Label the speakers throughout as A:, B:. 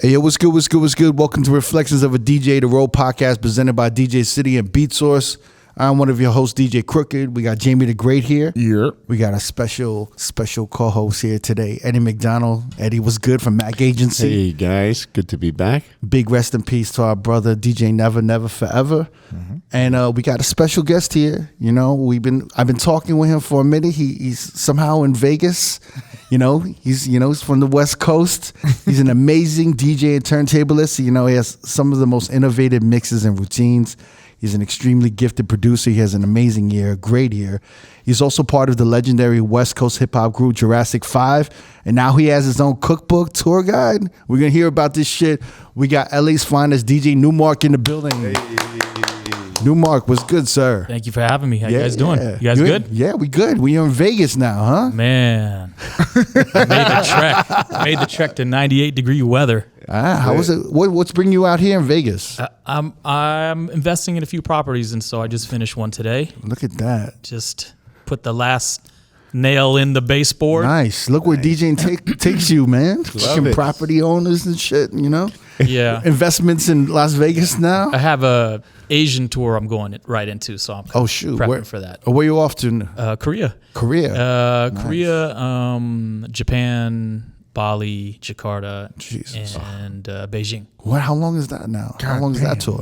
A: Hey, yo, what's good, what's good, what's good? Welcome to Reflections of a DJ, the R.O.A.D podcast presented by DJ City and Beat Source. I'm one of your hosts, DJ Crooked. We got Jamie the Great here.
B: Yeah.
A: We got a special co-host here today, Eddie McDonald. Eddie, what's good from Mac Agency?
C: Hey, guys. Good to be back.
A: Big rest in peace to our brother, DJ Never Never Forever. Mm-hmm. And we got a special guest here. You know, I've been talking with him for a minute. He's somehow in Vegas. He's from the West Coast. He's an amazing DJ and turntablist. You know, he has some of the most innovative mixes and routines. He's an extremely gifted producer. He has an amazing ear, great ear. He's also part of the legendary West Coast hip-hop group Jurassic 5. And now he has his own cookbook, tour guide. We're going to hear about this shit. We got LA's finest DJ Numark in the building. Hey. Numark, what's good, sir?
D: Thank you for having me. How you guys doing? You guys good?
A: Yeah, we good. We in Vegas now, huh?
D: Man, I made the trek to 98-degree weather.
A: How was it? What's bringing you out here in Vegas?
D: I'm investing in a few properties, and so I just finished one today.
A: Look at that.
D: Just put the last nail in the baseboard.
A: Nice. Look where DJing takes you, man. Fucking property owners and shit, you know?
D: Yeah.
A: Investments in Las Vegas now?
D: I have a Asian tour I'm going right into, so I'm prepping for that.
A: Where you off to?
D: Korea.
A: Nice.
D: Korea, Japan, Bali, Jakarta, and Beijing.
A: How long is that now? How long is that tour?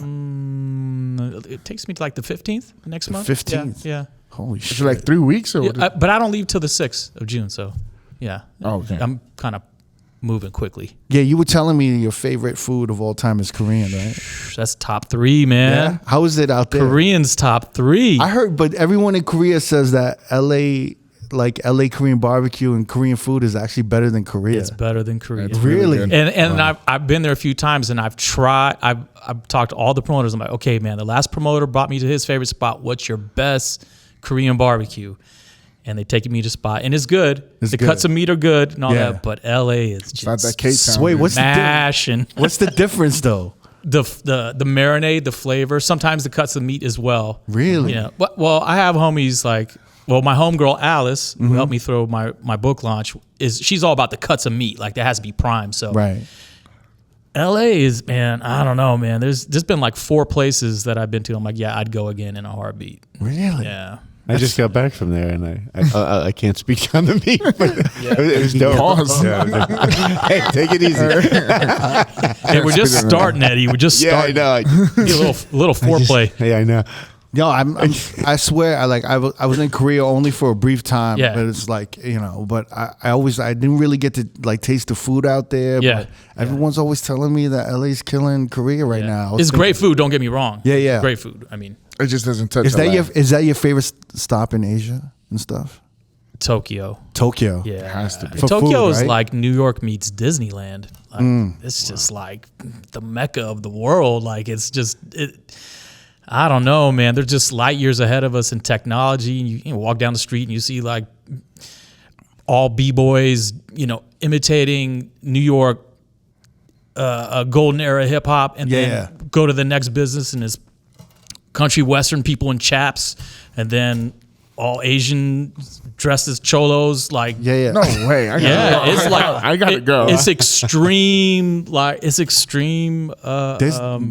D: It takes me to like the 15th next month.
A: 15th?
D: Yeah.
A: Holy shit.
B: Is it like 3 weeks? Or
D: but I don't leave till the 6th of June, so yeah.
B: Oh, okay.
D: I'm kind of moving quickly.
A: Yeah, you were telling me your favorite food of all time is Korean, right?
D: That's top 3, man.
A: Yeah? How is it out there?
D: Korean's top 3.
A: I heard, but everyone in Korea says that LA Korean barbecue and Korean food is actually better than Korea.
D: It's better than Korea.
A: Really?
D: And I've been there a few times, and I've talked to all the promoters. I'm like, okay, man, the last promoter brought me to his favorite spot. What's your best Korean barbecue? And they take me to spot, and it's good. The cuts of meat are good and all that, but LA is just
B: not that K-Town.
A: Wait, what's
D: what's
A: the difference though?
D: The marinade, the flavor. Sometimes the cuts of meat as well.
A: Really?
D: Yeah. Well, I have homies like. Well, my homegirl Alice, who helped me throw my book launch, she's all about the cuts of meat. Like that has to be prime. So
A: right.
D: LA is, man, I don't know, man. There's been like 4 places that I've been to. I'm like, yeah, I'd go again in a heartbeat.
A: Really?
D: Yeah.
C: I just got back from there, and I can't speak on the meat, but it was dope.
B: Pause.
C: Hey, take it easy.
D: Hey, we're just starting, Eddie. We're just starting.
C: Yeah, I know.
D: A little foreplay.
C: Hey, I know.
A: Yo, I swear, I was in Korea only for a brief time,
D: Yeah.
A: but it's like, you know, but I didn't really get to like taste the food out there.
D: Yeah.
A: But everyone's always telling me that LA's killing Korea right now.
D: It's great food. Don't get me wrong.
A: Yeah.
D: Great food. I mean,
B: it just doesn't touch.
A: Is that your favorite stop in Asia and stuff?
D: Tokyo.
A: Tokyo.
D: Yeah.
B: It has to be.
A: For
D: Tokyo
A: food,
D: is
A: right?
D: like New York meets Disneyland. Like, it's just like the mecca of the world. Like it's just I don't know, man. They're just light years ahead of us in technology. And you walk down the street and you see like all b-boys, imitating New York, a golden era hip hop, and then go to the next business and it's country western people in chaps, and then all Asian dressed as cholos, like
B: No way.
D: it's like
B: I gotta go.
D: It's extreme, there's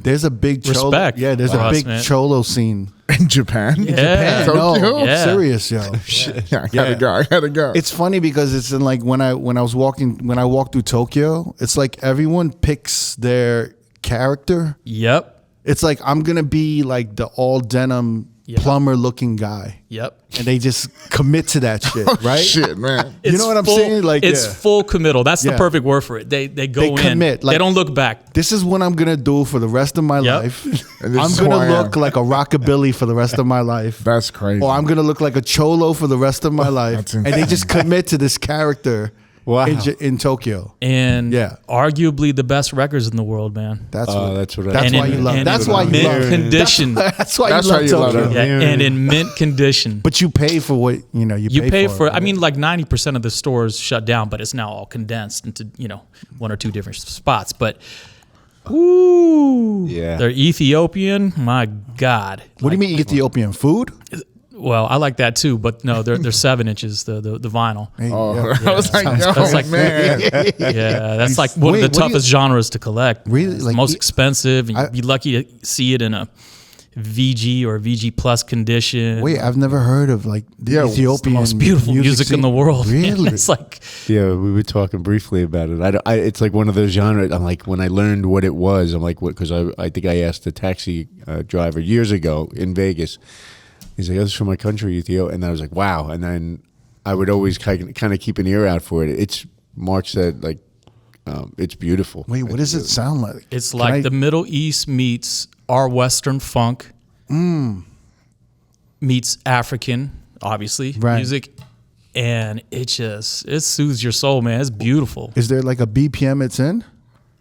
A: There's a big cholo.
D: respect.
A: Yeah, there's a big cholo scene.
B: In Japan.
D: Yeah.
B: Tokyo.
A: No,
D: Yeah.
A: serious, yo.
B: I gotta go.
A: It's funny because it's in like when I walked through Tokyo, it's like everyone picks their character.
D: Yep.
A: It's like I'm gonna be like the all denim plumber looking guy.
D: Yep.
A: And they just commit to that shit, right?
B: Shit, man.
A: You know what I'm saying? Like
D: it's full committal. That's the perfect word for it. They go in.
A: Commit. Like,
D: they don't look back.
A: This is what I'm gonna do for the rest of my life.
B: And
A: I'm
B: this is who I
A: gonna
B: am.
A: look like a rockabilly for the rest of my life.
B: That's crazy.
A: Or I'm gonna look like a cholo for the rest of my life.
B: That's
A: And they
B: insane.
A: just commit to this character
C: Wow.
A: in Tokyo.
D: And arguably the best records in the world, man.
A: That's
C: what
A: that's
D: and
A: why you love. That's why you
D: mint
A: love.
D: condition.
A: That's why you love Tokyo.
D: Yeah, and in mint condition.
A: But you pay for what you
D: pay for.
A: it,
D: I mean, like 90% of the stores shut down, but it's now all condensed into 1 or 2 different spots. But they're Ethiopian. My God.
A: What do you mean Ethiopian food?
D: Well, I like that too, but no, they're 7 inches. The vinyl.
A: Hey,
B: I was like, yo,
D: That's like-
B: man.
D: Yeah, that's like one
A: Wait,
D: of the
A: what do you-
D: toughest genres to collect.
A: Really?
D: It's
A: Like,
D: the most expensive, and you'd be lucky to see it in a VG or VG Plus condition.
A: Wait, I've never heard of like the
B: Yeah, it's the
A: Ethiopian
D: the most beautiful music in the world. man.
A: Really?
D: It's like
C: Yeah, we were talking briefly about it. It's like one of those genres. I'm like, when I learned what it was, I'm like, what? Because I think I asked the taxi driver years ago in Vegas. He's like, "Oh, this is from my country, Ethiopia," and I was like, "Wow!" And then I would always kind of keep an ear out for it. It's Mark said, like, it's beautiful.
A: Wait, what does it sound like?
D: it's
A: Can
D: like
A: I-
D: the Middle East meets our Western funk, meets African, obviously
A: Right.
D: music, and it soothes your soul, man. It's beautiful.
A: Is there like a BPM it's in?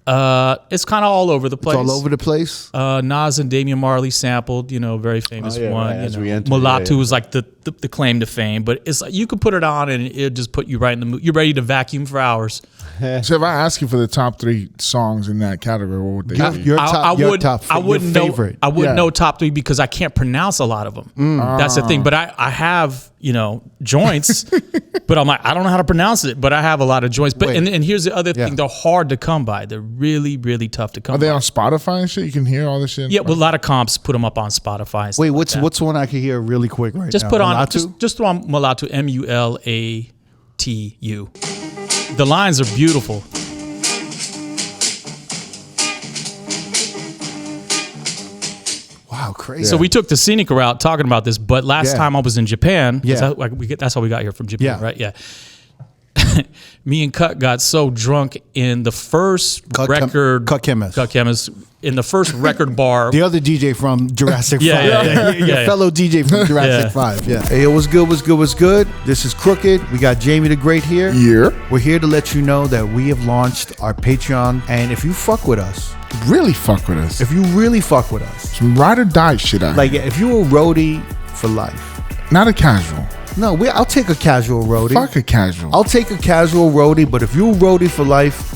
D: It's kind of all over the
A: It's
D: place.
A: all over the place.
D: Nas and Damian Marley sampled, very famous
C: Oh, yeah,
D: one.
C: right, As We Enter,
D: Mulatto
C: yeah.
D: was like the claim to fame, but it's like you could put it on and it just put you right in the mood. You're ready to vacuum for hours.
B: So if I ask you for the top 3 songs in that category, what would they be?
A: Your top,
D: I wouldn't
A: your favorite.
D: know. I wouldn't
B: Yeah.
D: know top 3 because I can't pronounce a lot of them. That's the thing. But I have joints, but I'm like I don't know how to pronounce it. But I have a lot of joints. But
A: Wait.
D: and here's the other
A: Yeah.
D: thing: they're hard to come by. They're really really tough to come
B: Are they
D: by.
B: on Spotify and shit? You can hear all this shit?
D: Yeah, well, a lot of comps put them up on Spotify. and stuff
A: Wait,
D: like that.
A: what's one I could hear really quick right
D: Just
A: now?
D: put on
A: Mulatto?
D: just throw on Mulatto, Mulatu. The lines are beautiful.
A: Wow, crazy.
D: So we took the scenic route talking about this, but last
A: Yeah.
D: time I was in Japan, 'cause
A: Yeah.
D: that's how we got here from Japan,
A: Yeah.
D: right? Yeah. Me and Cut got so drunk in the first
A: Cut Chemist.
D: Cut Chemist, in the first record bar.
A: The other DJ from Jurassic
D: Yeah,
A: 5.
D: yeah, yeah,
A: Your
D: yeah.
A: fellow DJ from Jurassic
D: Yeah.
A: 5. Yeah. Hey, what's good? What's good? What's good? This is Crooked. We got Jamie the Great here.
B: Yeah.
A: We're here to let you know that we have launched our Patreon. And if you fuck with us,
B: Really fuck with us.
A: if you really fuck with us,
B: Some ride or die shit out
A: like
B: here.
A: if you're a roadie for life,
B: Not a casual.
A: no, I'll take a casual roadie.
B: Fuck a casual.
A: I'll take a casual roadie, but if you're a roadie for life,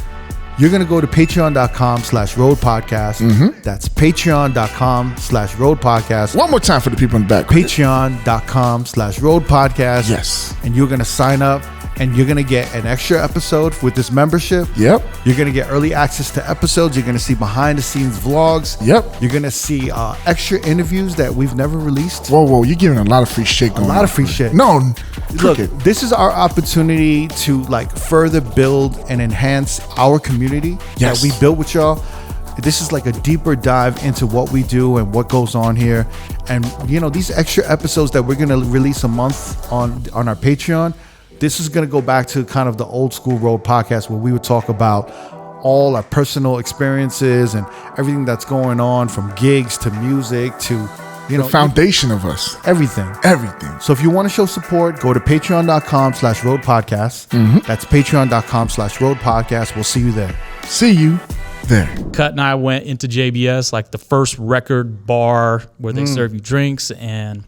A: you're going to go to patreon.com/road podcast. That's patreon.com/road podcast.
B: One more time for the people in the back.
A: Patreon.com/road podcast.
B: Yes.
A: And you're going to sign up and you're going to get an extra episode with this membership.
B: Yep.
A: You're going to get early access to episodes. You're going to see behind the scenes vlogs.
B: Yep.
A: You're going to see extra interviews that we've never released.
B: Whoa, you're giving a lot of free shit going on.
A: A lot of free shit.
B: No,
A: Look,
B: Crooked.
A: this is our opportunity to like further build and enhance our community
B: Yes.
A: that we built with y'all. This is like a deeper dive into what we do and what goes on here. And these extra episodes that we're gonna release a month on our Patreon, this is gonna go back to kind of the old school Road podcast where we would talk about all our personal experiences and everything that's going on, from gigs to music to
B: The foundation of us.
A: everything.
B: Everything.
A: So if you want to show support, go to patreon.com/road podcast. That's patreon.com/road podcast. We'll see you there.
B: See you there.
D: Cut and I went into JBS, like the first record bar where they serve you drinks, and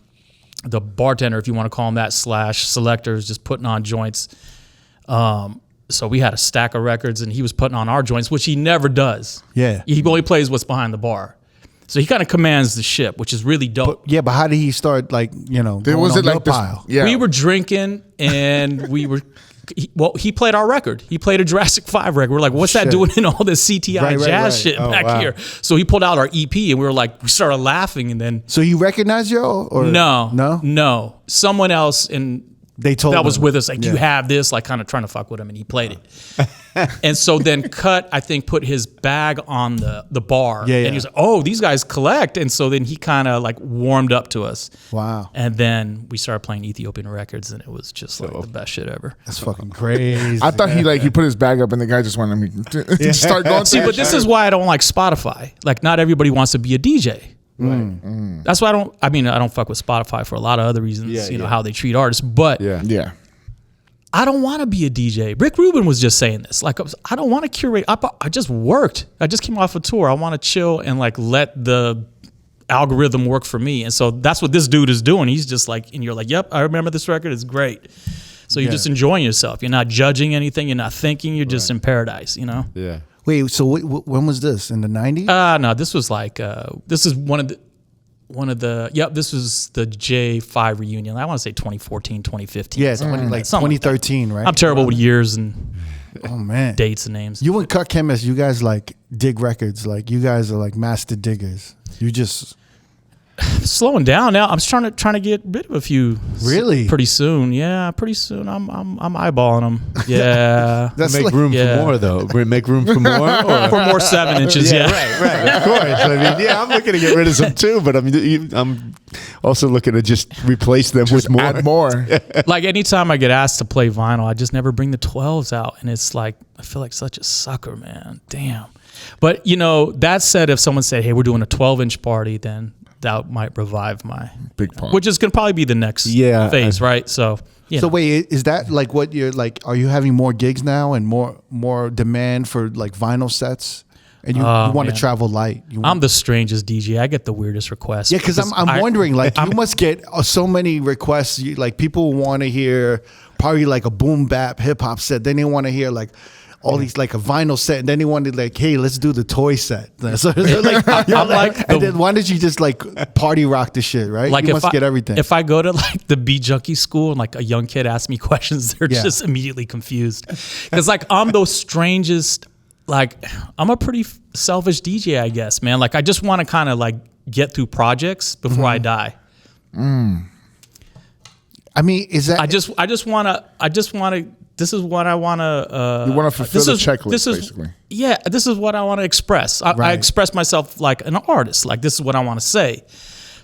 D: the bartender, if you want to call him that, /selector, is just putting on joints. So we had a stack of records, and he was putting on our joints, which he never does.
A: Yeah.
D: He only plays what's behind the bar. So he kind of commands the ship, which is really dope.
A: Yeah, but how did he start
B: There
A: going
B: was
A: on
B: it
A: your
B: like this?
A: pile?
B: Yeah.
D: We were drinking, and he played our record. He played a Jurassic 5 record. We're like, what's that
A: Shit.
D: doing in all this CTI
A: Right,
D: jazz
A: right.
D: shit
A: Oh,
D: back
A: wow.
D: here? So he pulled out our EP, and we started laughing, and then
A: So he recognized y'all? Or
D: no. Someone else
A: They told
D: that was
A: him.
D: with us, like,
A: Yeah.
D: you have this, like, kind of trying to fuck with him, and he played it. And so then Cut, I think, put his bag on the bar.
A: Yeah, yeah.
D: And he was like, oh, these guys collect. And so then he kind of like warmed up to us.
A: Wow.
D: And then we started playing Ethiopian records, and it was just like the best shit ever.
A: That's fucking crazy.
B: I thought he put his bag up and the guy just wanted me to start going.
D: See, but this is why I don't like Spotify. Like, not everybody wants to be a DJ. That's why I don't fuck with Spotify for a lot of other reasons, how they treat artists. But
B: Yeah.
D: I don't want to be a DJ. Rick Rubin was just saying this. Like, I don't want to curate. I just worked. I just came off a tour. I want to chill and like let the algorithm work for me. And so that's what this dude is doing. He's just like, and you're like, yep, I remember this record. It's great. So you're just enjoying yourself. You're not judging anything. You're not thinking. You're just in paradise,
C: Yeah.
A: Wait, so when was this? In the 90s?
D: No, this was like, this is one this was the J5 reunion. I want to say 2014, 2015.
A: Yeah, 2013, right?
D: I'm terrible with years and
A: oh man,
D: dates and names.
A: You and Cut Chemist, you guys like dig records. Like you guys are like master diggers. You just
D: slowing down now. I'm just trying to get rid of a few.
A: Really?
D: Pretty soon. Yeah, pretty soon. I'm eyeballing them. Yeah.
A: That's
C: Make
A: like,
C: room for more, though. Make room for more? Or?
D: For more 7 inches, yeah.
C: Right, of course. I mean, I'm looking to get rid of some too, but I'm also looking to just replace them with more.
B: Add more.
D: Like anytime I get asked to play vinyl, I just never bring the 12s out. And it's like, I feel like such a sucker, man. Damn. But, that said, if someone said, hey, we're doing a 12-inch party, then that might revive my
B: big part,
D: which is going to probably be the next phase, right? So,
A: so wait, is that like what you're like? Are you having more gigs now and more demand for like vinyl sets? And you want to travel light?
D: I'm the strangest DJ. I get the weirdest requests.
A: Yeah, because I'm wondering, like, you must get so many requests. Like, people want to hear probably like a boom bap hip hop set. Then they want to hear like all these like a vinyl set, and then they wanted like, hey, let's do the toy set. So like, I'm like, and then why did you just like party rock the shit, right?
D: Like
A: you must get everything.
D: If I go to like the beat junkie school and like a young kid asks me questions, they're just immediately confused. Because like I'm the strangest. Like I'm a pretty selfish DJ, I guess, man. Like I just want to kind of like get through projects before I die.
A: I mean, is that
D: I just want to. This is what I want to.
B: You want to fulfill the checklist, basically.
D: Yeah, this is what I want to express. I express myself like an artist. Like this is what I want to say.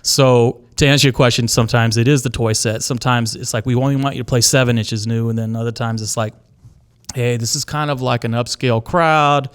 D: So to answer your question, sometimes it is the toy set. Sometimes it's like we only want you to play 7 inches new, and then other times it's like, hey, this is kind of like an upscale crowd.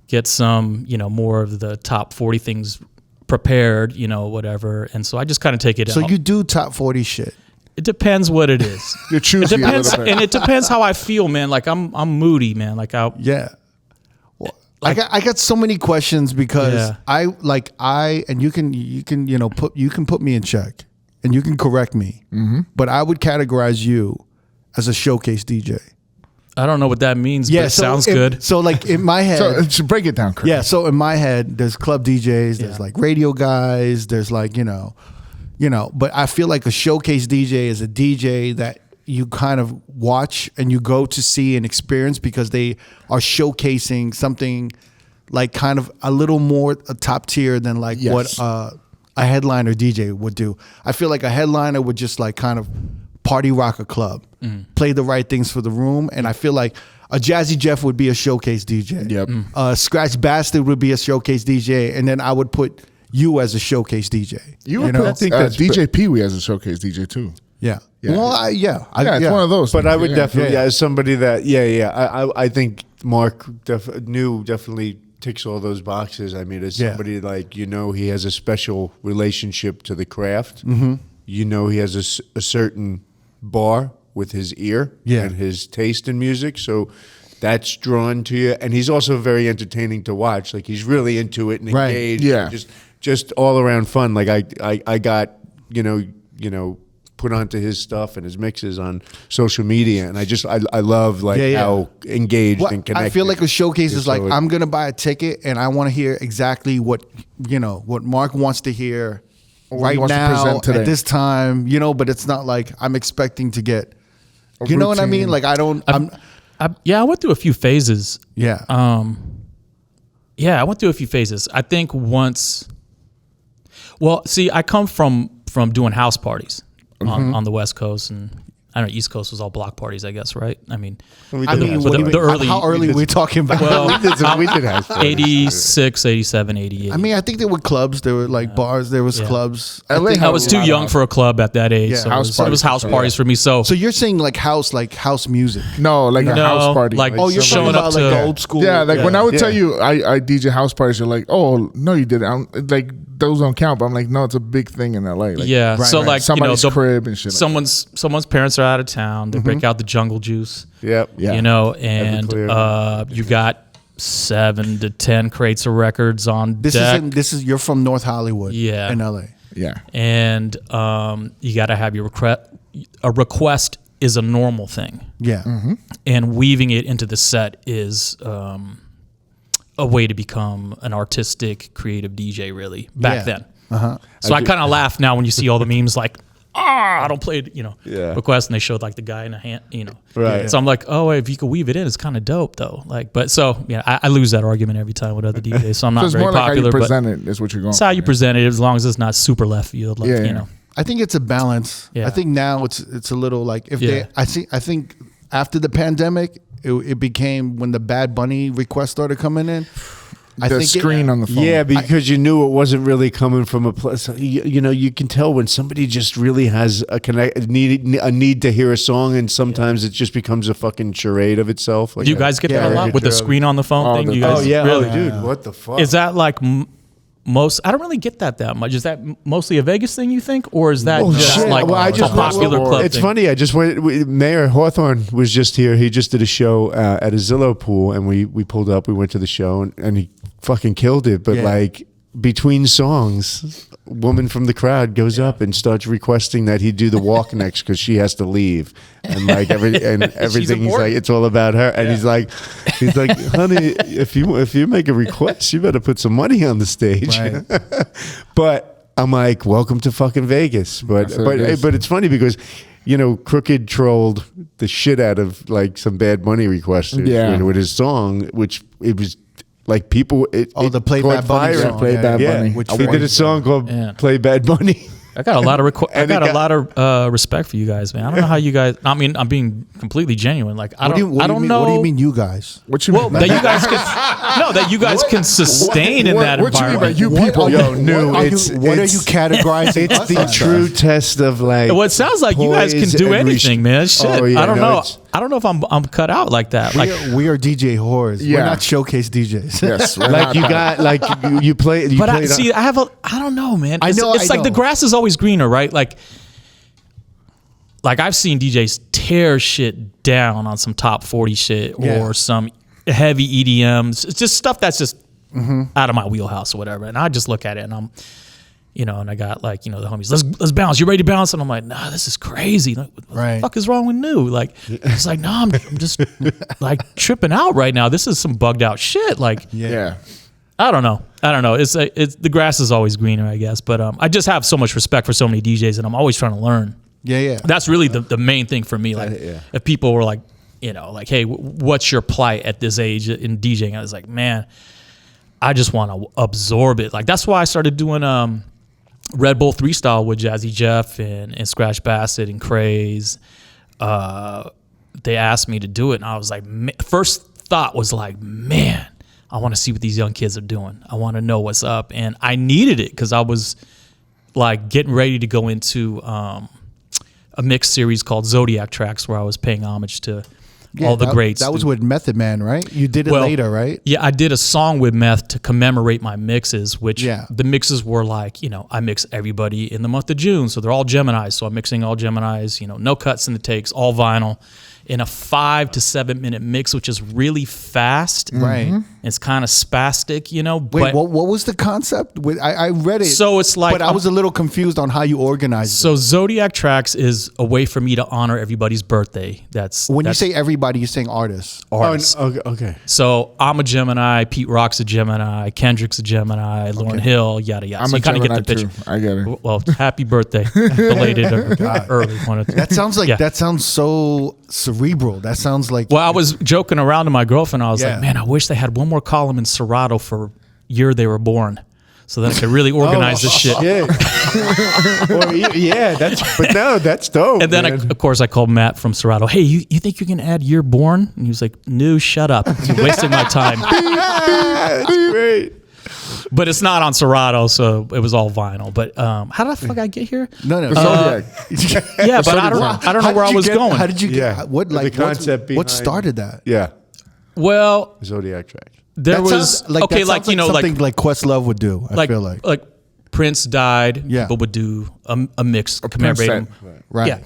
D: Get some, more of the top 40 things prepared, whatever. And so I just kind of take it out.
A: So you do top 40 shit.
D: It depends what it is.
B: You're choosing.
D: It depends, and it depends how I feel, man. Like I'm moody, man. Like Well,
A: I got so many questions because and you can put me in check and you can correct me, but I would categorize you as a showcase DJ.
D: I don't know what that means, but it sounds good.
A: So like in my head,
B: so break it down, Chris.
A: Yeah, so in my head, there's club DJs, there's like radio guys, there's like but I feel like a showcase DJ is a DJ that you kind of watch and you go to see and experience because they are showcasing something like kind of a little more a top tier than like what a headliner DJ would do. I feel like a headliner would just like kind of party rock a club, play the right things for the room, and I feel like a Jazzy Jeff would be a showcase DJ.
B: Yep.
A: Scratch Bastard would be a showcase DJ, and then I would put you as a showcase DJ.
B: You would put DJ Pee Wee as a showcase DJ too.
A: Yeah.
B: Yeah.
A: Well,
B: it's one of those.
C: But
B: things.
C: I would definitely, as somebody that, I think Mark definitely ticks all those boxes. I mean, as somebody like, he has a special relationship to the craft. He has a certain bar with his ear and his taste in music. So that's drawn to you. And he's also very entertaining to watch. Like he's really into it and engaged.
B: Yeah.
C: Just all around fun. Like I got, put onto his stuff and his mixes on social media, and I love how engaged and connected.
A: I feel like a showcase is like I'm gonna buy a ticket and I want to hear exactly what Mark wants to hear right now at this time. But it's not like I'm expecting to get. You know what I mean? Like I went through a few phases.
D: Yeah. I went through a few phases. I think once. Well, see, I come from doing house parties. On the West Coast, and I don't know, East Coast was all block parties, I guess, right? I mean,
A: the early. How early are we talking about?
C: Well, we did house parties.
D: 86, 87, 88.
A: I mean, I think there were clubs, there were like bars, there was clubs.
D: I was too young for a club at that age, so it was house parties for me. So
A: you're saying like house music?
B: No, like a house party.
A: Like you're showing up to like old school.
B: Yeah, like when I would tell you I DJ house parties, you're like, oh no, you didn't. Like those don't count. But I'm like, no, it's a big thing in LA. Like,
D: so like
B: somebody's crib and shit.
D: Someone's parents are out of town. They break out the jungle juice.
C: Yep.
D: Yeah. And you got 7 to 10 crates of records on deck.
A: You're from North Hollywood.
D: Yeah.
A: In LA.
B: Yeah.
D: And you got to have your request. A request is a normal thing.
A: Yeah.
D: And weaving it into the set is a way to become an artistic, creative DJ. Really, back then. So I kind of laugh now when you see all the memes like, I don't play, request, and they showed like the guy in a hand,
C: Right.
D: So I'm like, oh, if you could weave it in, it's kind of dope though. Like, but so I lose that argument every time with other DJs. So I'm not
B: it's
D: very
B: more
D: popular.
B: Like how you present
D: but
B: it is what you're going.
D: It's how you present it, as long as it's not super left field. Like,
A: I think it's a balance.
D: Yeah.
A: I think now it's a little like I think after the pandemic, it became when the Bad Bunny requests started coming in.
B: I think screen on the phone.
C: Yeah, because you knew it wasn't really coming from a place. You can tell when somebody just really has a need to hear a song, and sometimes it just becomes a fucking charade of itself. Like
D: do you guys get that a lot with the screen on the phone thing? You guys,
C: really, dude, what the fuck?
D: Is that like most? I don't really get that much. Is that mostly a Vegas thing, you think, or is that like a popular club?
C: It's
D: thing?
C: funny. I just went. Mayor Hawthorne was just here. He just did a show at a Zillow pool, and we pulled up. We went to the show, and he fucking killed it. But like between songs, a woman from the crowd goes up and starts requesting that he do the walk next because she has to leave, and like everything. He's like, it's all about her, and he's like, honey, if you make a request, you better put some money on the stage.
A: Right.
C: But I'm like, welcome to fucking Vegas. But it's funny because Crooked trolled the shit out of like some Bad Bunny requesters with his song, which it was. Like people,
A: the Play Bad Bunny song.
B: Play Bad Bunny.
C: He did a song called "Play Bad Bunny."
D: I got a lot of a lot of respect for you guys, man. I don't know how you guys. I mean, I'm being completely genuine. Like I don't know.
A: What do you mean, you guys?
B: What you mean?
D: That you guys can that you guys can sustain in that environment.
B: What you mean by you people?
A: What are you categorizing?
C: It's the true test of like.
D: Well, it sounds like you guys can do anything, man. Shit, I don't know. I don't know if I'm cut out like that.
A: We are DJ whores. We're not showcase DJs.
B: Yes,
C: like you got like you play.
D: But I don't know, man. It's like the grass is always greener, right? Like I've seen DJs tear shit down on some top 40 shit or some heavy EDMs. It's just stuff that's just out of my wheelhouse or whatever. And I just look at it and I'm, and I got like, the homies, let's bounce. You ready to bounce? And I'm like, nah, this is crazy. Like, what the fuck is wrong with Nu? Like, it's like, no, I'm just like tripping out right now. This is some bugged out shit. Like, I don't know. It's the grass is always greener, I guess. But I just have so much respect for so many DJs, and I'm always trying to learn. Yeah. That's really the main thing for me. Like, if people were like, like, hey, what's your plight at this age in DJing? I was like, man, I just want to absorb it. Like, that's why I started doing Red Bull 3 style with Jazzy Jeff and Scratch Bassett and Craze. They asked me to do it, and I was like, first thought was like, man, I want to see what these young kids are doing. I want to know what's up. And I needed it because I was like getting ready to go into a mixed series called Zodiac Tracks, where I was paying homage to all the greats.
A: That was with Method Man, right? You did it later, right?
D: Yeah, I did a song with Meth to commemorate my mixes, which the mixes were like, I mix everybody in the month of June. So they're all Geminis. So I'm mixing all Geminis, no cuts in the takes, all vinyl, in a 5 to 7 minute mix, which is really fast.
A: Right.
D: It's kind of spastic,
A: Wait, what was the concept? I read it.
D: So it's like,
A: but I was a little confused on how you organized it.
D: So Zodiac Tracks is a way for me to honor everybody's birthday.
A: When you say everybody, you're saying artists.
D: Artists.
C: Oh, okay.
D: So I'm a Gemini, Pete Rock's a Gemini, Kendrick's a Gemini, Lauryn Hill, yada yada.
B: I'm
D: so
B: a
D: you kind of
B: Gemini
D: get the picture.
B: too. I get it.
D: Well, happy birthday, belated or early.
A: That sounds like that sounds so cerebral. That sounds like.
D: Well, I was joking around to my girlfriend. I was like, man, I wish they had one more column in Serato for year they were born, so that I could really organize this shit.
C: That's dope.
D: And then of course I called Matt from Serato. Hey, you think you can add year born? And he was like, no, shut up. You're wasting my time.
C: That's great.
D: But it's not on Serato, so it was all vinyl. But how the fuck I get here?
A: No.
D: Yeah, but I don't know where I was going.
A: How did you get? What
C: the concept?
A: What started that?
C: Yeah.
D: Well,
C: Zodiac Track.
D: There was
A: something like Questlove would do. I feel like
D: Prince died. Yeah, people would do a mix commemorating.
A: Right.
D: Yeah.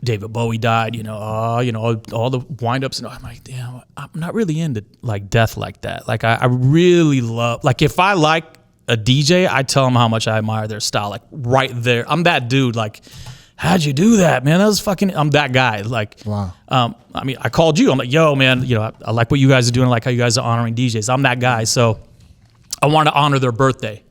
D: David Bowie died. All the wind-ups, and I'm like, damn, I'm not really into like death like that. Like I really love, like if I like a DJ, I tell them how much I admire their style. Like right there, I'm that dude. Like, how'd you do that, man? That was fucking. I'm that guy. Like,
A: wow.
D: I mean, I called you. I'm like, yo, man. I like what you guys are doing. I like how you guys are honoring DJs. I'm that guy. So I want to honor their birthday.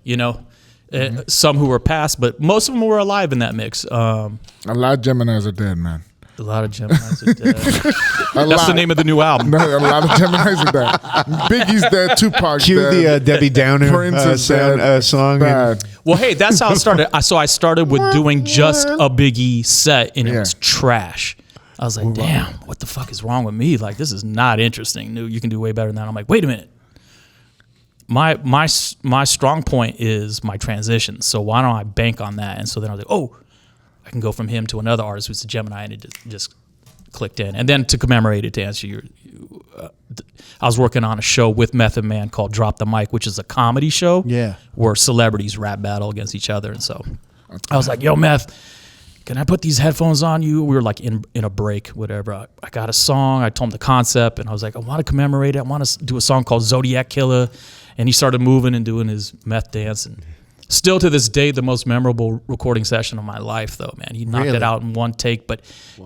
D: Some who were passed, but most of them were alive in that mix.
B: A lot of Geminis are dead, man.
D: A lot of Geminis are dead. That's the name of the new album.
B: No, a lot of Geminis are dead. Biggie's dead. Tupac's
C: Cue
B: dead.
C: the Debbie Downer song.
B: Bad.
D: Well, hey, that's how it started. So I started with doing just a Biggie set, and it was trash. I was like, damn, what the fuck is wrong with me? Like, this is not interesting. You can do way better than that. I'm like, wait a minute. My strong point is my transition. So why don't I bank on that? And so then I was like, oh, I can go from him to another artist who's a Gemini, and it just clicked in. And then to commemorate it, to answer I was working on a show with Method Man called Drop the Mic, which is a comedy show where celebrities rap battle against each other. And so I was like, yo, Meth, can I put these headphones on you? We were like in a break, whatever. I got a song. I told him the concept, and I was like, I want to commemorate it. I want to do a song called Zodiac Killer. And he started moving and doing his meth dance. And still to this day, the most memorable recording session of my life, though, man. He knocked it out in one take, but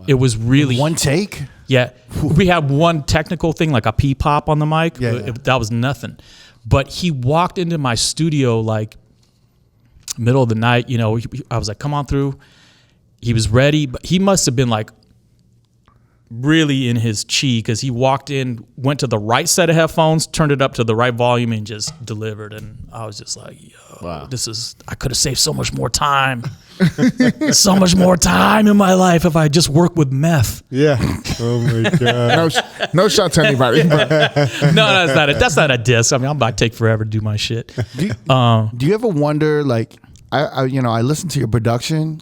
D: it was really...
A: In one take?
D: Yeah. We had one technical thing, like a pop on the mic. That was nothing. But he walked into my studio like middle of the night. You know, I was like, come on through. He was ready, but he must have been like really in his chi, because he walked in, went to the right set of headphones, turned it up to the right volume, and just delivered. And I was just like, yo, I could have saved so much more time. So much more time in my life if I just worked with meth.
C: Yeah. Oh my God.
B: No shot to anybody.
D: No, that's not a diss. I mean, I'm about to take forever to do my shit.
A: Do you ever wonder, like, I listen to your production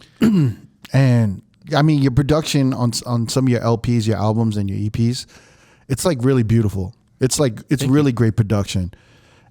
A: and I mean, your production on some of your LPs, your albums, and your EPs, it's like really beautiful. It's really great production.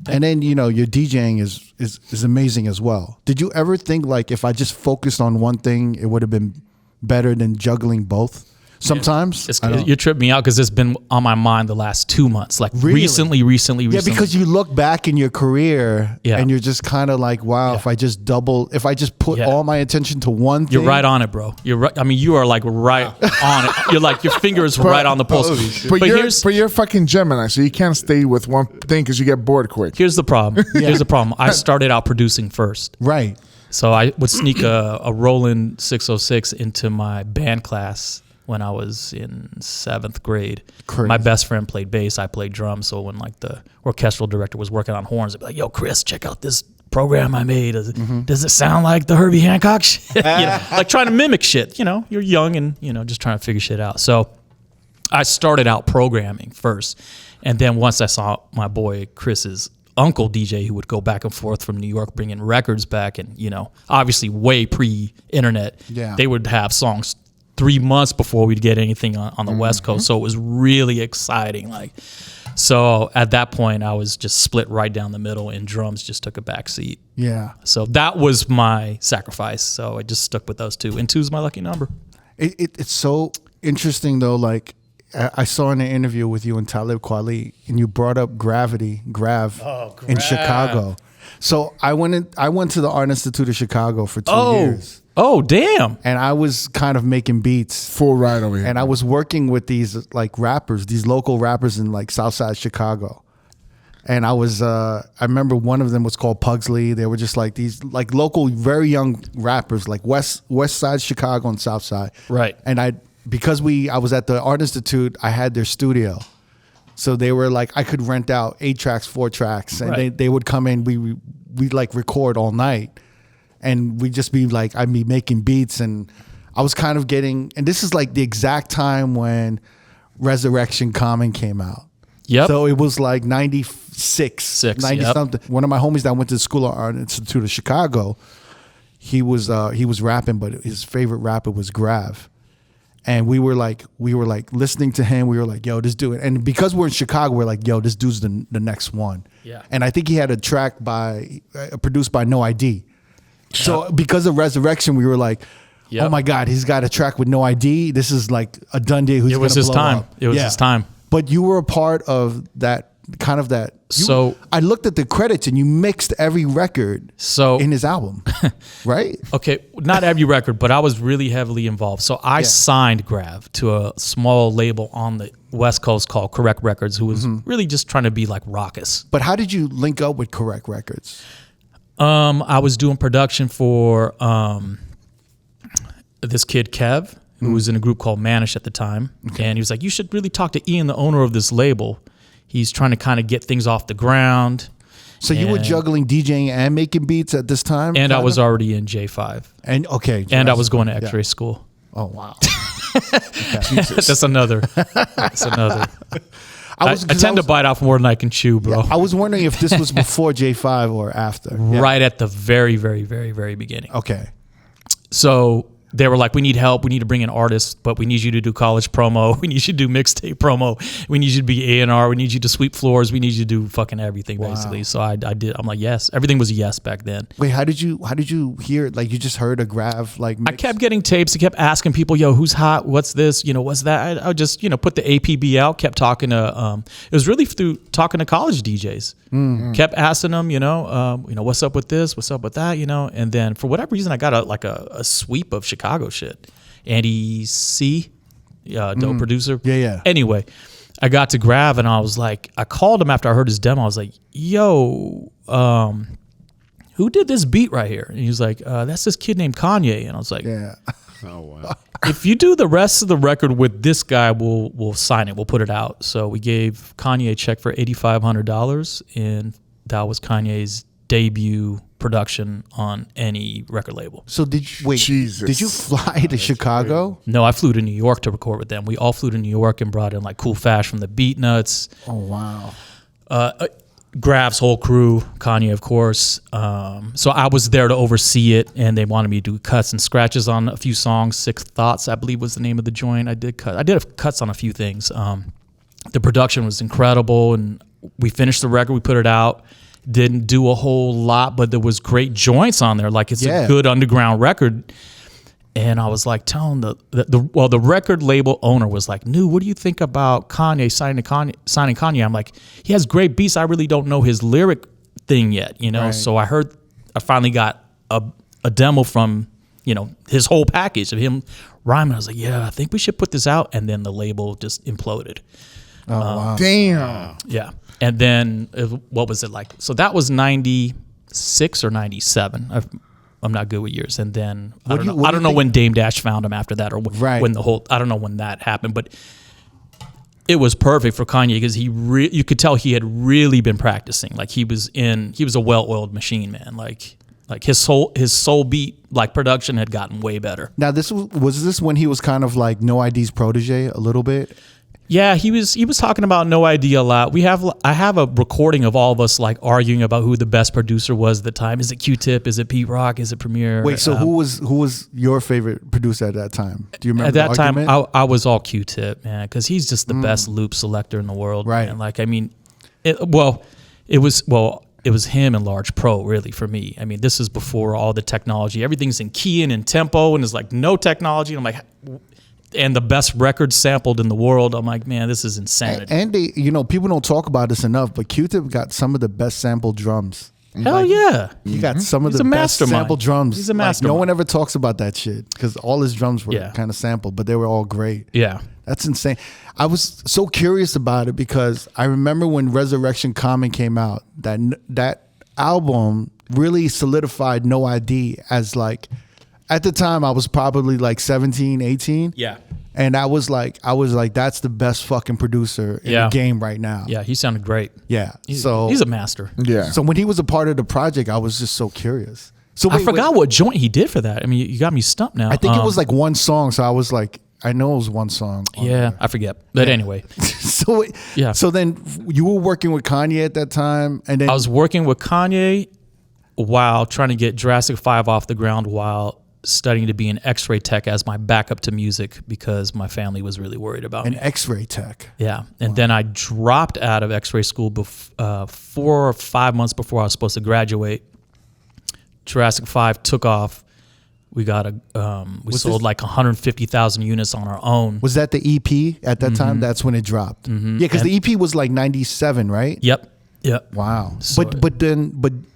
A: And then, you know, your DJing is amazing as well. Did you ever think, like, if I just focused on one thing, it would have been better than juggling both? Sometimes
D: you trip me out because it's been on my mind the last 2 months, like recently. Yeah,
A: because you look back in your career and you're just kind of like, wow, if I just put all my attention to one thing.
D: You're right on it, bro. You're right. I mean, you are like right on it. You're like, your finger is right on the pulse.
B: But you're fucking Gemini, so you can't stay with one thing because you get bored quick.
D: Here's the problem. Here's the problem. I started out producing first.
A: Right.
D: So I would sneak a Roland 606 into my band class when I was in 7th grade. Crazy. My best friend played bass, I played drums. So when like the orchestral director was working on horns, I'd be like, yo, Chris, check out this program I made. Does it sound like the Herbie Hancock shit? Like trying to mimic shit. You know, you're young and, you know, just trying to figure shit out. So I started out programming first. And then once I saw my boy Chris's uncle DJ, who would go back and forth from New York bringing records back, and, you know, obviously way pre-internet, they would have songs 3 months before we'd get anything on the West Coast. So it was really exciting. Like, so at that point I was just split right down the middle, and drums just took a back seat. Yeah. So that was my sacrifice. So I just stuck with those two, and 2's my lucky number.
A: It's so interesting though. Like, I saw in an interview with you and Talib Kweli, and you brought up Grav in Chicago. So I went to the Art Institute of Chicago for 2 years.
D: Oh, damn.
A: And I was kind of making beats.
B: Full ride over here.
A: And I was working with these like rappers, these local rappers in like Southside Chicago. And I remember one of them was called Pugsley. They were just like these like local, very young rappers, like West Side Chicago and South Side.
D: Right.
A: And I was at the Art Institute, I had their studio. So they were like, I could rent out 8 tracks, 4 tracks. And they would come in, we'd like record all night. And we'd just be like, I'd be making beats, and I was kind of getting, and this is like the exact time when Resurrection Common came out.
D: Yep.
A: So it was like 96, 90 something. One of my homies that went to the School of Art Institute of Chicago, he was rapping, but his favorite rapper was Grav. And we were like listening to him. We were like, yo, this dude. And because we're in Chicago, we're like, yo, this dude's the next one. Yeah. And I think he had a track produced by No ID. So because of Resurrection, we were like, oh my God, he's got a track with No ID. This is like a done deal. It was
D: his time. It was his time.
A: But you were a part of that, kind of that.
D: So
A: I looked at the credits, and you mixed every record in his album, right?
D: Okay, not every record, but I was really heavily involved. So I signed Grav to a small label on the West Coast called Correct Records, who was really just trying to be like Raucous.
A: But how did you link up with Correct Records?
D: I was doing production for this kid Kev, who was in a group called Manish at the time, and he was like, "You should really talk to Ian, the owner of this label. He's trying to kind of get things off the ground."
A: So you were juggling DJing and making beats at this time?
D: And I was already in J5.
A: And okay.
D: And I was going to X-ray school.
A: Oh, wow.
D: That's another. I tend to bite off more than I can chew, bro.
A: Yeah, I was wondering if this was before J5 or after. Yeah.
D: Right at the very, very, very, very beginning.
A: Okay.
D: So they were like, we need help. We need to bring in artists, but we need you to do college promo. We need you to do mixtape promo. We need you to be A&R. We need you to sweep floors. We need you to do fucking everything, basically. So I did. I'm like, yes. Everything was a yes back then.
A: Wait, how did you hear it? Like, you just heard a Grav like mix?
D: I kept getting tapes. I kept asking people, yo, who's hot? What's this? What's that? I just, put the APB out, kept talking to, it was really through talking to college DJs. Kept asking them, what's up with this? What's up with that? And then for whatever reason, I got a sweep of Chicago shit. Andy C, dope producer.
A: Yeah.
D: Anyway, I got to Grav and I was like, I called him after I heard his demo. I was like, yo, who did this beat right here? And he was like, that's this kid named Kanye. And I was like,
A: yeah.
C: Oh, wow.
D: If you do the rest of the record with this guy, we'll sign it. We'll put it out. So we gave Kanye a check for $8,500, and that was Kanye's debut production on any record label.
A: So did you fly to Chicago?
C: Crazy.
D: No, I flew to New York to record with them. We all flew to New York and brought in like Cool Fash from the Beat Nuts.
A: Oh, wow.
D: Grav's whole crew, Kanye, of course. So I was there to oversee it, and they wanted me to do cuts and scratches on a few songs. Sixth Thoughts, I believe, was the name of the joint. I did cuts on a few things. The production was incredible, and we finished the record. We put it out. Didn't do a whole lot, but there was great joints on there. Like, it's a good underground record. And I was like telling the record label owner was like, Nu, what do you think about Kanye signing Kanye? I'm like, he has great beats. I really don't know his lyric thing yet, Right. So I finally got a demo from, his whole package of him rhyming. I was like, yeah, I think we should put this out. And then the label just imploded.
A: Oh, wow.
B: Damn.
D: Yeah. And then what was it like? So that was 96 or 97. I'm not good with years. And then I don't know when Dame Dash found him after that, or when I don't know when that happened, but it was perfect for Kanye because you could tell he had really been practicing. Like, he was a well-oiled machine, man. Like his soul beat, like, production had gotten way better.
A: Now, was this when he was kind of like No ID's protege a little bit?
D: Yeah, he was talking about No ID a lot. I have a recording of all of us like arguing about who the best producer was at the time. Is it Q-Tip? Is it Pete Rock? Is it Premier?
A: Wait, so who was your favorite producer at that time? Do you remember?
D: At that time, I was all Q-Tip, man, because he's just the best loop selector in the world.
A: Right.
D: Man. Like, I mean, it was him and Large Pro, really, for me. I mean, this is before all the technology. Everything's in key and in tempo, and there's like no technology. And I'm like, and the best record sampled in the world. I'm like, man, this is insanity.
A: And they, people don't talk about this enough, but Q-Tip got some of the best sampled drums.
D: Hell yeah.
A: He got some of the best sampled drums.
D: He's a mastermind.
A: No one ever talks about that shit because all his drums were kind of sampled, but they were all great.
D: Yeah.
A: That's insane. I was so curious about it because I remember when Resurrection Common came out, that album really solidified No ID as like, at the time I was probably like 17, 18.
D: Yeah.
A: And I was like, that's the best fucking producer in the game right now.
D: Yeah, he sounded great.
A: Yeah.
D: He's a master.
B: Yeah.
A: So when he was a part of the project, I was just so curious. So
D: I forgot what joint he did for that. I mean, you got me stumped now.
A: I think it was like one song. So I was like, I know it was one song.
D: Yeah, I forget. But anyway.
A: So then you were working with Kanye at that time, and then
D: I was working with Kanye while trying to get Jurassic 5 off the ground while studying to be an X-ray tech as my backup to music because my family was really worried about me.
A: An X-ray tech.
D: Yeah. And then I dropped out of X-ray school 4 or 5 months before I was supposed to graduate. Jurassic 5 took off. We got sold like 150,000 units on our own.
A: Was that the EP at that time? That's when it dropped. Yeah, because the EP was like 97, right?
D: Yep.
A: Wow.
D: So
A: but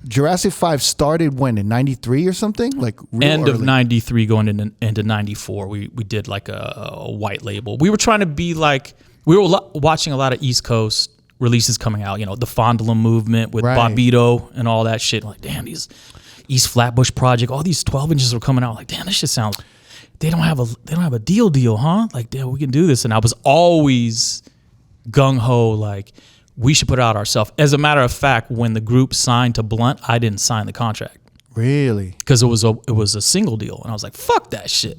A: Jurassic 5 started when, in 93 or something? Like
D: end of 93 going into 94. We did like a white label. We were trying to be like, we were watching a lot of East Coast releases coming out. You know, the Fondlem movement with Bobbito and all that shit. Like, damn, these East Flatbush Project, all these 12 inches were coming out. Like, damn, this shit sounds. They don't have a deal, huh? Like, damn, we can do this. And I was always gung ho, like, we should put it out ourselves. As a matter of fact, when the group signed to Blunt, I didn't sign the contract.
A: Really?
D: Because it was a single deal, and I was like, fuck that shit.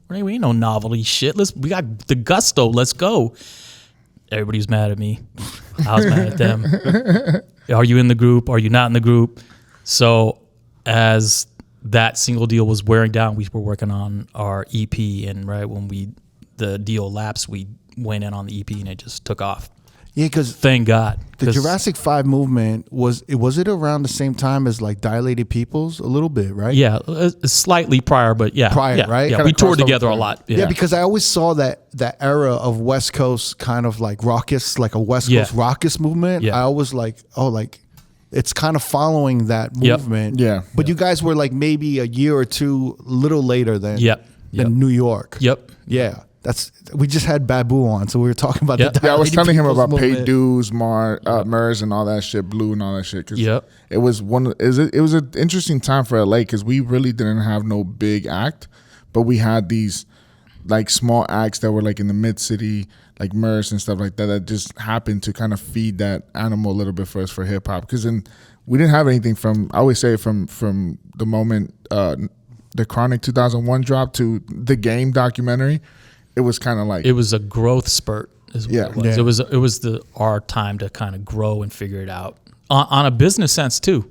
D: We ain't no novelty shit. We got the gusto. Let's go. Everybody was mad at me. I was mad at them. Are you in the group? Are you not in the group? So as that single deal was wearing down, we were working on our EP, and when the deal lapsed, we went in on the EP, and it just took off.
A: Yeah, because
D: thank God.
A: The Jurassic 5 movement was it around the same time as like Dilated Peoples? A little bit, right?
D: Yeah, slightly prior, but yeah.
A: Right?
D: Yeah, we toured together a lot.
A: Yeah, because I always saw that era of West Coast kind of like raucous, like a West Coast raucous movement. Yeah. I always like, it's kind of following that movement.
B: Yeah.
A: But you guys were like maybe a year or two a little later than New York.
D: Yep.
A: Yeah. We just had Babu on, so we were talking about the
B: I was telling him about
A: movement.
B: Paid Dues, MERS, and all that shit, Blue and all that shit. Cause it was it was an interesting time for LA because we really didn't have no big act, but we had these like small acts that were like in the mid city, like MERS and stuff like that just happened to kind of feed that animal a little bit for us for hip hop. Because we didn't have anything from, I always say from the moment the Chronic 2001 dropped to the Game documentary. It was kind of like
D: it was a growth spurt, is what it was. It was our time to kind of grow and figure it out on a business sense too.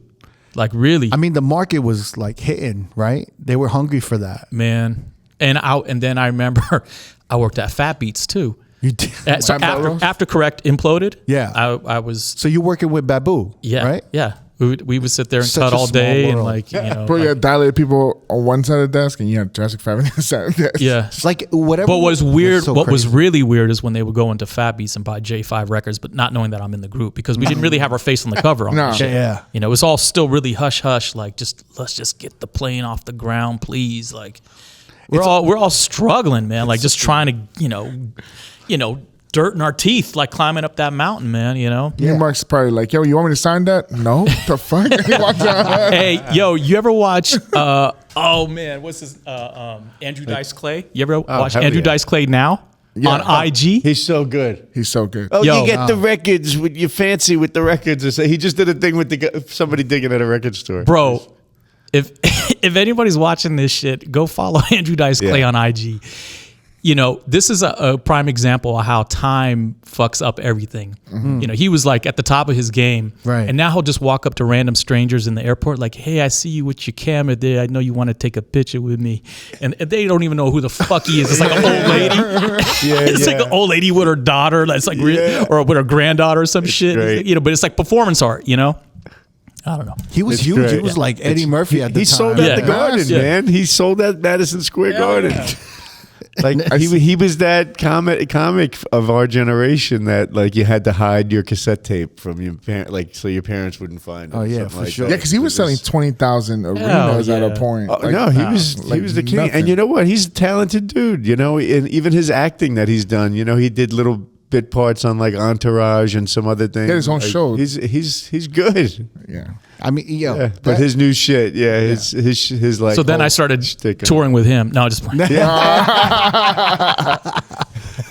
D: Like really,
A: I mean, the market was like hitting, right? They were hungry for that,
D: man. And then I remember I worked at Fat Beats too.
A: You did.
D: So after Correct imploded, I was.
A: So you're working with Babu, right?
D: Yeah. We would sit there and cut all day and like, you know.
B: Bro, you had Dilated People on one side of the desk and you had Jurassic 5 on the other side of the desk.
D: Yeah.
A: It's like whatever.
D: But what was really weird is when they would go into Fat Beats and buy J5 records, but not knowing that I'm in the group because we didn't really have our face on the cover on that shit.
A: Yeah.
D: You know, it was all still really hush hush, like let's just get the plane off the ground, please. Like we're all struggling, man. Like just trying to, you know, dirt in our teeth, like climbing up that mountain, man, you know?
B: Yeah. Numark's probably like, yo, you want me to sign that? No? The fuck?
D: Hey, yo, you ever watch, oh man, what's his, Andrew Dice Clay? You ever watch Andrew Dice Clay now? On IG?
C: He's so good.
B: He's so good.
C: Oh, you get the records, you're fancy with the records. He just did a thing with somebody digging at a record store.
D: Bro, if anybody's watching this shit, go follow Andrew Dice Clay on IG. You know, this is a prime example of how time fucks up everything. Mm-hmm. You know, he was like at the top of his game.
A: Right.
D: And now he'll just walk up to random strangers in the airport like, hey, I see you with your camera there. I know you want to take a picture with me. And they don't even know who the fuck he is. It's like an old lady. It's like an old lady with her daughter. That's like, or with her granddaughter or some shit. You know, but it's like performance art, you know? I don't know.
A: He was huge. Great. He was like Eddie Murphy at the time.
C: He sold at the Garden, man. He sold at Madison Square Garden.
A: Yeah.
C: Like he was that comic of our generation that like you had to hide your cassette tape from your parents, like so your parents wouldn't find it.
A: Oh yeah, for sure.
B: Yeah, because he was selling 20,000 arenas at a point.
C: No, he was the king. Nothing. And you know what? He's a talented dude. You know, and even his acting that he's done. You know, he did little bit parts on like Entourage and some other things.
B: He had his own show.
C: He's good.
B: Yeah.
A: I mean,
C: but his new shit, his like.
D: So then I started touring with him. No, just playing.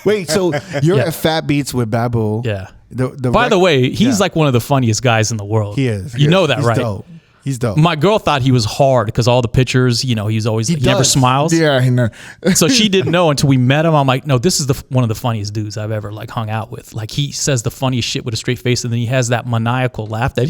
A: Wait, so you're at Fat Beats with Babu?
D: Yeah. By the way, he's like one of the funniest guys in the world.
A: He is.
D: You know that, right?
A: Dope. He's dope.
D: My girl thought he was hard because all the pictures, you know, he never smiles.
B: Yeah, he knows.
D: So she didn't know until we met him. I'm like, no, this is one of the funniest dudes I've ever like hung out with. Like he says the funniest shit with a straight face, and then he has that maniacal laugh, that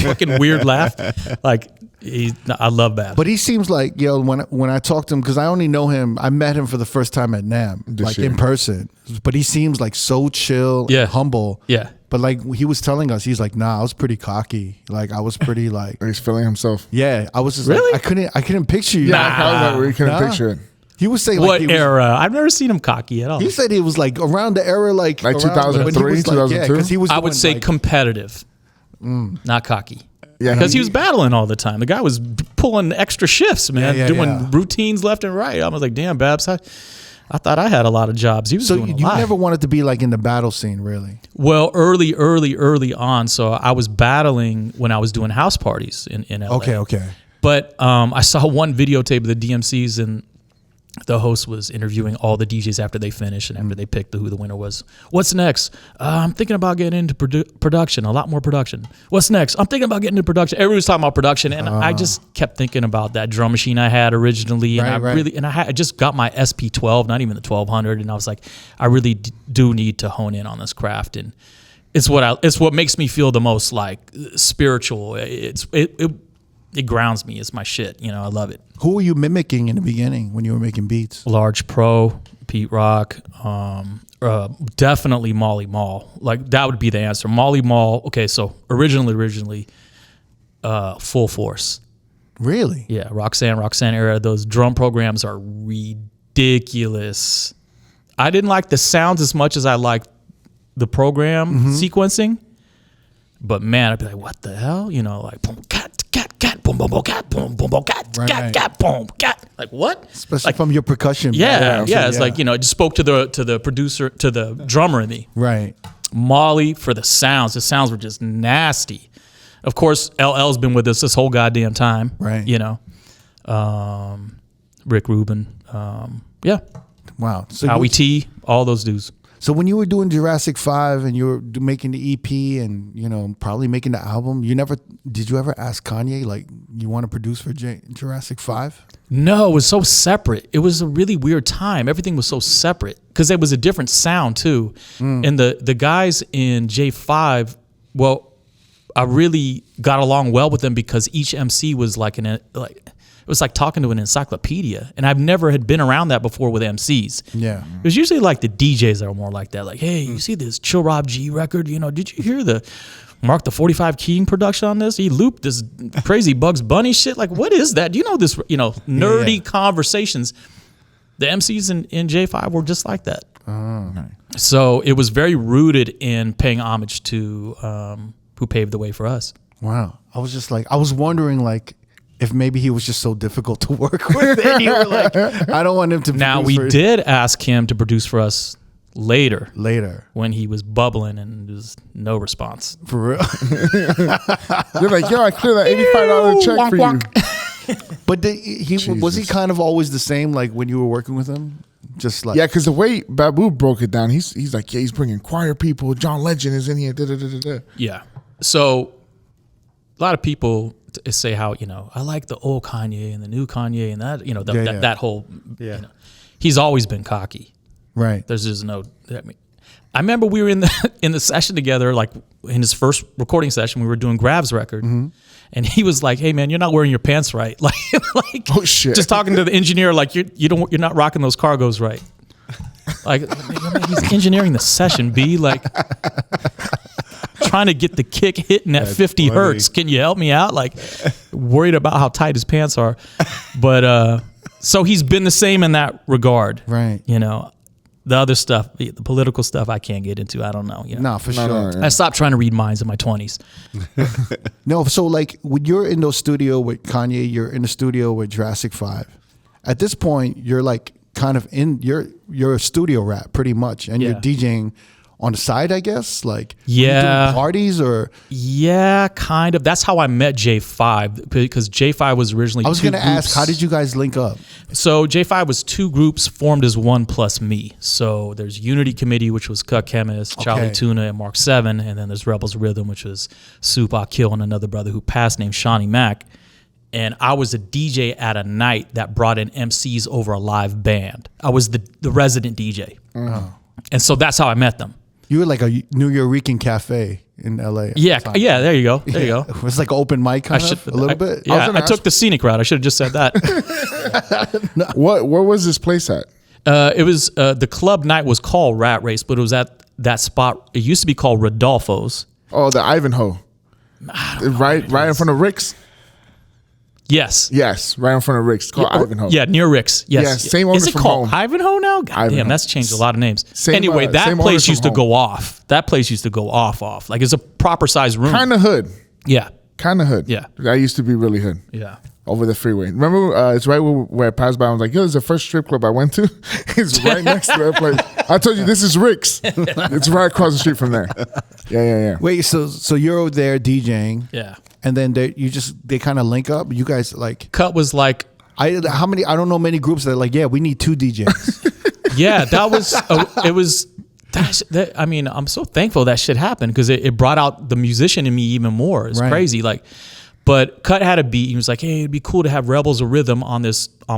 D: fucking weird laugh. Like I love that.
A: But he seems like, when I talk to him, because I only know him, I met him for the first time at NAMM, like in person. But he seems like so chill, and humble.
D: Yeah.
A: But like he was telling us, he's like, nah, I was pretty cocky. Like I was pretty like.
B: He's feeling himself.
A: Yeah, I was just
D: really?
A: Like, I couldn't picture you.
B: Yeah, we couldn't picture it.
A: He was saying
D: what era? I've never seen him cocky at all.
A: He said he was like around the era like
B: 2003, 2002.
A: Because he was.
D: I would say competitive, not cocky.
B: Yeah,
D: because he was battling all the time. The guy was pulling extra shifts, man, doing routines left and right. I was like, damn, Babs, I thought I had a lot of jobs. He was
A: So
D: doing a
A: you
D: lot.
A: never wanted to be like in the battle scene, really?
D: Well, early on. So I was battling when I was doing house parties in LA.
A: Okay.
D: But I saw one videotape of the DMCs, and the host was interviewing all the DJs after they finished and after they picked who the winner was. What's next? I'm thinking about getting into production, a lot more production. What's next? I'm thinking about getting into production. Everybody was talking about production, and I just kept thinking about that drum machine I had originally, and I just got my SP12, not even the 1200, and I was like, I really do need to hone in on this craft, and it's what makes me feel the most like spiritual. It grounds me. It's my shit. You know, I love it.
A: Who were you mimicking in the beginning when you were making beats?
D: Large Pro, Pete Rock, definitely Molly Mall. Like that would be the answer. Molly Mall. Okay, so originally, Full Force.
A: Really?
D: Yeah, Roxanne era. Those drum programs are ridiculous. I didn't like the sounds as much as I liked the program sequencing. But man, I'd be like, what the hell? You know, like boom, cat, boom, boom, boom, cat, boom, boom, boom, cat, cat, boom, cat. Like what?
A: Especially
D: like,
A: from your percussion.
D: Yeah. It's like, you know, it just spoke to the producer, to the drummer in me.
A: Right.
D: Molly for the sounds. The sounds were just nasty. Of course, LL's been with us this whole goddamn time.
A: Right.
D: You know, Rick Rubin. Yeah.
A: Wow. So
D: Howie T. All those dudes.
A: So when you were doing Jurassic 5 and you were making the EP and, you know, probably making the album, did you ever ask Kanye, like, you want to produce for Jurassic 5?
D: No, it was so separate. It was a really weird time. Everything was so separate because it was a different sound too. And the guys in J5, well, I really got along well with them because each MC was it was like talking to an encyclopedia, and I've never had been around that before with MCs.
A: Yeah.
D: It was usually like the DJs that are more like that. Like, hey, you see this Chill Rob G record? You know, did you hear the Mark the 45 King production on this? He looped this crazy Bugs Bunny shit. Like, what is that? Do you know this? You know, nerdy conversations. The MCs in J5 were just like that. So it was very rooted in paying homage to who paved the way for us.
A: Wow. I was wondering, like, if maybe he was just so difficult to work with, and you were like, I don't want him to.
D: Now we did ask him to produce for us later when he was bubbling and there's no response.
A: For real.
B: You're like, yo, I cleared that $85 check for you.
A: But was he kind of always the same, like when you were working with him? Just like,
B: yeah, because the way Babu broke it down, he's like, yeah, he's bringing choir people. John Legend is in here.
D: Yeah. So a lot of people say how, you know, I like the old Kanye and the new Kanye and that, you know, that whole, you know, he's always been cocky.
A: Right.
D: There's just no, I remember we were in the session together, like in his first recording session, we were doing Grab's record, and he was like, "Hey man, you're not wearing your pants right." like
B: oh shit.
D: Just talking to the engineer, like you're not rocking those cargos right. Like he's engineering the session, B, like trying to get the kick hitting at 50 hertz. Can you help me out? Like worried about how tight his pants are. But so he's been the same in that regard.
A: Right.
D: You know, the other stuff, the political stuff I can't get into. I don't know. You know?
A: No, for sure.
D: I stopped trying to read minds in my 20s.
A: No, so like when you're in the studio with Kanye, you're in the studio with Jurassic 5. At this point, you're like kind of you're a studio rat pretty much, and you're DJing on the side, I guess. Like,
D: yeah,
A: were you doing parties or?
D: Yeah, kind of. That's how I met J5, because J5 was originally.
A: I was going to ask, how did you guys link up?
D: So J5 was two groups formed as one plus me. So there's Unity Committee, which was Cut Chemist, Charlie Tuna, and Mark 7, and then there's Rebels Rhythm, which was Soup Akil and another brother who passed named Shawnee Mack. And I was a DJ at a night that brought in MCs over a live band. I was the resident DJ. And so that's how I met them.
A: You were like a New Yorican cafe in LA.
D: Yeah, there you go. There you go.
A: It was like an open mic kind of, a little bit.
D: Yeah, I took the scenic route. I should have just said that.
B: Where was this place at?
D: It was, the club night was called Rat Race, but it was at that spot. It used to be called Rodolfo's.
B: Oh, the Ivanhoe. Right in front of Rick's?
D: Yes.
B: Yes, right in front of Rick's. It's called Ivanhoe.
D: Yeah, near Rick's. Yes.
B: Yeah, same owners
D: Is it
B: from
D: called
B: home.
D: Ivanhoe now? God
B: Ivanhoe.
D: damn, that's changed a lot of names.
B: Same
D: that place
B: owners
D: used to
B: from
D: go off. That place used to go off. Like it's a proper sized room.
B: Kind of hood.
D: Yeah.
B: Kind of hood.
D: Yeah.
B: I used to be really hood.
D: Yeah.
B: over the freeway. Remember, it's right where I passed by. I was like, yo, this is the first strip club I went to. It's right next to that place. I told you, this is Rick's. It's right across the street from there. Yeah.
A: Wait, so you're over there DJing.
D: Yeah.
A: And then they kind of link up. You guys like...
D: Cut was like...
A: I don't know many groups that are like, yeah, we need 2 DJs.
D: Yeah, that was... it was... I mean, I'm so thankful that shit happened because it brought out the musician in me even more. It's crazy. Like, but Cut had a beat. He was like, hey, it'd be cool to have Rebels of Rhythm on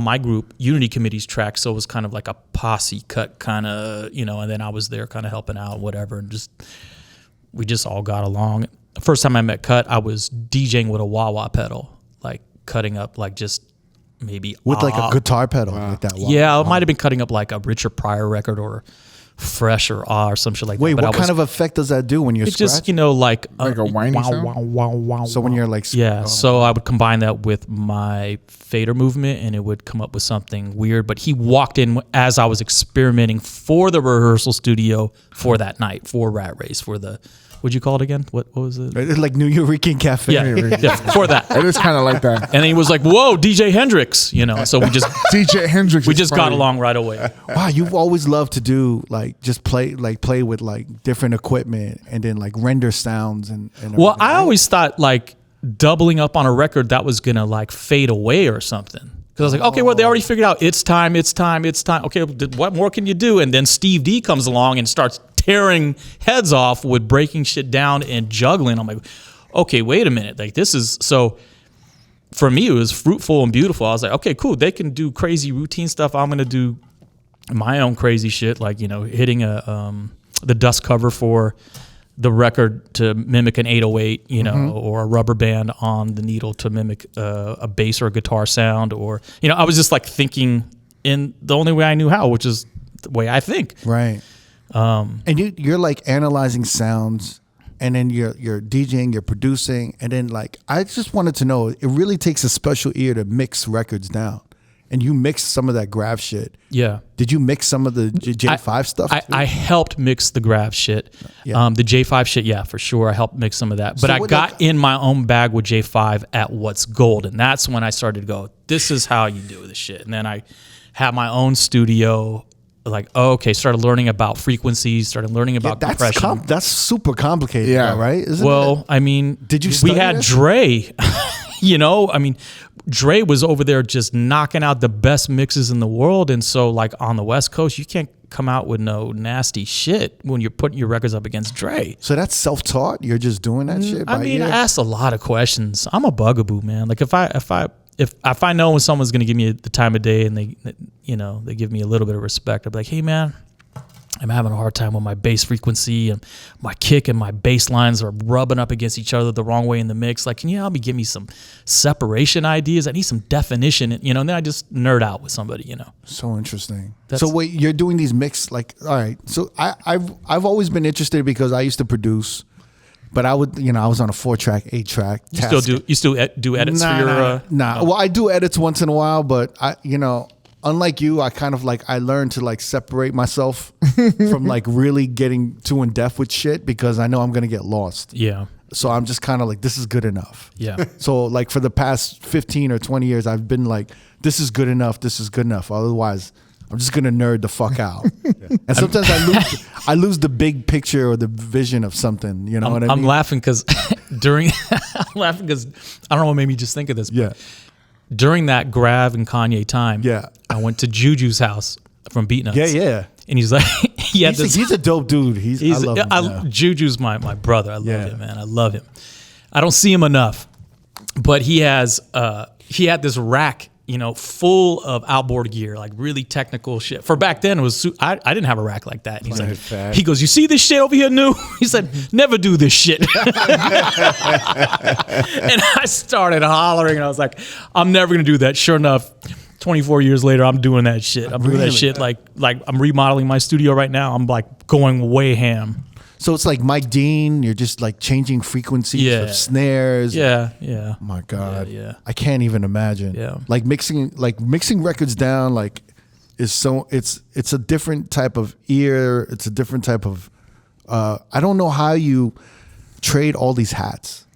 D: my group, Unity Committee's track. So it was kind of like a posse Cut kind of, and then I was there kind of helping out, whatever. And we just all got along. The first time I met Cut, I was DJing with a wah-wah pedal, like cutting up like just maybe...
A: With like a guitar pedal like that.
D: Yeah, it might have been cutting up like a Richard Pryor record or Fresh or or some shit like that.
A: Wait,
D: but
A: what kind of effect does that do when you're scratching?
D: Just, like
B: a whiny sound?
D: Wow.
A: So when you're like...
D: Yeah, so I would combine that with my fader movement and it would come up with something weird. But he walked in as I was experimenting for the rehearsal studio for that night, for Rat Race, for the... What'd you call it again? What was it?
A: It's like New Eurekan Cafe.
D: Yeah, for that.
B: It is kind of like that.
D: And then he was like, whoa, DJ Hendrix, so we just...
B: DJ Hendrix.
D: We just got along right away.
A: Wow, you've always loved to do like just play with like different equipment and then like render sounds and
D: well, I always thought like doubling up on a record that was gonna like fade away or something. Because I was like, okay, well, they already figured out it's time. Okay, what more can you do? And then Steve D comes along and starts tearing heads off with breaking shit down and juggling. I'm like, okay, wait a minute. Like this is so. For me, it was fruitful and beautiful. I was like, okay, cool. They can do crazy routine stuff. I'm gonna do my own crazy shit, like hitting the dust cover for the record to mimic an 808, or a rubber band on the needle to mimic a bass or a guitar sound, or I was just like thinking in the only way I knew how, which is the way I think.
A: Right. And you're like analyzing sounds, and then you're DJing, you're producing, and then like I just wanted to know, it really takes a special ear to mix records down. And you mixed some of that Grav shit. Yeah. Did you mix some of the J5 stuff?
D: I helped mix the Grav shit. Yeah. The J5 shit, yeah, for sure. I helped mix some of that. But so I got in my own bag with J5 at What's Gold. And that's when I started to go, this is how you do this shit. And then I had my own studio. Like, started learning about frequencies, started learning about compression.
A: That's super complicated, though, right?
D: Isn't it? I mean,
A: did you?
D: We had Dre. I mean, Dre was over there just knocking out the best mixes in the world. And so, like, on the West Coast, you can't come out with no nasty shit when you're putting your records up against Dre.
A: So that's self-taught? You're just doing that shit by ear?
D: I asked a lot of questions. I'm a bugaboo, man. Like, if I know when someone's going to give me the time of day and they give me a little bit of respect, I'll be like, hey, man, I'm having a hard time with my bass frequency and my kick and my bass lines are rubbing up against each other the wrong way in the mix. Like, can you help me give me some separation ideas? I need some definition, and then I just nerd out with somebody,
A: So interesting. So wait, you're doing these mix, like, all right. So I've always been interested because I used to produce, but I would, I was on a 4-track, 8-track.
D: You still do edits for your?
A: Nah. Well, I do edits once in a while, but unlike you, I kind of like, I learned to like separate myself from like really getting too in depth with shit because I know I'm going to get lost.
D: Yeah.
A: So I'm just kind of like, this is good enough.
D: Yeah.
A: So like for the past 15 or 20 years, I've been like, this is good enough. This is good enough. Otherwise, I'm just going to nerd the fuck out. And sometimes I lose the big picture or the vision of something. You know what I mean?
D: I'm laughing because I don't know what made me just think of this.
A: Yeah.
D: During that Grav and Kanye time, I went to Juju's house from Beatnuts.
A: Yeah.
D: And he's like,
A: he's a dope dude. I love him.
D: Juju's my brother. I love him, man. I love him. I don't see him enough, but he had this rack, full of outboard gear, like really technical shit. For back then, it was I didn't have a rack like that. And he's like, he goes, you see this shit over here, Nu? He said, never do this shit. And I started hollering, and I was like, I'm never gonna do that. Sure enough, 24 years later, I'm doing that shit. I'm doing that shit like I'm remodeling my studio right now. I'm like going way ham.
A: So it's like Mike Dean, you're just like changing frequencies of snares.
D: Yeah.
A: Oh my God.
D: Yeah.
A: I can't even imagine.
D: Yeah.
A: Like mixing records down like it's a different type of ear. It's a different type of I don't know how you trade all these hats.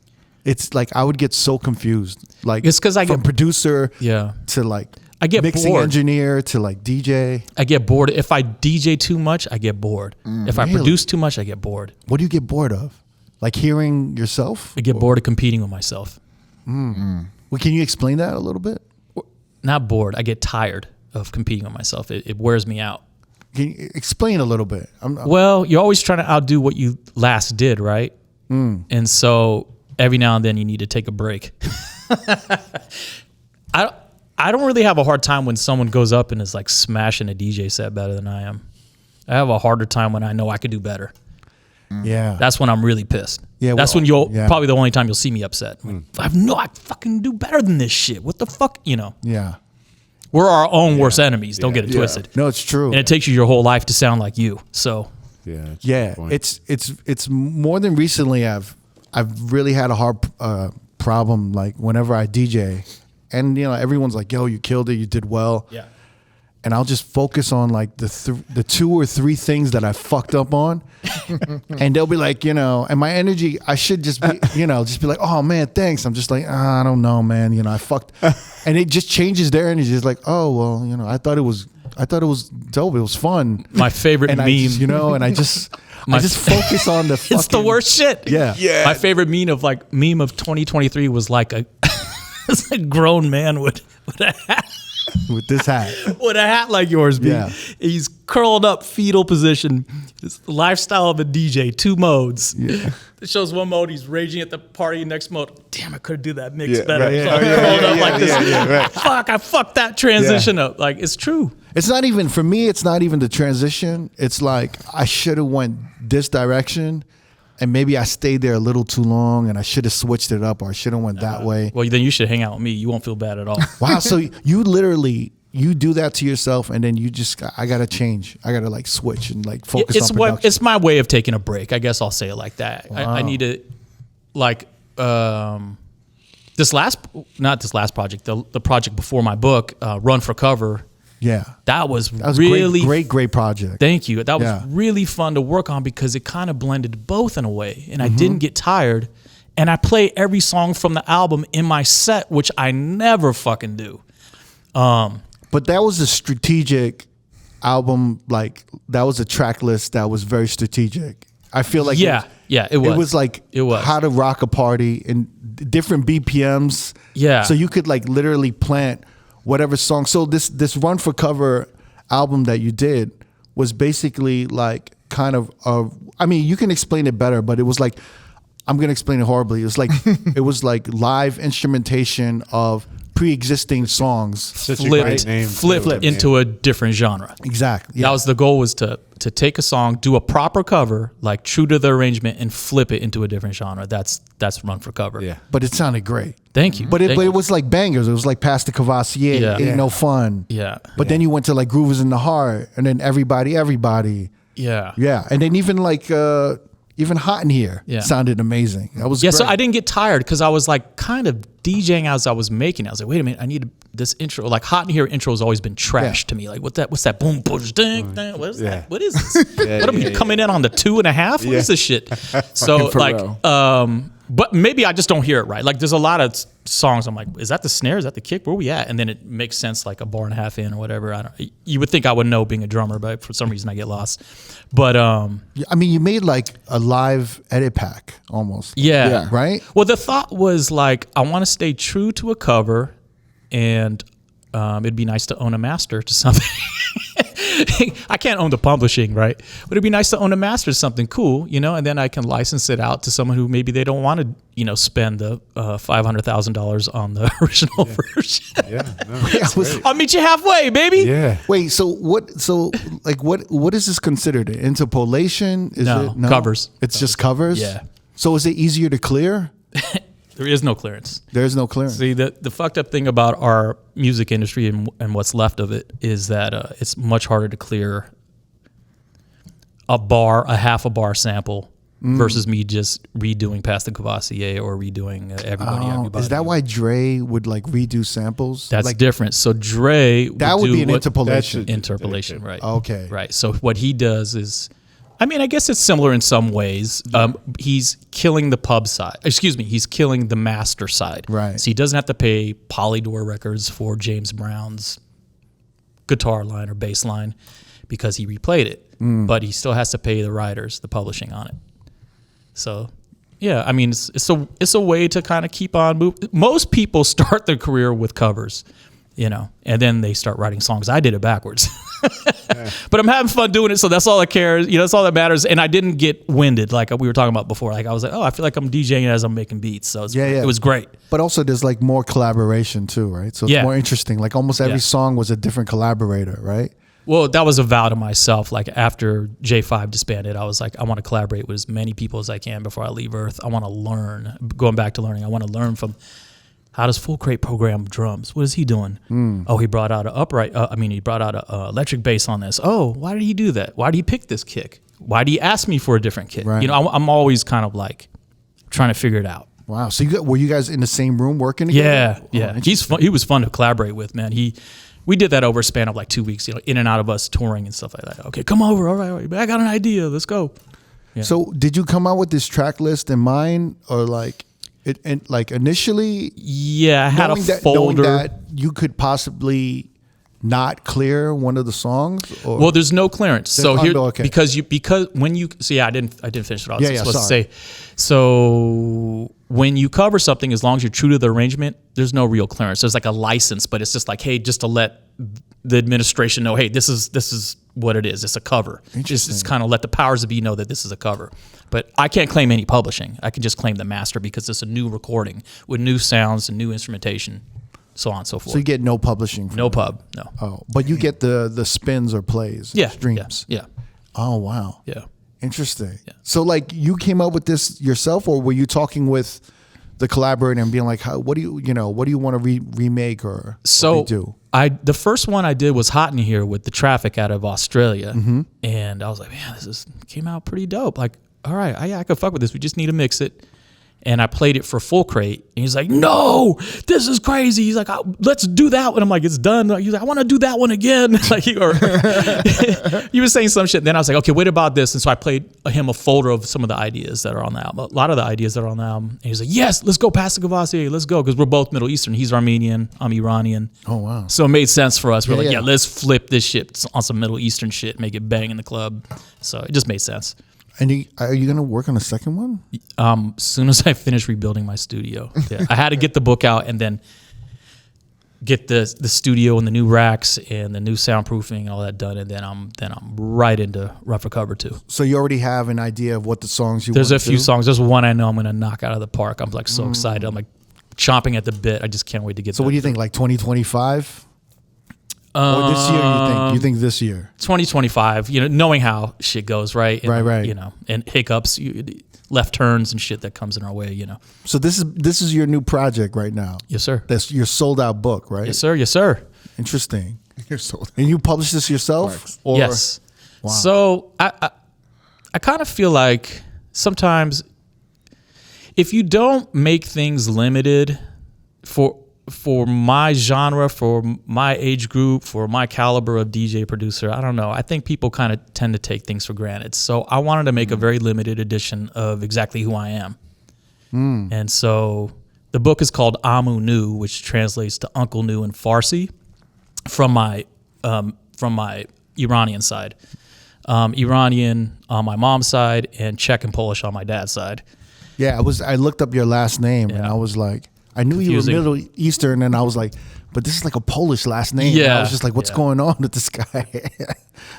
A: It's like I would get so confused. Like
D: It's 'cause I
A: from
D: get-
A: producer
D: Yeah.
A: to like
D: I get
A: mixing
D: bored.
A: engineer to like DJ.
D: I get bored. If I DJ too much, I get bored. If I
A: Really?
D: produce too much, I get bored.
A: What do you get bored of? Like hearing yourself?
D: I get bored of competing with myself.
A: Well, can you explain that a little bit?
D: Not bored. I get tired of competing with myself. It wears me out.
A: Can you explain a little bit?
D: Well, you're always trying to outdo what you last did, right? And so every now and then you need to take a break. I don't really have a hard time when someone goes up and is like smashing a DJ set better than I am. I have a harder time when I know I could do better.
A: Yeah.
D: That's when I'm really pissed.
A: Yeah,
D: That's
A: well,
D: when you'll
A: yeah.
D: probably the only time you'll see me upset. I fucking do better than this shit. What the fuck,
A: Yeah.
D: We're our own worst enemies. Don't get it twisted.
A: No, it's true.
D: And it takes you your whole life to sound like you. So
C: Yeah. that's a good
A: Yeah,
C: point.
A: it's more than recently. I've really had a hard problem. Like whenever I DJ, and everyone's like, "Yo, you killed it. You did well."
D: yeah.
A: And I'll just focus on like the 2 or 3 things that I fucked up on, and they'll be like, and my energy, I should just be, just be like, "Oh man, thanks." I'm just like, I don't know, man. I fucked, and it just changes their energy. It's like, oh well, I thought it was dope. It was fun.
D: My favorite
A: And
D: meme.
A: I just, and I just focus on the.
D: It's the worst shit.
A: Yeah.
D: My favorite meme of 2023 was like it's a grown man with a hat.
A: With this hat.
D: With a hat like yours, B.
A: Yeah.
D: He's curled up, fetal position. It's the lifestyle of a DJ, 2 modes.
A: Yeah.
D: It shows one mode, he's raging at the party. Next mode, damn, I could do that mix
C: Yeah,
D: better.
C: right,
D: So
C: yeah.
D: I'm
C: Oh, yeah,
D: curled
C: yeah,
D: up
C: yeah,
D: like this.
C: yeah, right.
D: Fuck, I fucked that transition up. Like, it's true.
A: It's not even, for me, it's not even the transition. It's like I should have went this direction, and maybe I stayed there a little too long, and I should have switched it up, or I should have went that way.
D: Well, then you should hang out with me. You won't feel bad at all.
A: Wow, so you literally, you do that to yourself, and then you just, I got to change. I got to like switch and like focus on production.
D: It's my way of taking a break. I guess I'll say it like that. I need to, like, not this last project, the project before my book, Run for Cover.
A: Yeah.
D: That was
A: Really
D: really
A: great project.
D: Thank you. That was
A: Yeah.
D: really fun to work on because it kind of blended both in a way, and I
A: Mm-hmm.
D: didn't get tired. And I play every song from the album in my set, which I never fucking do.
A: But that was a strategic album. Like that was a track list that was very strategic. I feel like
D: Yeah, it was.
A: It was like
D: It was.
A: how to rock a party in different BPMs.
D: Yeah.
A: So you could like literally plant whatever song. So this Run for Cover album that you did was basically like kind of I mean, you can explain it better, but it was like, I'm gonna explain it horribly. It was like it was like live instrumentation of pre-existing songs.
C: Such a great name.
D: flipped into a different genre.
A: Exactly. Yeah.
D: That was the goal, was to take a song, do a proper cover, like true to the arrangement, and flip it into a different genre. That's Run for Cover.
C: Yeah.
A: But it sounded great.
D: Thank you.
A: But
D: Thank
A: it
D: you.
A: was like bangers. It was like Past the Cavassier,
D: Yeah.
A: Ain't
D: Yeah.
A: No Fun.
D: Yeah.
A: But then you went to like Groovers in the Heart, and then Everybody.
D: Yeah.
A: Yeah. And then even like even Hot in Here
D: Yeah.
A: sounded amazing. That was
D: Yeah,
A: great.
D: so I didn't get tired because I was like kind of DJing as I was making it. I was like, wait a minute, I need this intro. Like Hot in Here intro has always been trash
A: Yeah.
D: to me. Like what's that boom push ding ding? What is
C: Yeah.
D: that? What is this? What am I coming in on the 2.5? What is this shit? So
B: For
D: like
B: real.
D: but maybe I just don't hear it right. Like there's a lot of songs I'm like, is that the snare? Is that the kick? Where we at? And then it makes sense like a bar and a half in or whatever. You would think I would know being a drummer, but for some reason I get lost. But
A: I mean, you made like a live edit pack almost.
D: yeah.
A: Right?
D: Well, the thought was like, I want to stay true to a cover, and it'd be nice to own a master to something. I can't own the publishing, right? But it'd be nice to own a master to something cool, and then I can license it out to someone who maybe they don't want to, spend the $500,000 on the original version.
C: Yeah. No,
A: Yeah, I was-
D: I'll meet you halfway, baby.
C: yeah.
A: Wait, so what? So like, what is this considered? Interpolation? Is
D: No,
A: it
D: covers.
A: It's just covers.
D: Yeah.
A: So is it easier to clear?
D: There is no clearance.
A: There's no clearance.
D: See, the fucked up thing about our music industry and what's left of it is that it's much harder to clear a half a bar sample versus me just redoing Past the Cavassier or redoing Everybody.
A: Is that why Dre would like redo samples?
D: That's
A: like,
D: different. So Dre
A: that would
D: do
A: be an
D: what-
A: interpolation.
C: That's
D: interpolation, right?
A: Okay.
D: Right. So what he does is I mean, I guess it's similar in some ways. He's killing the pub side. Excuse me, he's killing the master side.
A: Right.
D: So he doesn't have to pay Polydor Records for James Brown's guitar line or bass line because he replayed it. But he still has to pay the writers, the publishing on it. So, yeah, I mean, it's a way to kind of keep on moving. Most people start their career with covers, you know, and then they start writing songs. I did it backwards. But I'm having fun doing it, so that's all that cares. You know, that's all that matters. And I didn't get winded like we were talking about before. Like I was like, oh, I feel like I'm DJing as I'm making beats. So it was great.
A: But also there's like more collaboration too, right? So it's more interesting. Like almost every song was a different collaborator, right?
D: Well, that was a vow to myself. Like after J5 disbanded, I was like, I want to collaborate with as many people as I can before I leave Earth. I want to learn, going back to learning, I want to learn from how does Full Crate program drums? What is he doing? Oh, he brought out he brought out a electric bass on this. Oh, why did he do that? Why did he pick this kick? Why did he ask me for a different kick?
A: Right.
D: You know, I'm always kind of like trying to figure it out.
A: Wow. So were you guys in the same room working together?
D: Yeah. He's fun. He was fun to collaborate with, man. We did that over a span of like 2 weeks, you know, in and out of us touring and stuff like that. Okay, come over. All right. I got an idea. Let's go. Yeah.
A: So did you come out with this track list in mind or like initially?
D: Yeah, I had a folder.
A: Knowing that you could possibly not clear one of the songs? Or?
D: Well, there's no clearance. So here,
A: okay.
D: because when you see, I didn't finish it all. I was supposed to
A: sorry.
D: say. So when you cover something, as long as you're true to the arrangement, there's no real clearance. There's like a license, but it's just like, hey, just to let the administration know, hey, this is what it is. It's a cover. It's kind of let the powers that be know that this is a cover. But I can't claim any publishing. I can just claim the master because it's a new recording with new sounds and new instrumentation, so on and so forth.
A: So you get no publishing?
D: No pub, no.
A: Oh, but you get the spins or plays, streams.
D: Yeah.
A: Oh, wow.
D: Yeah.
A: Interesting.
D: Yeah.
A: So like you came up with this yourself, or were you talking with the collaborator and being like, what do you want to remake or
D: so
A: do?
D: The first one I did was Hot in Here with the Traffic out of Australia, and I was like, man, this came out pretty dope. Like, all right, I could fuck with this. We just need to mix it. And I played it for Full Crate, and he's like, no, this is crazy. He's like, let's do that one. I'm like, it's done. He's like, I want to do that one again. Like, he was saying some shit. And then I was like, okay, what about this? And so I played him a folder of some of the ideas that are on the album, a lot of the ideas that are on the album. And he's like, yes, let's go past the Gavassier. Let's go. Because we're both Middle Eastern. He's Armenian. I'm Iranian.
A: Oh, wow.
D: So it made sense for us. We're like, let's flip this shit on some Middle Eastern shit, make it bang in the club. So it just made sense.
A: And are you going to work on a second one?
D: As soon as I finish rebuilding my studio. Yeah. I had to get the book out and then get the studio and the new racks and the new soundproofing and all that done, and then I'm right into Rough Recover too.
A: So you already have an idea of what the songs
D: There's a few songs. There's one I know I'm going to knock out of the park. I'm like so excited. I'm like chomping at the bit. I just can't wait to get.
A: So what do you think? Like 2025? Or this year, you think this year?
D: 2025, you know, knowing how shit goes, right? And,
A: right.
D: You know, and hiccups, left turns and shit that comes in our way, you know.
A: So this is your new project right now?
D: Yes, sir.
A: That's your sold out book, right?
D: Yes, sir. Yes, sir.
A: Interesting.
B: You're sold.
A: And you publish this yourself? Or?
D: Yes.
A: Wow.
D: So I kind of feel like sometimes if you don't make things limited for my genre, for my age group, for my caliber of DJ producer, I don't know. I think people kind of tend to take things for granted. So I wanted to make a very limited edition of exactly who I am. And so the book is called Amu Nu, which translates to Uncle Nu in Farsi from my Iranian side. Iranian on my mom's side and Czech and Polish on my dad's side.
A: Yeah, I looked up your last name and I was like, I knew
D: Confusing.
A: you were Middle Eastern, and I was like, but this is like a Polish last name.
D: Yeah.
A: And I was just like, what's going on with this guy?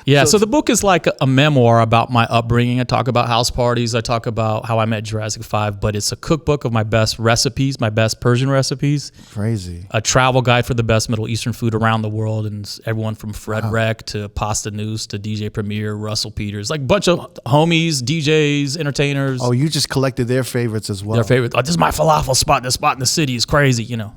D: Yeah, so the book is like a memoir about my upbringing. I talk about house parties. I talk about how I met Jurassic 5, but it's a cookbook of my best recipes, my best Persian recipes.
A: Crazy.
D: A travel guide for the best Middle Eastern food around the world, and everyone from Fred Rec to Pasta News to DJ Premier, Russell Peters, like a bunch of homies, DJs, entertainers.
A: Oh, you just collected their favorites as well.
D: Their favorite. Oh, this is my falafel spot. This spot in the city is crazy, you know.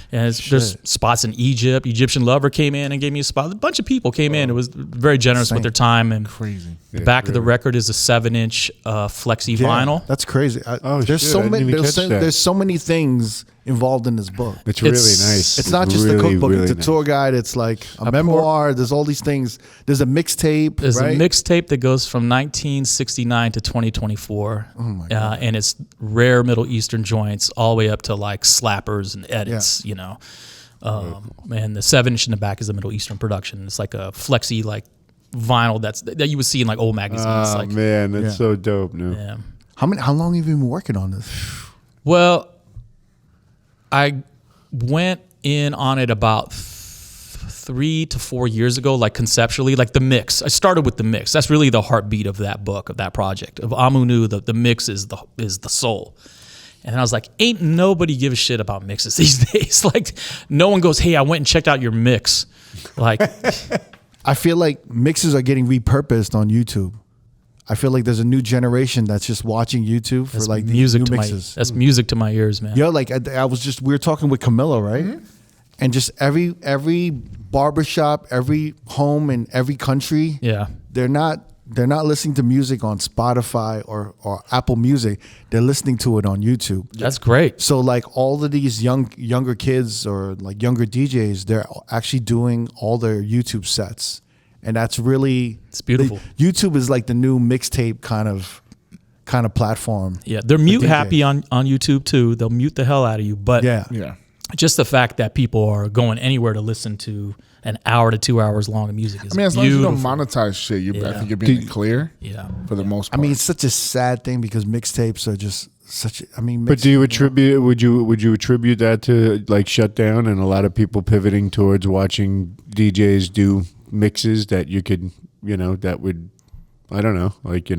D: And there's spots in Egypt. Egyptian Lover came in and gave me a spot. A bunch of people came in. It was very generous with their time. And
B: Crazy.
D: The back of the record is a 7-inch flexi vinyl.
A: That's crazy.
C: There's
A: there's so many things involved in this book.
C: It's really nice.
A: It's not just
C: really,
A: a cookbook.
C: really
A: It's a
C: nice.
A: tour guide. It's like a memoir. There's all these things. There's a mixtape.
D: There's
A: right?
D: a mixtape that goes from 1969 to 2024.
A: Oh my God.
D: And it's rare Middle Eastern joints all the way up to like slappers and edits, you know. And the 7-inch in the back is a Middle Eastern production. It's like a flexi like vinyl that you would see in like old magazines.
C: Oh
D: like,
C: man, that's so dope. No.
D: yeah.
A: How long have you been working on this?
D: Well, I went in on it about 3 to 4 years ago, like conceptually, like the mix. I started with the mix. That's really the heartbeat of that book, of that project. Of Amu Nu, the mix is the soul. And I was like, ain't nobody give a shit about mixes these days. Like, no one goes, hey, I went and checked out your mix. Like,
A: I feel like mixes are getting repurposed on YouTube. I feel like there's a new generation that's just watching YouTube for like
D: music
A: these
D: to
A: new
D: my
A: mixes.
D: that's music to my ears, man.
A: Yo, like we were talking with Camilla, right? And just every barbershop, every home in every country,
D: Yeah.
A: they're not listening to music on Spotify or Apple Music. They're listening to it on YouTube.
D: That's great.
A: So like all of these younger kids or like younger DJs, they're actually doing all their YouTube sets. And that's really,
D: It's beautiful.
A: YouTube is like the new mixtape kind of platform.
D: Yeah, they're mute
A: DJs.
D: happy on YouTube too. They'll mute the hell out of you. But
B: Yeah.
D: just the fact that people are going anywhere to listen to an hour to 2 hours long of music is
B: I mean, as long as you
D: beautiful.
B: don't monetize shit, I
D: Yeah.
B: think you're being clear
D: Yeah.
B: for the most
A: I
B: part.
A: mean, it's such a sad thing because mixtapes are just such.
C: But do you attribute? Would you attribute that to like shutdown and a lot of people pivoting towards watching DJs do mixes that you could, that would, I don't know, like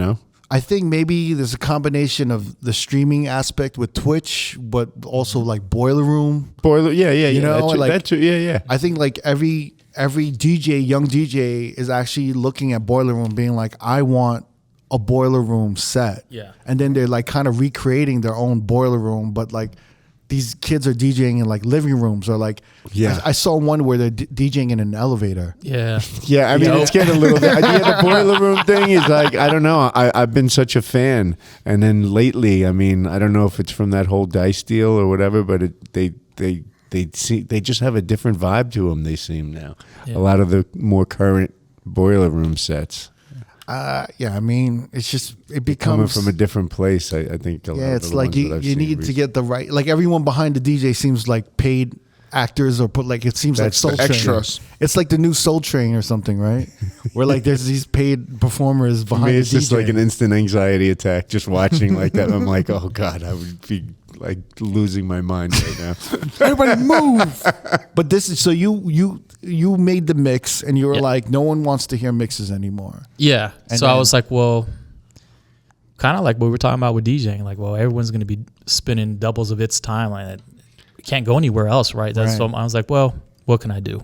A: I think maybe there's a combination of the streaming aspect with Twitch, but also like Boiler Room.
C: Boiler, yeah,
A: You know, like-
C: that too, yeah.
A: I think like every young DJ is actually looking at Boiler Room being like, I want a Boiler Room set.
D: Yeah.
A: And then they're like kind of recreating their own Boiler Room, but like these kids are DJing in like living rooms or like,
C: Yeah.
A: I saw one where they're DJing in an elevator.
D: Yeah.
C: Yeah, I mean,
D: Yo.
C: it's getting a little bit. The Boiler Room thing is like, I don't know. I've been such a fan. And then lately, I mean, I don't know if it's from that whole Dice deal or whatever, but they just have a different vibe to them, they seem now.
D: Yeah.
C: A lot of the more current Boiler Room sets.
A: Yeah, I mean, it's just, it
C: Coming
A: becomes
C: from a different place, I think.
A: it's like you need to get the right, like everyone behind the DJ seems like paid actors or it seems
C: That's
A: like Soul
B: the
A: Train.
B: extras.
A: It's like the new Soul Train or something, right? Where like there's these paid performers
C: For
A: behind
C: me, it's
A: the
C: just
A: DJ.
C: like an instant anxiety attack just watching like that. I'm like, oh God, I would be like losing my mind right now.
A: Everybody move. But this is, so you made the mix and you were
D: Yeah.
A: like, no one wants to hear mixes anymore.
D: Yeah.
A: And
D: So I
A: then-
D: was like, well, kind of like what we were talking about with DJing. Like, well, everyone's going to be spinning doubles of its time. Like, it can't go anywhere else, right?
A: Right.
D: So I was like, well, what can I do?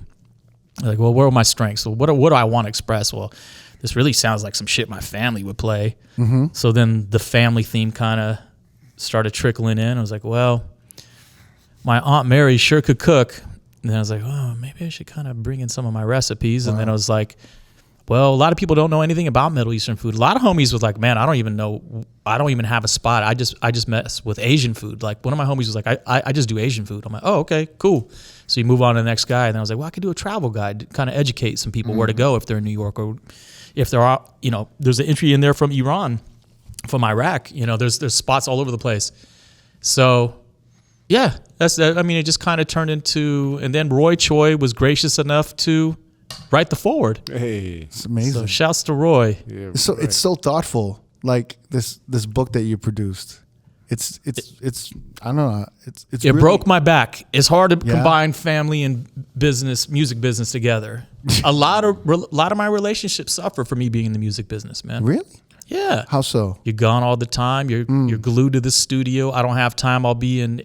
D: Like, well, where are my strengths? So what do I want to express? Well, this really sounds like some shit my family would play. Mm-hmm. So then the family theme kind of started trickling in. I was like, well, my Aunt Mary sure could cook. And then I was like, oh, maybe I should kind of bring in some of my recipes. And then I was like, well, a lot of people don't know anything about Middle Eastern food. A lot of homies was like, man, I don't even have a spot. I just mess with Asian food. Like one of my homies was like, I just do Asian food. I'm like, oh, okay, cool. So you move on to the next guy. And then I was like, well, I could do a travel guide to kind of educate some people where to go if they're in New York, or if there are, there's an entry in there from Iran, from Iraq. There's spots all over the place. So yeah, it just kind of turned into, and then Roy Choi was gracious enough to write the foreword.
C: Hey,
A: It's amazing.
D: So shouts to Roy.
C: yeah,
A: It's so thoughtful. Like this book that you produced. It's I don't know. It's
D: It
A: really,
D: broke my back. It's hard to
A: Yeah.
D: combine family and music business together. a lot of my relationships suffer from me being in the music business, man.
A: Really?
D: Yeah.
A: How so?
D: You're gone all the time. You're glued to the studio. I don't have time. I'll be in,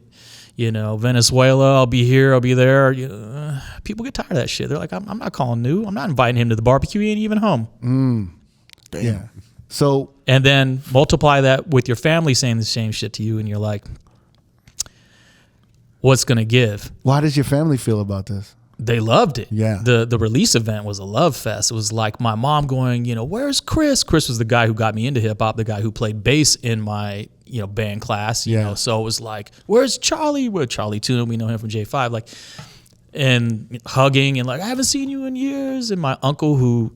D: Venezuela. I'll be here. I'll be there. People get tired of that shit. They're like, I'm not calling Nu. I'm not inviting him to the barbecue. He ain't even home.
A: Yeah. So
D: And then multiply that with your family saying the same shit to you, and you're like, what's gonna give?
A: how does your family feel about this?
D: They loved it.
A: Yeah.
D: The release event was a love fest. It was like my mom going, where's Chris? Chris was the guy who got me into hip hop, the guy who played bass in my, band class, you know, so it was like, where's Charlie? Where Charlie Tuna, we know him from J5, like, and hugging and like, I haven't seen you in years. And my uncle who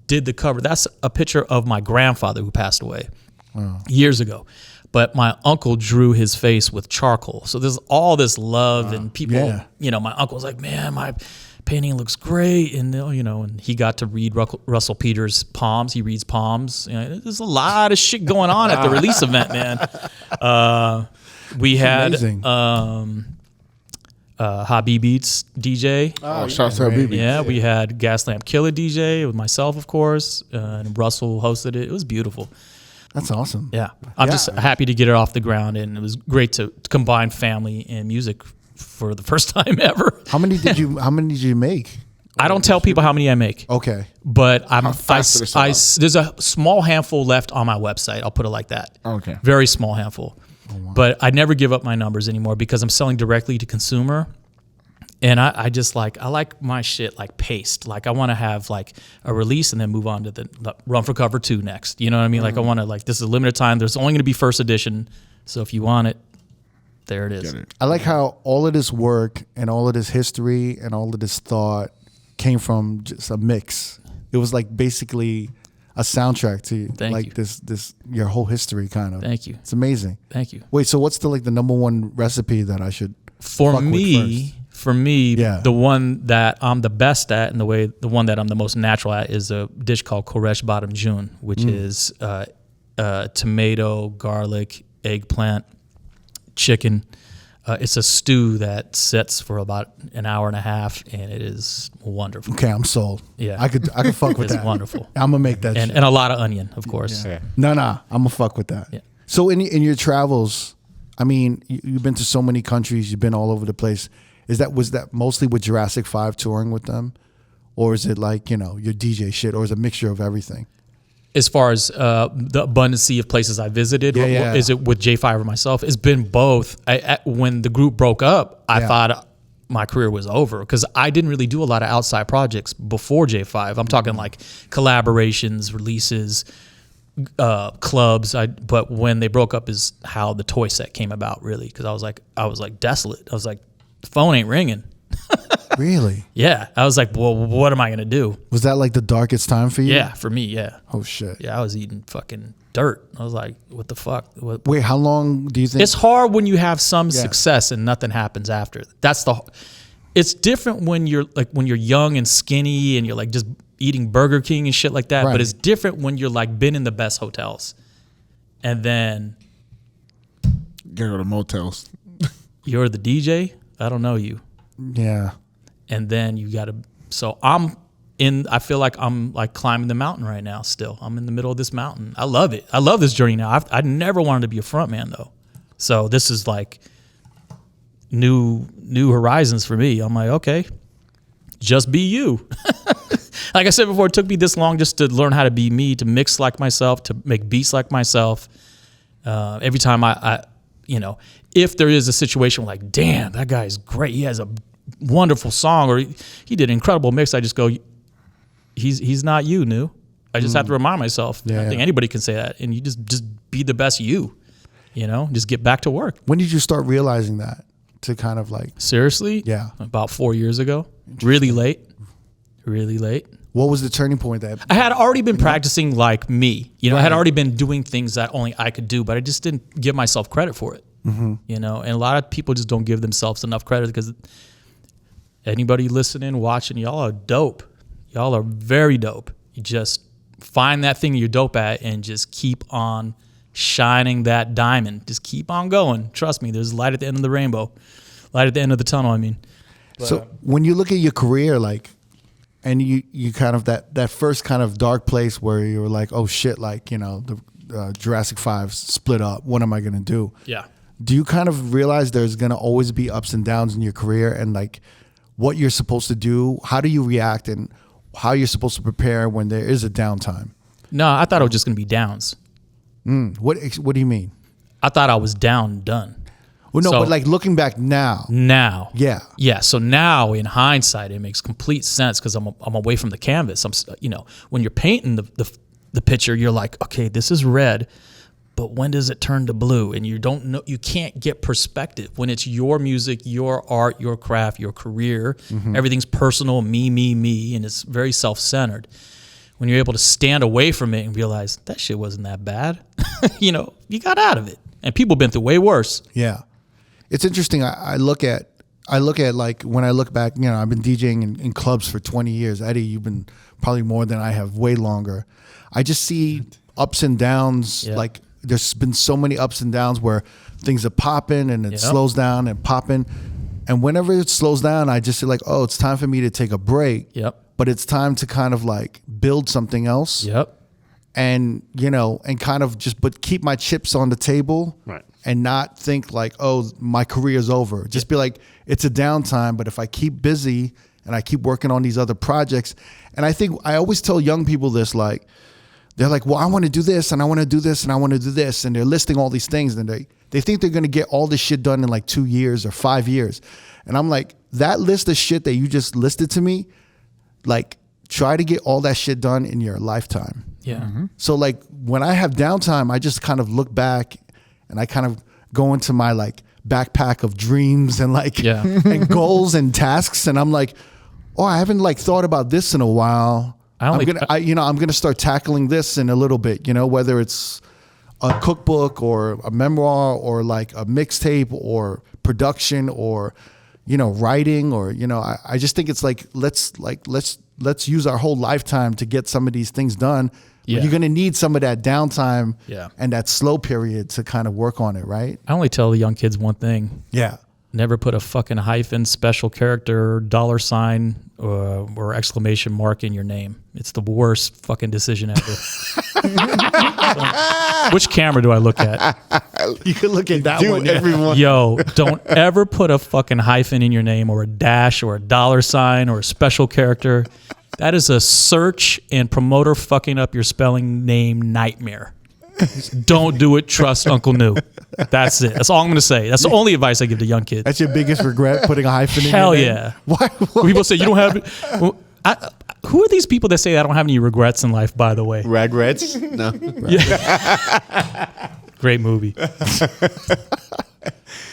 D: did the cover, that's a picture of my grandfather who passed away years ago. But my uncle drew his face with charcoal. So there's all this love and people, my uncle was like, man, my painting looks great. And, and he got to read Russell Peters' palms. He reads palms. There's a lot of shit going on at the release event, man. We had Hobby Beats DJ.
B: Oh, shout out to Habibi.
D: Yeah, we had Gaslamp Killer DJ with myself, of course. And Russell hosted it. It was beautiful.
A: That's awesome.
D: Yeah. I'm just happy to get it off the ground. And it was great to combine family and music for the first time ever.
A: How many did you make?
D: I don't tell people how many I make.
A: Okay.
D: But there's a small handful left on my website. I'll put it like that.
B: Okay.
D: Very small handful. Oh, wow. But I never give up my numbers anymore because I'm selling directly to consumer. And I like my shit like paced. Like I want to have like a release and then move on to the run for cover 2 next. You know what I mean? Like I want to this is a limited time. There's only going to be first edition. So if you want it, there it is.
A: I like how all of this work and all of this history and all of this thought came from just a mix. It was like basically a soundtrack to this your whole history kind of.
D: Thank you.
A: It's amazing.
D: Thank you.
A: Wait, so what's the number one recipe that I should
D: For me, the one that I'm the best at and the one that I'm the most natural at is a dish called Koresh Bottom June, which is tomato, garlic, eggplant, chicken. It's a stew that sits for about an hour and a half, and it is wonderful.
A: Okay, I'm sold.
D: Yeah,
A: I could fuck with that.
D: It's wonderful.
A: I'm gonna make that,
D: and a lot of onion, of course.
A: Yeah. No, I'm gonna fuck with that.
D: Yeah.
A: So in your travels, I mean, you've been to so many countries. You've been all over the place. Was that mostly with Jurassic 5 touring with them, or is it like your DJ shit, or is it a mixture of everything?
D: As far as the abundancy of places I visited, is it with J5 or myself? It's been both. When the group broke up, I thought my career was over because I didn't really do a lot of outside projects before J5. I'm talking like collaborations, releases, clubs. But when they broke up is how the toy set came about, really, because I was like desolate. I was like, the phone ain't ringing.
A: Really?
D: Yeah. I was like, well, what am I going to do?
A: Was that like the darkest time for you?
D: Yeah, for me, yeah.
A: Oh, shit.
D: Yeah, I was eating fucking dirt. I was like, what the fuck?
A: Wait, how long do you think?
D: It's hard when you have some success and nothing happens after. It's different when you're young and skinny and you're like just eating Burger King and shit like that. Right. But it's different when you're like been in the best hotels and then
B: go to motels.
D: You're the DJ. I don't know you.
A: Yeah.
D: And then you got to. So I feel like I'm like climbing the mountain right now. Still, I'm in the middle of this mountain. I love it. I love this journey now. I never wanted to be a front man though. So this is like new horizons for me. I'm like, okay, just be you. Like I said before, it took me this long just to learn how to be me, to mix like myself, to make beats like myself. Every time I if there is a situation where like, damn, that guy's great. He has a wonderful song or he did an incredible mix. I just go, he's not you, Nu. I just have to remind myself. I think anybody can say that. And you just be the best you, just get back to work.
A: When did you start realizing that to kind of like?
D: Seriously?
A: Yeah.
D: About 4 years ago. Really late.
A: What was the turning point that?
D: I had already been practicing like me. I had already been doing things that only I could do, but I just didn't give myself credit for it. Mm-hmm. And a lot of people just don't give themselves enough credit because anybody listening, watching, y'all are dope. Y'all are very dope. You just find that thing you're dope at and just keep on shining that diamond. Just keep on going. Trust me, there's light at the end of the rainbow. Light at the end of the tunnel, I mean.
A: But, so when you look at your career, like, and you kind of that first kind of dark place where you were like, oh shit, like, the Jurassic 5 split up. What am I going to do?
D: Yeah.
A: Do you kind of realize there's going to always be ups and downs in your career and like what you're supposed to do? How do you react and how you're supposed to prepare when there is a downtime?
D: No, I thought it was just going to be downs.
A: What do you mean?
D: I thought I was down and done.
A: Well, no, but like looking back now.
D: Yeah. Yeah. So now in hindsight, it makes complete sense because I'm away from the canvas. When you're painting the picture, you're like, okay, this is red. but when does it turn to blue? And you don't know, you can't get perspective when it's your music, your art, your craft, your career. Everything's personal, me, and it's very self-centered. When you're able to stand away from it and realize that shit wasn't that bad, you got out of it. And people have been through way worse.
A: Yeah. It's interesting. I look at like, when I look back, I've been DJing in clubs for 20 years. Eddie, you've been probably more than I have, way longer. I just see ups and downs.
D: Yeah.
A: Like, there's been so many ups and downs where things are popping and it slows down and popping. And whenever it slows down, I just say like, oh, it's time for me to take a break.
D: Yep.
A: But it's time to kind of like build something else.
D: Yep.
A: And, and kind of but keep my chips on the table.
C: Right.
A: And not think like, oh, my career's over. Just be like, it's a downtime, but if I keep busy and I keep working on these other projects, and I think I always tell young people this, like, they're like, well, I want to do this and I want to do this and I want to do this. And they're listing all these things and they think they're going to get all this shit done in like 2 years or 5 years. And I'm like, that list of shit that you just listed to me, like, try to get all that shit done in your lifetime.
D: Yeah.
A: So like when I have downtime, I just kind of look back and I kind of go into my like backpack of dreams and like and goals and tasks. And I'm like, oh, I haven't like thought about this in a while. I'm gonna start tackling this in a little bit, whether it's a cookbook or a memoir or like a mixtape or production or, writing or, I just think it's like, let's use our whole lifetime to get some of these things done. Yeah. You're going to need some of that downtime and that slow period to kind of work on it, right?
D: I only tell the young kids one thing.
A: Yeah.
D: Never put a fucking hyphen, special character, $, or exclamation mark in your name. It's the worst fucking decision ever. Which camera do I look at?
A: You can look at that one.
C: Everyone.
D: Yo, don't ever put a fucking hyphen in your name or a dash or a $, or a special character. That is a search and promoter fucking up your spelling name nightmare. Don't do it. Trust Uncle Nu. That's it. That's all I'm going to say. That's the only advice I give to young kids.
A: That's your biggest regret, putting a hyphen in
D: Hell
A: your name?
D: yeah.
A: Why?
D: People say you don't have... Well, who are these people that say I don't have any regrets in life, by the way?
C: Ragrets? No.
D: Great movie.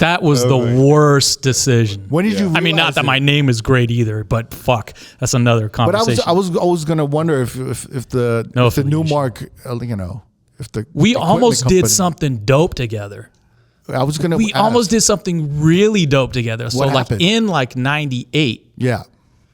D: That was the worst decision.
A: When did you realize
D: I mean, not that my name is great either, but fuck, that's another conversation.
A: But I was always going to wonder if the Numark, if the
D: we almost
A: company,
D: did something dope together.
A: I was going to
D: We almost did something really dope together. So
A: What
D: like
A: happened?
D: in like 98,
A: Yeah.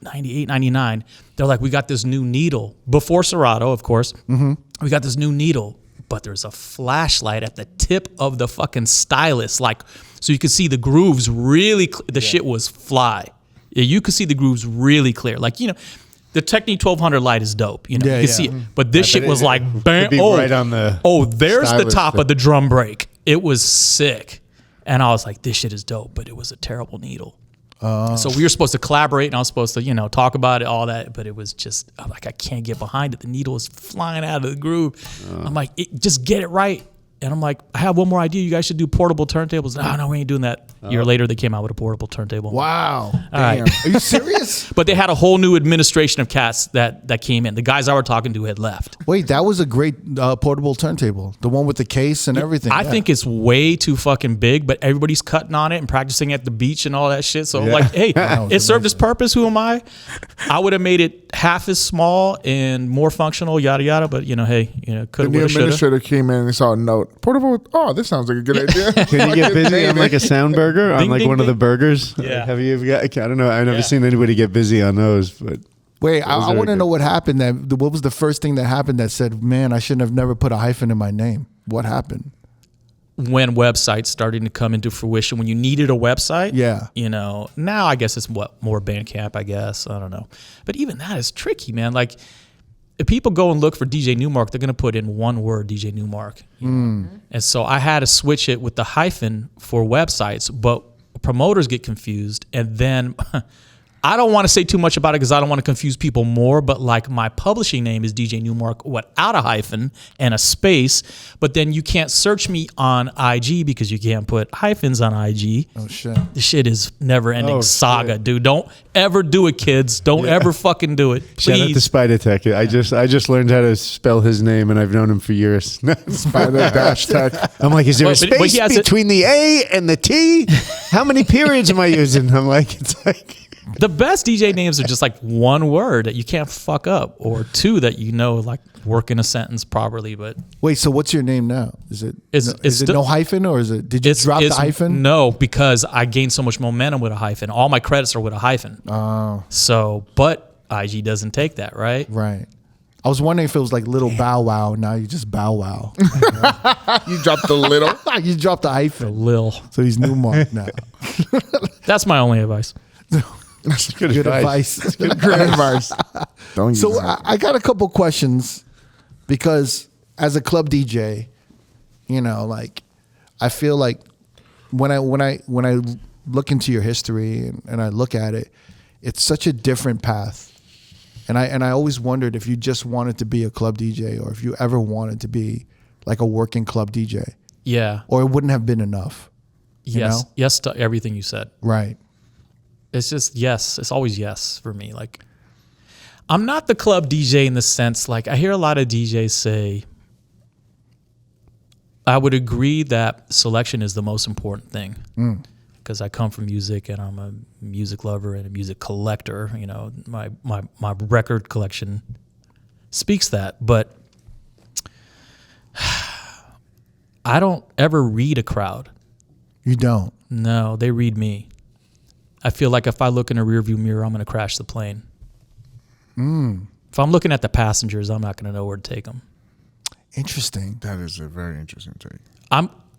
D: 98, 99, they're like, we got this new needle. Before Serato, of course. Mm-hmm. We got this new needle, but there's a flashlight at the tip of the fucking stylus. Like, so you could see the grooves really, the shit was fly. Yeah, you could see the grooves really clear. Like, the Technique 1200 light is dope. You can see it. But this shit was like, bam,
C: right on the
D: there's the
C: stylus
D: top
C: thing.
D: of the drum break. It was sick. And I was like, this shit is dope, but it was a terrible needle. So we were supposed to collaborate, and I was supposed to, talk about it, all that, but it was just, I'm like, I can't get behind it. The needle is flying out of the groove. I'm like, just get it right. And I'm like, I have one more idea. You guys should do portable turntables. No, we ain't doing that. A year later, they came out with a portable turntable.
A: Wow.
D: All right.
A: Are you serious?
D: But they had a whole new administration of cats that came in. The guys I were talking to had left.
A: Wait, that was a great portable turntable. The one with the case and everything.
D: I think it's way too fucking big, but everybody's cutting on it and practicing at the beach and all that shit. So I'm like, hey, it served its purpose. Who am I? I would have made it half as small and more functional, yada, yada. But, could have,
B: The new administrator came in and saw a note. Portable, this sounds like a good idea.
C: Can you get busy on like a sound burger? On like one of the burgers?
D: Yeah.
C: Have you ever got, I don't know. I've never seen anybody get busy on those, but.
A: Wait, I want to know what happened. What was the first thing that happened that said, man, I shouldn't have never put a hyphen in my name? What happened?
D: When websites started to come into fruition, when you needed a website, now I guess it's more Bandcamp, I guess. I don't know. But even that is tricky, man. Like, if people go and look for DJ Numark, they're going to put in one word, DJ Numark. And so I had to switch it with the hyphen for websites, but promoters get confused. And then I don't want to say too much about it because I don't want to confuse people more, but like my publishing name is DJ Numark without a hyphen and a space, but then you can't search me on IG because you can't put hyphens on IG.
A: Oh shit.
D: This shit is never ending saga,
C: shit.
D: dude. Don't ever do it, kids. Don't ever fucking do it. Please.
C: Shout out to Spider Tech. I just learned how to spell his name, and I've known him for years.
B: Spider Dash Tech.
C: I'm like, is there a
D: But he
C: space
D: has
C: between the A and the T? How many periods am I using? I'm like, it's like.
D: The best DJ names are just like one word that you can't fuck up, or two that you know like work in a sentence properly. But
A: Wait, so what's your name now? Is it
D: It's
A: no hyphen, or is it? Did you drop the hyphen?
D: No, because I gained so much momentum with a hyphen. All my credits are with a hyphen.
A: Oh,
D: So, but IG doesn't take that, right?
A: right. I was wondering if it was like Little Bow Wow. Now you just Bow Wow.
B: You dropped the little.
A: You dropped the hyphen,
D: Lil.
A: so he's Numark now.
D: That's my only advice.
B: That's
A: Good advice.
B: Great advice. Don't use
A: So
B: that.
A: I got a couple questions because as a club DJ, you know, like I feel like when I look into your history and I look at it, it's such a different path. And I always wondered if you just wanted to be a club DJ or if you ever wanted to be like a working club DJ,
D: Yeah.
A: or it wouldn't have been enough.
D: Yes.
A: know?
D: Yes to everything you said.
A: Right.
D: It's just yes. It's always yes for me. Like, I'm not the club DJ in the sense, like, I hear a lot of DJs say, I would agree that selection is the most important thing because I come from music and I'm a music lover and a music collector. You know, my record collection speaks that, but I don't ever read a crowd.
A: You don't.
D: No, they read me. I feel like if I look in a rearview mirror, I'm going to crash the plane. If I'm looking at the passengers, I'm not going to know where to take them.
A: Interesting.
B: That is a very interesting take.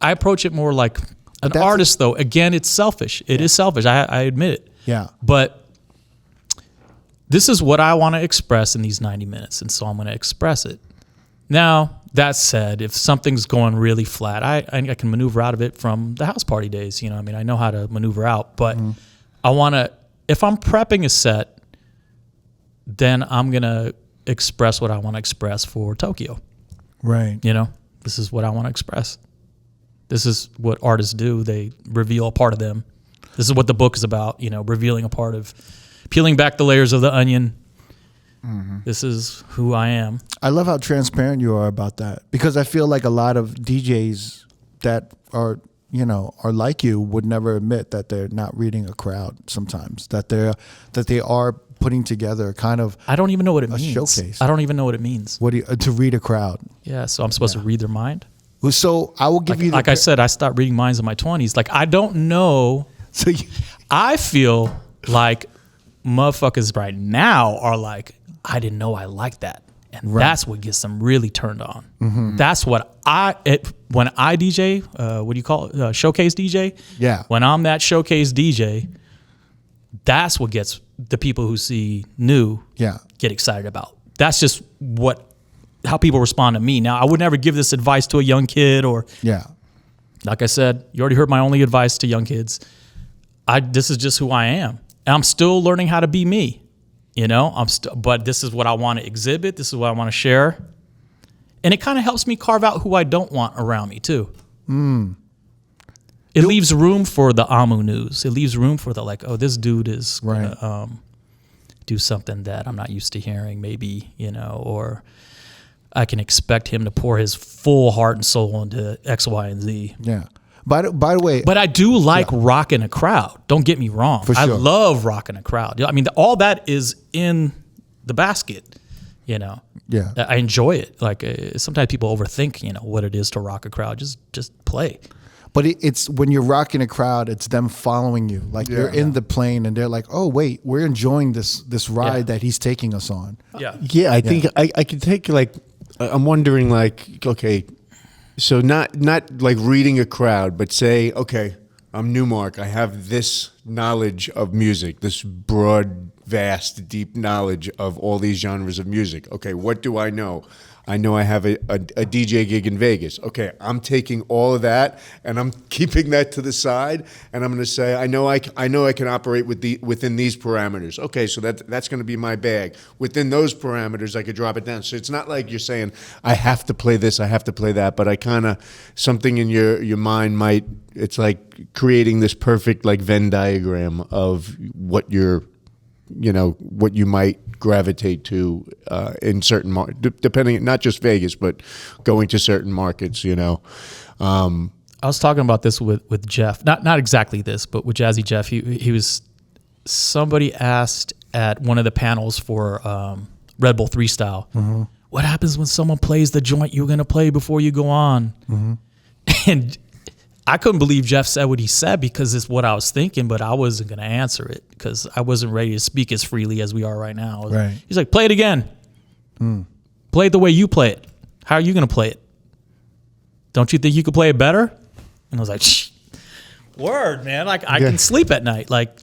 D: I approach it more like an
A: that's
D: artist, though. Again, it's selfish. It is selfish. I admit it.
A: Yeah.
D: But this is what I want to express in these 90 minutes, and so I'm going to express it. Now, that said, if something's going really flat, I can maneuver out of it from the house party days. You know, I mean, I know how to maneuver out, but I want to, if I'm prepping a set, then I'm going to express what I want to express for Tokyo.
A: Right.
D: You know, this is what I want to express. This is what artists do. They reveal a part of them. This is what the book is about, you know, revealing a part of, peeling back the layers of the onion. This is who I am.
A: I love how transparent you are about that, because I feel like a lot of DJs that are, you know, are like you would never admit that they're not reading a crowd sometimes, that they are putting together kind of
D: I don't even know what it means.
A: showcase.
D: I don't even know what it means.
A: what do you, to read a crowd.
D: Yeah, so I'm supposed to read their mind.
A: So I will give you the,
D: Like I said, I stopped reading minds in my 20s. Like, I don't know.
A: so you,
D: I feel like motherfuckers right now are like, I didn't know I liked that. And that's what gets them really turned on. That's what when I DJ, what do you call it? Showcase DJ?
A: Yeah.
D: When I'm that showcase DJ, that's what gets the people who see new
A: yeah.
D: get excited about. That's just how people respond to me. Now, I would never give this advice to a young kid, or
A: Yeah.
D: like I said, you already heard my only advice to young kids. This is just who I am. And I'm still learning how to be me. You know, but this is what I want to exhibit. This is what I want to share. And it kind of helps me carve out who I don't want around me too. It leaves room for the Amu Nus. It leaves room for the like, oh, this dude is
A: Right.
D: gonna do something that I'm not used to hearing, maybe, you know, or I can expect him to pour his full heart and soul into X, Y, and Z.
A: Yeah. By the way,
D: But I do like rocking a crowd. Don't get me wrong.
A: For
D: I
A: sure.
D: love rocking a crowd. I mean, all that is in the basket, you know.
A: Yeah.
D: I enjoy it. Like, sometimes people overthink, you know, what it is to rock a crowd. Just play.
A: but it's when you're rocking a crowd, it's them following you. Like they're in the plane and they're like, oh wait, we're enjoying this ride that he's taking us on.
D: Yeah.
C: Yeah, I think I could take, like, I'm wondering, like, okay, so not like reading a crowd, but say, okay, I'm Numark. I have this knowledge of music, this broad, vast, deep knowledge of all these genres of music. Okay, what do I know? I know I have a DJ gig in Vegas. Okay, I'm taking all of that and I'm keeping that to the side, and I'm going to say I know I can operate within these parameters. Okay, so that's going to be my bag. Within those parameters, I could drop it down. So it's not like you're saying I have to play this, I have to play that, but I kind of something in your mind might. It's like creating this perfect like Venn diagram of what you're. What you might gravitate to in certain depending, not just Vegas, but going to certain markets, I
D: was talking about this with Jeff, not exactly this, but with Jazzy Jeff, he was, somebody asked at one of the panels for Red Bull 3 Style, what happens when someone plays the joint you're going to play before you go on? And I couldn't believe Jeff said what he said because it's what I was thinking, but I wasn't going to answer it because I wasn't ready to speak as freely as we are right now.
A: Right.
D: He's like, play it again. Play it the way you play it. How are you going to play it? Don't you think you could play it better? And I was like, shh, word, man. Like, I can sleep at night. Like,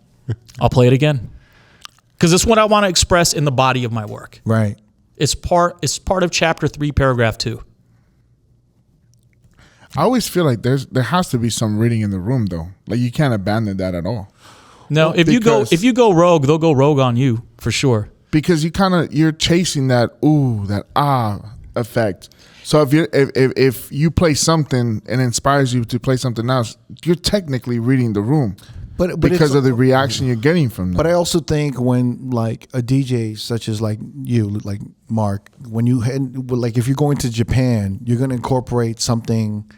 D: I'll play it again. Because it's what I want to express in the body of my work.
A: Right.
D: It's part of chapter 3, paragraph 2.
B: I always feel like there has to be some reading in the room though. Like you can't abandon that at all.
D: No, if you go rogue, they'll go rogue on you for sure.
B: Because you're chasing that effect. So if you play something and inspires you to play something else, you're technically reading the room. But because of the reaction you're getting from them.
A: But I also think when like a DJ such as like you, like Mark, when you like if you're going to Japan, you're going to incorporate something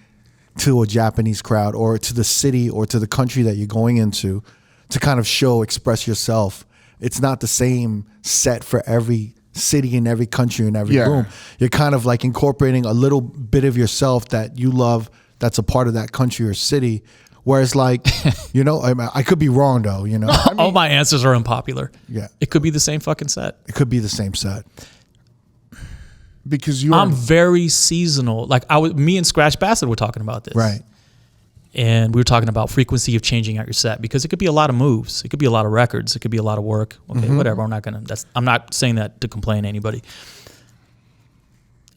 A: to a Japanese crowd or to the city or to the country that you're going into to kind of express yourself. It's not the same set for every city in every country in every room. You're kind of like incorporating a little bit of yourself that you love that's a part of that country or city. Whereas like, I could be wrong though,
D: All my answers are unpopular.
A: Yeah.
D: It could be the same fucking set.
A: It could be the same set.
B: Because
D: I'm very seasonal. Like me and Scratch Bassett were talking about this.
A: Right.
D: And we were talking about frequency of changing out your set because it could be a lot of moves. It could be a lot of records. It could be a lot of work. Okay, whatever. I'm not saying that to complain to anybody.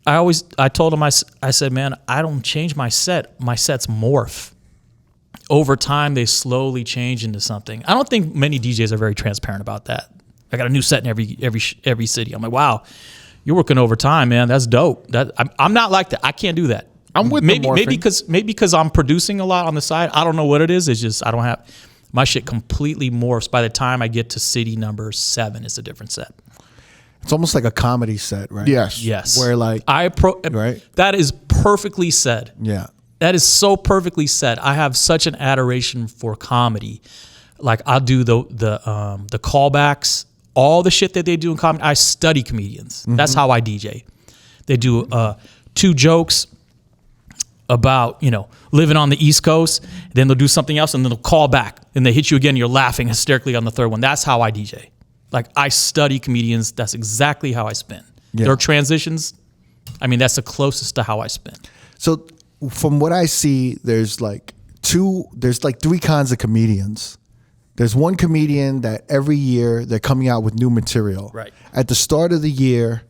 D: I told him, I said, man, I don't change my set. My sets morph. Over time, they slowly change into something. I don't think many DJs are very transparent about that. I got a new set in every city. I'm like, wow, you're working overtime, man. That's dope. I'm not like that. I can't do that.
B: I'm with
D: maybe because I'm producing a lot on the side. I don't know what it is. It's just I don't have my shit completely morphs. By the time I get to city number 7, it's a different set.
A: It's almost like a comedy set, right?
D: Yes.
A: Where like
D: right. That is perfectly said.
A: Yeah.
D: That is so perfectly said. I have such an adoration for comedy. Like I'll do the callbacks, all the shit that they do in comedy. I study comedians. That's how I DJ. They do 2 jokes about, living on the East Coast. Then they'll do something else and then they'll call back and they hit you again. And you're laughing hysterically on the third one. That's how I DJ. Like I study comedians. That's exactly how I spin.
A: Yeah.
D: Their transitions. I mean, that's the closest to how I spin.
A: So from what I see, there's 3 kinds of comedians. There's one comedian that every year they're coming out with new material.
D: Right.
A: At the start of the year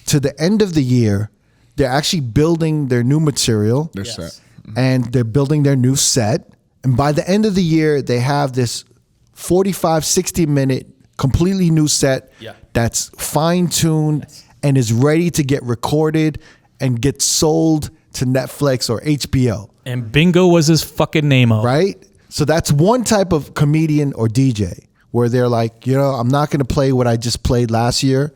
A: to the end of the year, they're actually building their new material.
B: Their set.
A: And they're building their new set. And by the end of the year, they have this 45, 60-minute completely new set that's fine-tuned and is ready to get recorded and get sold to Netflix or HBO.
D: And Bingo was his fucking name-o.
A: Right? So that's one type of comedian or DJ where they're like, I'm not going to play what I just played last year.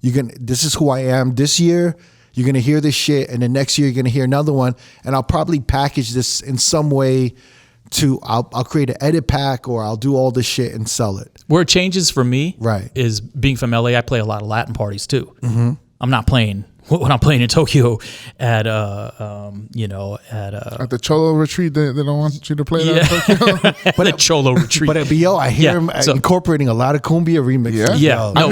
A: This is who I am this year. You're going to hear this shit, and then next year you're going to hear another one, and I'll probably package this in some way I'll create an edit pack or I'll do all this shit and sell it.
D: Where it changes for me
A: right.
D: is being from LA, I play a lot of Latin parties too. I'm not playing when I'm playing in Tokyo at
B: the Cholo retreat. They don't want you to play that.
D: But the Cholo retreat.
A: But I hear him incorporating a lot of cumbia remixes.
D: Yeah. No,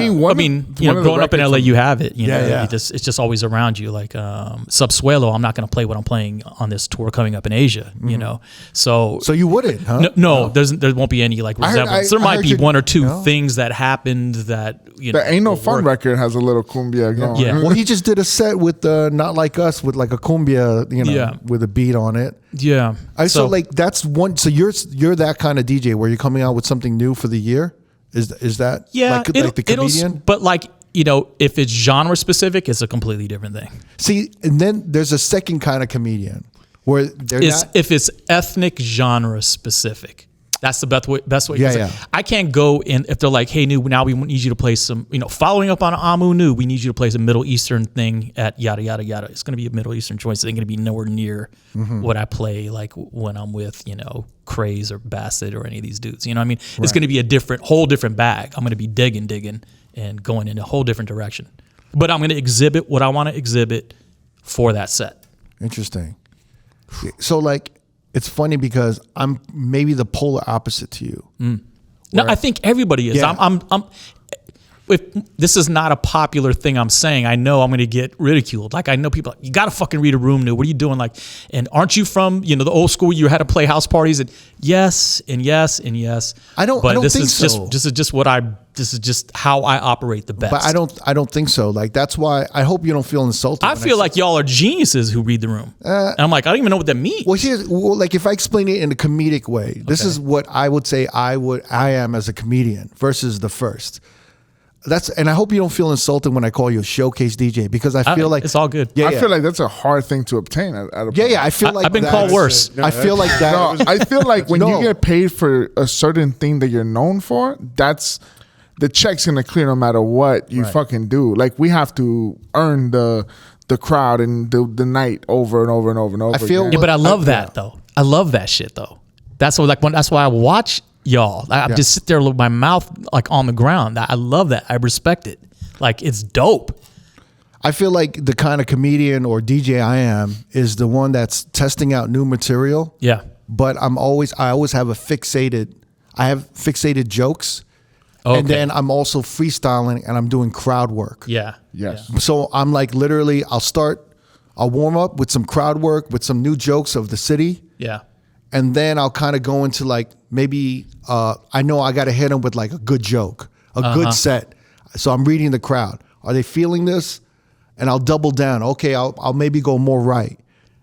D: growing up in LA, you have it. It's just always around you. Like Subsuelo, I'm not going to play what I'm playing on this tour coming up in Asia. So
A: you wouldn't, huh?
D: No, there won't be any like resemblance. There might be 1 or 2 things that happened that
B: the Ain't No Fun record has a little cumbia going.
A: Yeah. Well, he just did a set with Not Like Us with like a cumbia, with a beat on it.
D: Yeah.
A: So like that's one. So you're that kind of DJ where you're coming out with something new for the year. Is that like the comedian?
D: But like, if it's genre specific, it's a completely different thing.
A: See, and then there's a second kind of comedian where
D: if it's ethnic genre specific. That's the best way.
A: Yeah.
D: I can't go in if they're like, hey, Nu, now we need you to play some, following up on Amu Nu, we need you to play some Middle Eastern thing at yada, yada, yada. It's going to be a Middle Eastern choice. It ain't going to be nowhere near what I play like when I'm with, Craze or Bassett or any of these dudes. You know what I mean? Right. It's going to be a whole different bag. I'm going to be digging and going in a whole different direction. But I'm going to exhibit what I want to exhibit for that set.
A: Interesting. So like, it's funny because I'm maybe the polar opposite to you.
D: No, I think everybody is.
A: Yeah.
D: I'm if this is not a popular thing I'm saying, I know I'm going to get ridiculed. Like I know people, you got to fucking read a room, Nu. What are you doing? Like, and aren't you from the old school? You had to play house parties, and yes, and yes, and yes.
A: I don't think so.
D: This is just how I operate the best.
A: But I don't think so. Like that's why I hope you don't feel insulted.
D: I feel like y'all are geniuses who read the room. And I'm like, I don't even know what that means.
A: Well, like if I explain it in a comedic way, this is what I would say I am as a comedian versus the first. And I hope you don't feel insulted when I call you a showcase DJ because I feel like
D: it's all good.
B: I feel like that's a hard thing to obtain at a point.
A: Yeah. I feel like
D: I've been called worse.
A: I feel like that.
B: No, I feel like when you get paid for a certain thing that you're known for, that's the check's gonna clear no matter what you fucking do. Like we have to earn the crowd and the night over and over and over and over.
A: I feel,
B: again.
D: Yeah, but I love that though. I love that shit though. That's why I watch y'all. I just sit there with my mouth like on the ground. I love that. I respect it. Like it's dope.
A: I feel like the kind of comedian or DJ I am is the one that's testing out new material.
D: Yeah.
A: But I always have fixated jokes. Okay. And then I'm also freestyling and I'm doing crowd work.
D: Yeah.
B: Yes.
D: Yeah.
A: So I'm like literally I'll warm up with some crowd work with some new jokes of the city.
D: Yeah.
A: And then I'll kind of go into like maybe I know I got to hit them with like a good joke, a good set. So I'm reading the crowd. Are they feeling this? And I'll double down. Okay, I'll maybe go more right.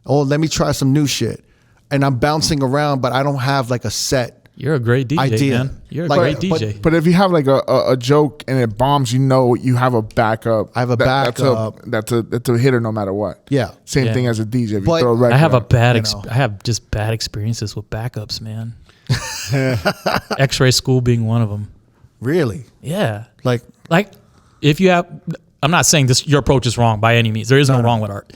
A: Oh, let me try some new shit. And I'm bouncing around, but I don't have like a set.
D: You're a great DJ,
A: idea.
D: Man. You're a great DJ.
B: But if you have like a joke and it bombs, you have a backup.
A: I have a backup.
B: That's a hitter no matter what.
A: Yeah.
B: Same thing as a DJ. If you
A: But
B: throw a record
D: I have
B: out.
D: I have just bad experiences with backups, man. X-ray school being one of them.
A: Really?
D: Yeah.
A: Like
D: if you have, I'm not saying your approach is wrong by any means. There is no wrong with art.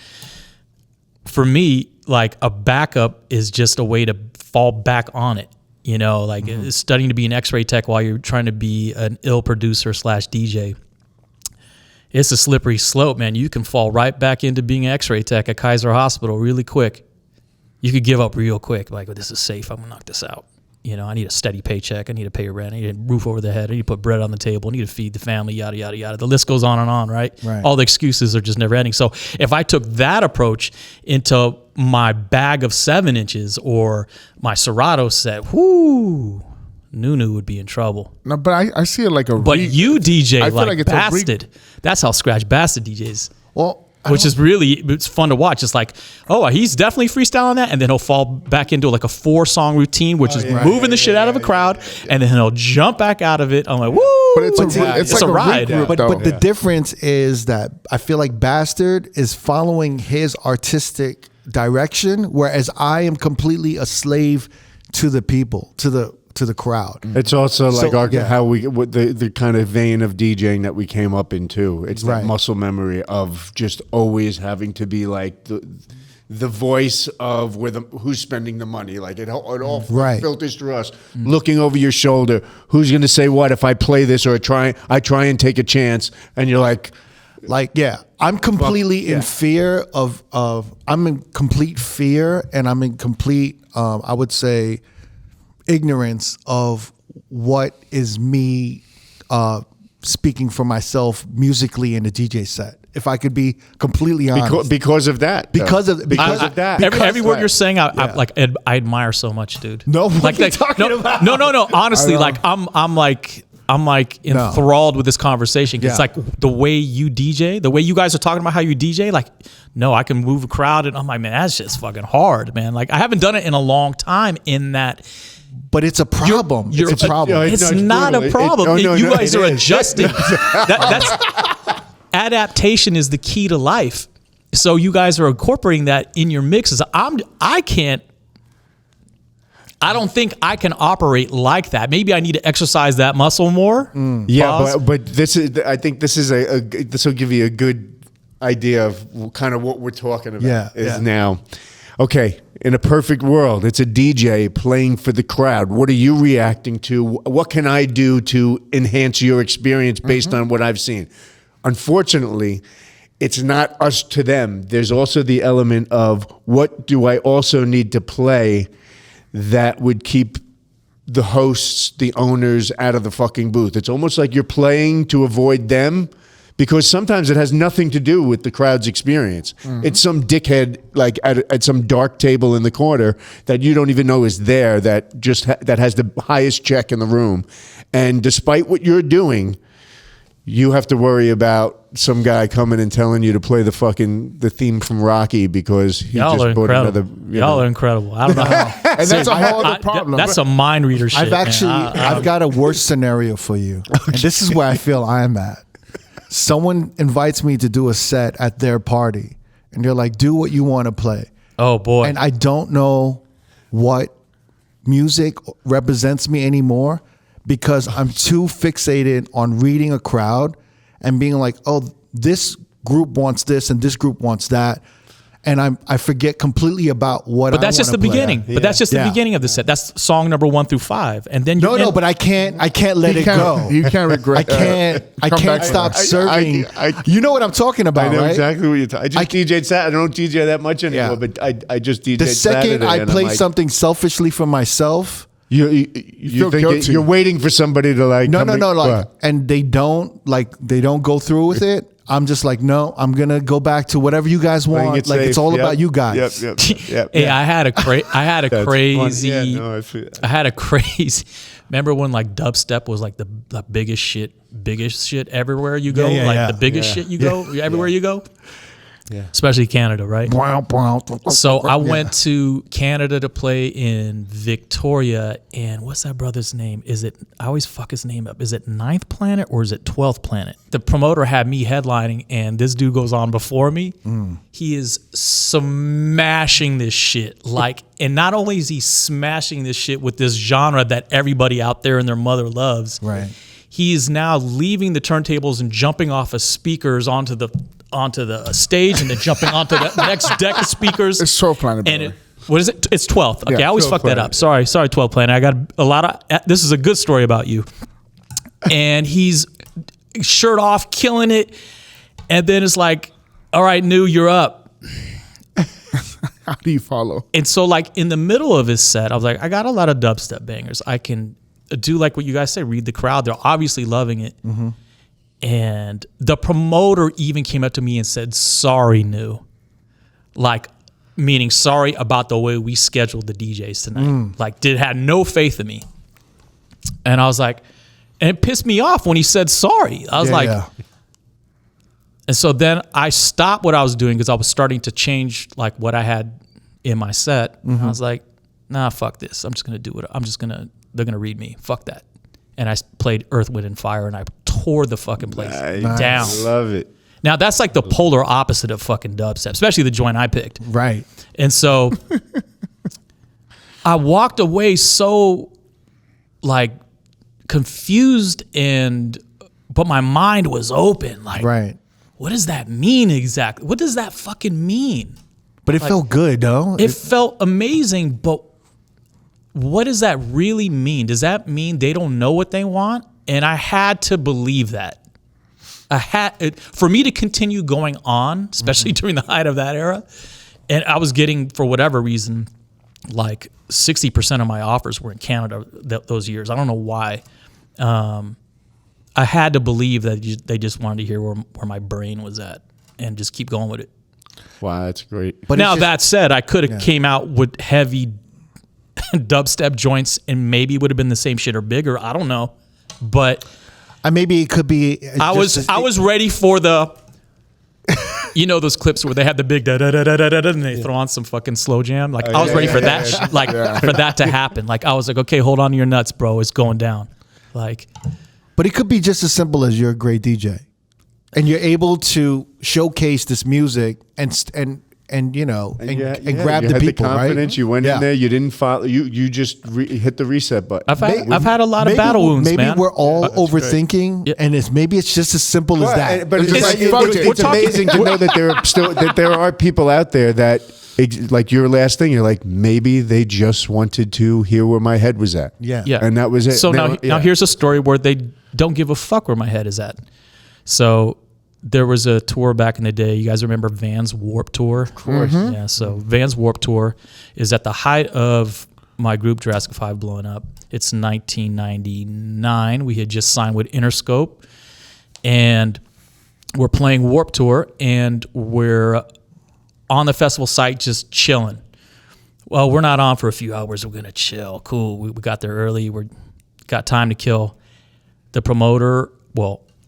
D: For me, like a backup is just a way to fall back on it. Studying to be an X-ray tech while you're trying to be an ill producer / DJ. It's a slippery slope, man. You can fall right back into being an X-ray tech at Kaiser Hospital really quick. You could give up real quick. Like, this is safe. I'm going to knock this out. I need a steady paycheck. I need to pay rent. I need a roof over the head. I need to put bread on the table. I need to feed the family, yada, yada, yada. The list goes on and on, right? All the excuses are just never ending. So if I took that approach into my bag of 7 inches or my Serato set, Nu would be in trouble.
B: No, but I see it like a.
D: But you DJ
B: I feel
D: like
B: it's
D: Bastard. That's how Scratch Bastard DJs.
A: Well,
D: which is it's fun to watch. It's like, he's definitely freestyling that, and then he'll fall back into like a 4-song routine, which is moving the shit out of a crowd, and then he'll jump back out of it. I'm like, woo!
B: But it's like
D: a ride.
A: But the difference is that I feel like Bastard is following his artistic direction, whereas I am completely a slave to the people, to the crowd.
C: It's also like how the kind of vein of DJing that we came up in too. It's that muscle memory of just always having to be like the voice of who's spending the money. Like it all filters through us. Looking over your shoulder, who's going to say what if I play this or I try and take a chance, and you're like.
A: I'm completely in fear I'm in complete fear, and I'm in complete, I would say, ignorance of what is me speaking for myself musically in a DJ set. If I could be completely honest,
C: because of that,
A: because of that,
D: every word you're saying, I admire so much, dude.
A: No,
D: like talking about? No. Honestly, like I'm like. I'm like enthralled with this conversation. It's like the way you DJ, the way you guys are talking about how you DJ, like, no, I can move a crowd. And I'm like, man, that's just fucking hard, man. Like, I haven't done it in a long time in that.
A: But it's a problem. It's a problem.
D: It's not a problem. You guys are adjusting. That's adaptation is the key to life. So you guys are incorporating that in your mixes. I don't think I can operate like that. Maybe I need to exercise that muscle more.
C: Yeah, but this is. I think this is this will give you a good idea of kind of what we're talking about. Now, okay. In a perfect world, it's a DJ playing for the crowd. What are you reacting to? What can I do to enhance your experience based on what I've seen? Unfortunately, it's not us to them. There's also the element of what do I also need to play that would keep the hosts, the owners out of the fucking booth. It's almost like you're playing to avoid them, because sometimes it has nothing to do with the crowd's experience. It's some dickhead like at some dark table in the corner that you don't even know is there, that just that has the highest check in the room. And despite what you're doing, you have to worry about some guy coming and telling you to play the theme from Rocky because he just bought another.
D: Y'all are incredible. I don't know how.
B: And that's a whole other problem.
D: That's a mind reader shit.
A: I've got a worse scenario for you. And this is where I feel I'm at. Someone invites me to do a set at their party, and they're like, do what you want to play.
D: Oh, boy.
A: And I don't know what music represents me anymore, because I'm too fixated on reading a crowd and being like, oh, this group wants this and this group wants that. And I forget completely about what.
D: But that's just the beginning. But that's just the beginning of the set. That's song number 1 through 5, and then
A: no. But I can't let it go.
B: You can't regret.
A: I can't stop serving. You know what I'm talking about,
C: I know
A: right?
C: exactly what you're talking. I just DJ'd Saturday. I don't DJ that much anymore, but I just DJ'd
A: the second
C: Saturday,
A: I play something selfishly for myself.
C: You think you're waiting for somebody to like.
A: No, like, and they don't go through with it. I'm just like, no, I'm gonna go back to whatever you guys want. Like, it's all about you guys.
C: Yep.
D: Hey, I had a crazy. I had a crazy. Remember when like dubstep was like the biggest shit everywhere you go, the biggest shit you go everywhere you go. Yeah. Especially Canada, right? So I went to Canada to play in Victoria, and what's that brother's name? I always fuck his name up. Is it 9th Planet or is it 12th Planet? The promoter had me headlining, and this dude goes on before me. He is smashing this shit. And not only is he smashing this shit with this genre that everybody out there and their mother loves,
A: right?
D: He is now leaving the turntables and jumping off of speakers onto the stage, and then jumping onto the next deck of speakers.
B: It's 12th Planet.
D: And what is it? It's 12th. Okay, I always fuck that up. Sorry, 12th Planet. I got a lot of. This is a good story about you. And he's shirt off, killing it, and then it's like, all right, Nu, you're up.
B: How do you follow?
D: And so, like in the middle of his set, I was like, I got a lot of dubstep bangers. I can do like what you guys say, read the crowd. They're obviously loving it. And the promoter even came up to me and said, sorry, Nu. Like, meaning sorry about the way we scheduled the DJs tonight. Like, had no faith in me. And I was like, and it pissed me off when he said sorry. I was and so then I stopped what I was doing because I was starting to change like what I had in my set. I was like, nah, fuck this. I'm just going to do it. They're going to read me. Fuck that. And I played Earth, Wind, and Fire, and I tore the fucking place down.
C: I love it.
D: Now, that's like the polar opposite of fucking dubstep, especially the joint I picked.
A: Right.
D: And so I walked away so, like, confused, but my mind was open. Like,
A: right.
D: What does that mean exactly? What does that fucking mean?
A: But it felt good, though.
D: It felt amazing, but what does that really mean? Does that mean they don't know what they want? And I had to believe that. For me to continue going on, especially during the height of that era, and I was getting, for whatever reason, like 60% of my offers were in Canada those years. I don't know why. I had to believe that they just wanted to hear where my brain was at and just keep going with it.
C: Wow, that's great.
D: But now that said, I could have came out with heavy dubstep joints and maybe would have been the same shit or bigger. I don't know. But
A: maybe it could be.
D: I was ready for the. You know those clips where they had the big da da da da da da and they throw on some fucking slow jam. Like I was ready for that, for that to happen. Like I was like, okay, hold on to your nuts, bro. It's going down. Like,
A: but it could be just as simple as you're a great DJ, and you're able to showcase this music and grab
C: you
A: the
C: had
A: people.
C: The confidence.
A: Right?
C: You went in there. You didn't follow. You just hit the reset button.
D: I've had a lot of battle wounds,
A: maybe
D: man.
A: We're all overthinking, and maybe it's just as simple as that.
C: But it's amazing to know that there are people out there that, like your last thing, you're like, maybe they just wanted to hear where my head was at.
A: Yeah.
C: And that was it.
D: So now here's a story where they don't give a fuck where my head is at. So there was a tour back in the day. You guys remember Van's Warped Tour? Of
C: course.
D: Mm-hmm. Yeah, so Van's Warped Tour is at the height of my group Jurassic 5 blowing up. It's 1999. We had just signed with Interscope, and we're playing Warped Tour, and we're on the festival site just chilling. Well, we're not on for a few hours. We're going to chill. Cool. We got there early. We got time to kill. The promoter,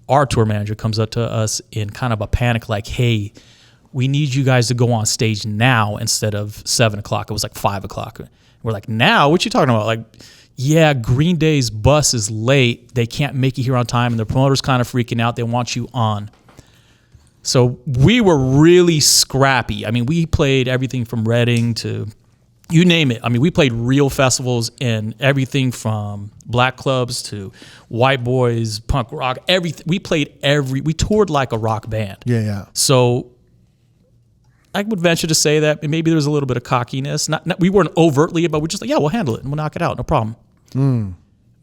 D: our tour manager comes up to us in kind of a panic, like, hey, we need you guys to go on stage now instead of 7 o'clock. It was like 5 o'clock. We're like, now? What you talking about? Like, yeah, Green Day's bus is late. They can't make you here on time, and the promoter's kind of freaking out. They want you on. So we were really scrappy. I mean, we played everything from Reading to you name it. I mean, we played real festivals and everything from black clubs to white boys, punk rock, everything. We toured like a rock band.
A: Yeah.
D: So I would venture to say that maybe there was a little bit of cockiness. Not we weren't overtly, but we're just like, yeah, we'll handle it and we'll knock it out. No problem.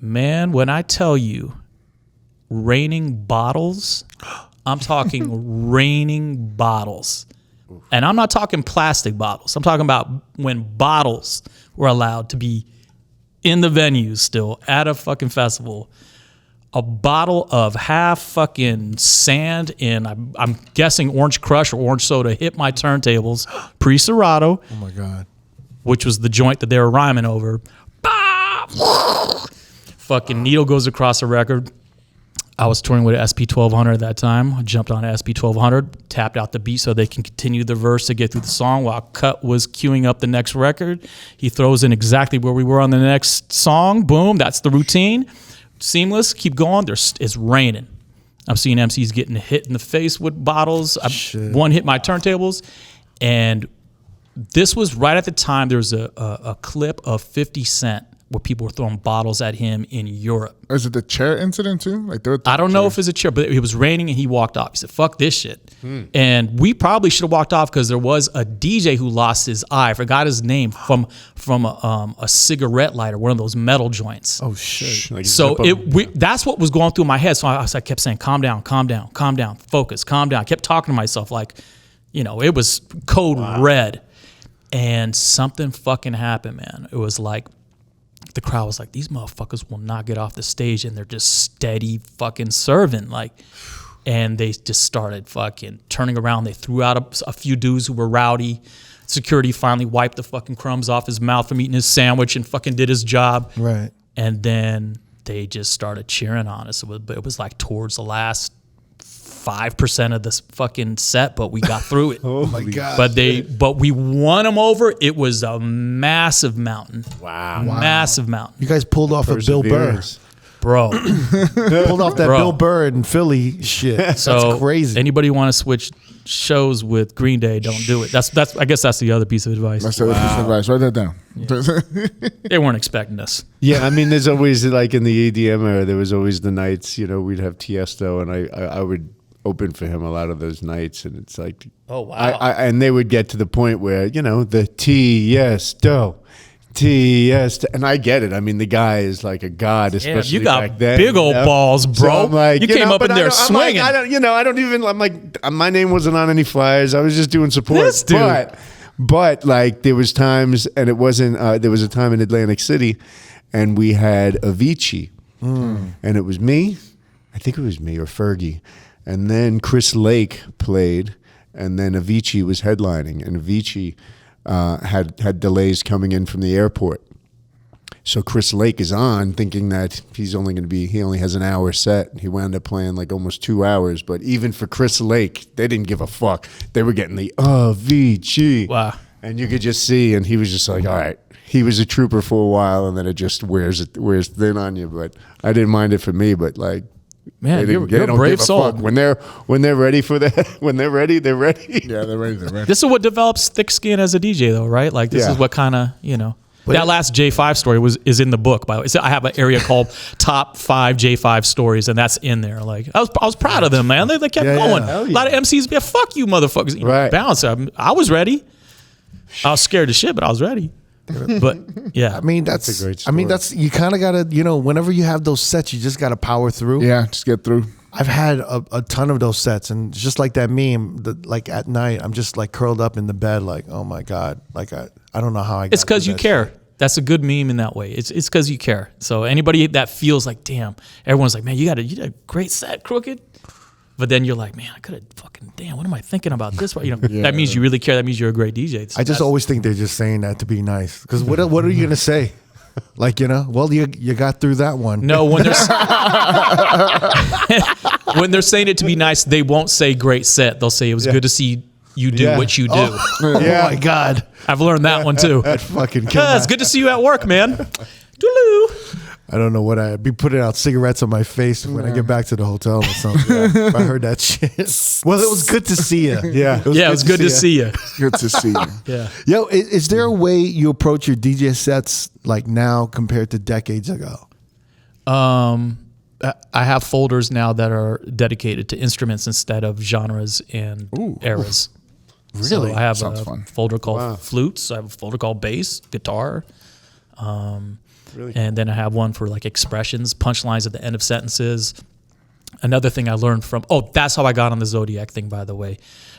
D: Man, when I tell you raining bottles, I'm talking raining bottles. And I'm not talking plastic bottles. I'm talking about when bottles were allowed to be in the venues still at a fucking festival. A bottle of half fucking sand and I'm guessing Orange Crush or Orange Soda hit my turntables pre-Serato.
A: Oh my God.
D: Which was the joint that they were rhyming over. Fucking needle goes across the record. I was touring with SP1200 at that time. I jumped on SP1200, tapped out the beat so they can continue the verse to get through the song while Cut was queuing up the next record. He throws in exactly where we were on the next song. Boom, that's the routine. Seamless, keep going. It's raining. I'm seeing MCs getting hit in the face with bottles. One hit my turntables. And this was right at the time there was a clip of 50 Cent where people were throwing bottles at him in Europe.
B: Is it the chair incident too? Like
D: I don't know if it's a chair, but it was raining and he walked off. He said, fuck this shit. And we probably should have walked off because there was a DJ who lost his eye. I forgot his name from a cigarette lighter, one of those metal joints.
A: Oh, shit.
C: Like
D: So that's what was going through my head. So I kept saying, calm down, focus, calm down. I kept talking to myself like, it was code red. And something fucking happened, man. It was like, the crowd was like, these motherfuckers will not get off the stage, and they're just steady fucking serving. And they just started fucking turning around. They threw out a few dudes who were rowdy. Security finally wiped the fucking crumbs off his mouth from eating his sandwich and fucking did his job.
A: Right.
D: And then they just started cheering on us. It was like towards the last 5% of this fucking set, but we got through it.
A: Oh my God.
D: But we won them over. It was a massive mountain.
C: Wow.
D: Massive mountain.
A: You guys pulled off a Bill Burr.
D: Bro.
A: Pulled off that Bill Burr in Philly shit.
D: So
A: that's crazy.
D: Anybody want to switch shows with Green Day, don't do it. That's I guess that's the other piece of advice.
B: That's the other piece of advice. Write that down.
D: Yeah. They weren't expecting us.
C: Yeah, I mean, there's always, like in the EDM era, there was always the nights, we'd have Tiesto, and I would open for him a lot of those nights, and it's like,
D: oh wow,
C: and they would get to the point where the Tiesto, and I get it. I mean, the guy is like a god, especially
D: you got
C: back then,
D: big old balls, bro.
C: So I'm like,
D: you came up in there swinging.
C: I don't even. I'm like, my name wasn't on any flyers. I was just doing support.
D: This dude.
C: But like, there was times, and it wasn't. There was a time in Atlantic City, and we had Avicii, and it was me. I think it was me or Fergie. And then Chris Lake played, and then Avicii was headlining, and Avicii had delays coming in from the airport. So Chris Lake is on, thinking that he only has an hour set. He wound up playing like almost 2 hours. But even for Chris Lake, they didn't give a fuck. They were getting the VG.
D: Wow.
C: And you could just see, and he was just like, all right. He was a trooper for a while, and then it just wears thin on you. But I didn't mind it for me. But like,
D: man, you're a brave soul.
C: When they're ready for that, when they're ready, they're ready.
B: Yeah, they're ready.
D: This is what develops thick skin as a DJ, though, right? Like this is what kind of that last J5 story is in the book. By the way, so I have an area called Top 5 J5 Stories, and that's in there. Like I was proud of them, man. They kept going. A lot of MCs, fuck you, motherfuckers.
C: Right.
D: Balance. I was ready. I was scared as shit, but I was ready. But yeah,
A: I mean that's
C: a great story.
A: you kind of gotta whenever you have those sets, you just gotta power through.
B: Yeah, just get through.
A: I've had a ton of those sets, and just like that meme, like at night, I'm just like curled up in the bed, like, oh my god, like I don't know how I.
D: It's because you care. That's a good meme in that way. It's because you care. So anybody that feels like, damn, everyone's like, man, you did a great set, Crooked. But then you're like, man, I could have fucking, damn, what am I thinking about this? That means you really care. That means you're a great DJ. So
A: I just always think they're just saying that to be nice. Because what are you gonna say? Like, well, you got through that one.
D: No, when they're saying it to be nice, they won't say great set. They'll say it was good to see you do what you do.
A: Oh my god,
D: I've learned that one too.
A: that fucking killed
D: It's good to see you at work, man. Doodaloo.
A: I don't know what I'd be putting out cigarettes on my face when I get back to the hotel or something. If I heard that shit. Well, it was good to see you.
C: Yeah.
D: It was good to see you.
B: Good to see you.
D: Yeah.
A: Yo, is there a way you approach your DJ sets like now compared to decades ago?
D: I have folders now that are dedicated to instruments instead of genres and eras.
A: Really?
D: So I have
B: Sounds
D: a
B: fun.
D: folder called flutes. I have a folder called bass, guitar.
C: Really?
D: And then I have one for like expressions, punchlines at the end of sentences. Another thing I learned from, that's how I got on the Zodiac thing, by the way.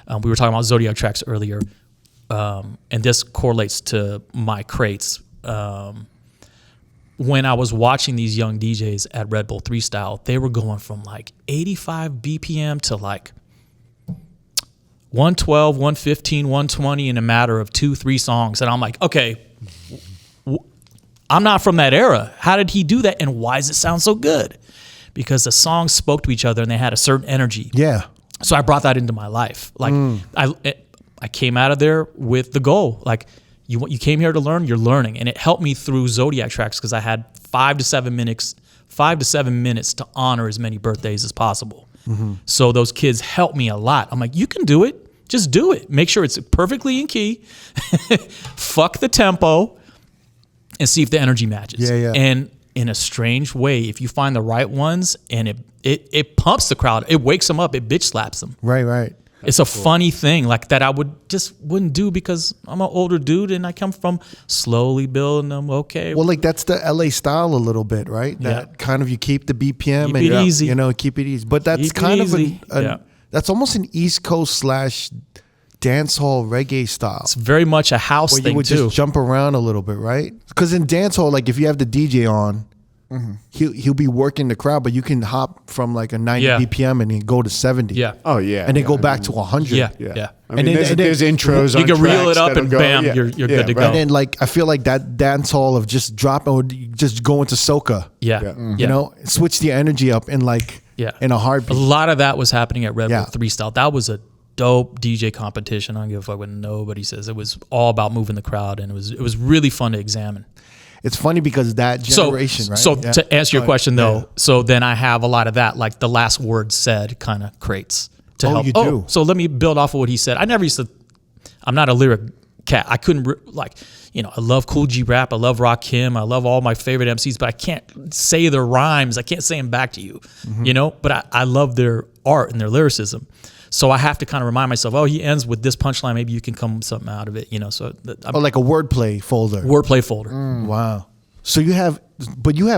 D: We were talking about Zodiac tracks earlier. And this correlates to my crates. When I was watching these young DJs at Red Bull 3 Style, they were going from like 85 BPM to like 112, 115, 120 in a matter of 2-3 songs. And I'm like, okay, I'm not from that era. How did he do that? And why does it sound so good? Because the songs spoke to each other and they had a certain energy.
A: Yeah.
D: So I brought that into my life. Like I came out of there with the goal. Like you came here to learn, you're learning. And it helped me through Zodiac tracks because I had 5 to 7 minutes to honor as many birthdays as possible. Mm-hmm. So those kids helped me a lot. I'm like, you can do it. Just do it. Make sure it's perfectly in key. Fuck the tempo. And see if the energy matches.
A: Yeah.
D: And in a strange way, if you find the right ones and it pumps the crowd, it wakes them up, it bitch slaps them.
A: Right.
D: It's a funny thing like that I wouldn't do because I'm an older dude and I come from slowly building them. Okay.
A: Well, like that's the LA style a little bit, right? That kind of you keep the BPM
D: Keep
A: and
D: it easy.
A: Keep it easy. But that's
D: Keep it
A: kind
D: easy.
A: of that's almost an East Coast / dance hall reggae style.
D: It's very much a house
A: where
D: thing
A: you would
D: too.
A: just jump around a little bit, right? Because in dance hall, like if you have the DJ on, he'll be working the crowd, but you can hop from like a 90 BPM and then go to 70.
D: Yeah.
C: Oh yeah.
A: And then go back to 100.
D: Yeah.
C: I mean, there's intros.
D: You
C: on
D: can reel
C: tracks
D: it up
C: that'll
D: and
C: go.
D: bam, you're good to go.
A: And then like I feel like that dance hall of just dropping or just going to soca.
D: Yeah.
A: Switch the energy up in like in a heartbeat.
D: A lot of that was happening at Red Bull
A: Yeah.
D: 3 Style. That was a dope DJ competition. I don't give a fuck what nobody says. It was all about moving the crowd, and it was really fun to examine.
A: It's funny because that generation, right?
D: So to answer your question though, so then I have a lot of that, like the last word said kind of crates to help.
A: You do.
D: So let me build off of what he said. I never used to. I'm not a lyric cat. I couldn't I love Cool G Rap. I love Rakim. I love all my favorite MCs, but I can't say their rhymes. I can't say them back to you, But I love their art and their lyricism. So I have to kind of remind myself, he ends with this punchline. Maybe you can come something out of it, So
A: like a wordplay folder.
D: Wordplay folder.
A: Wow. So you have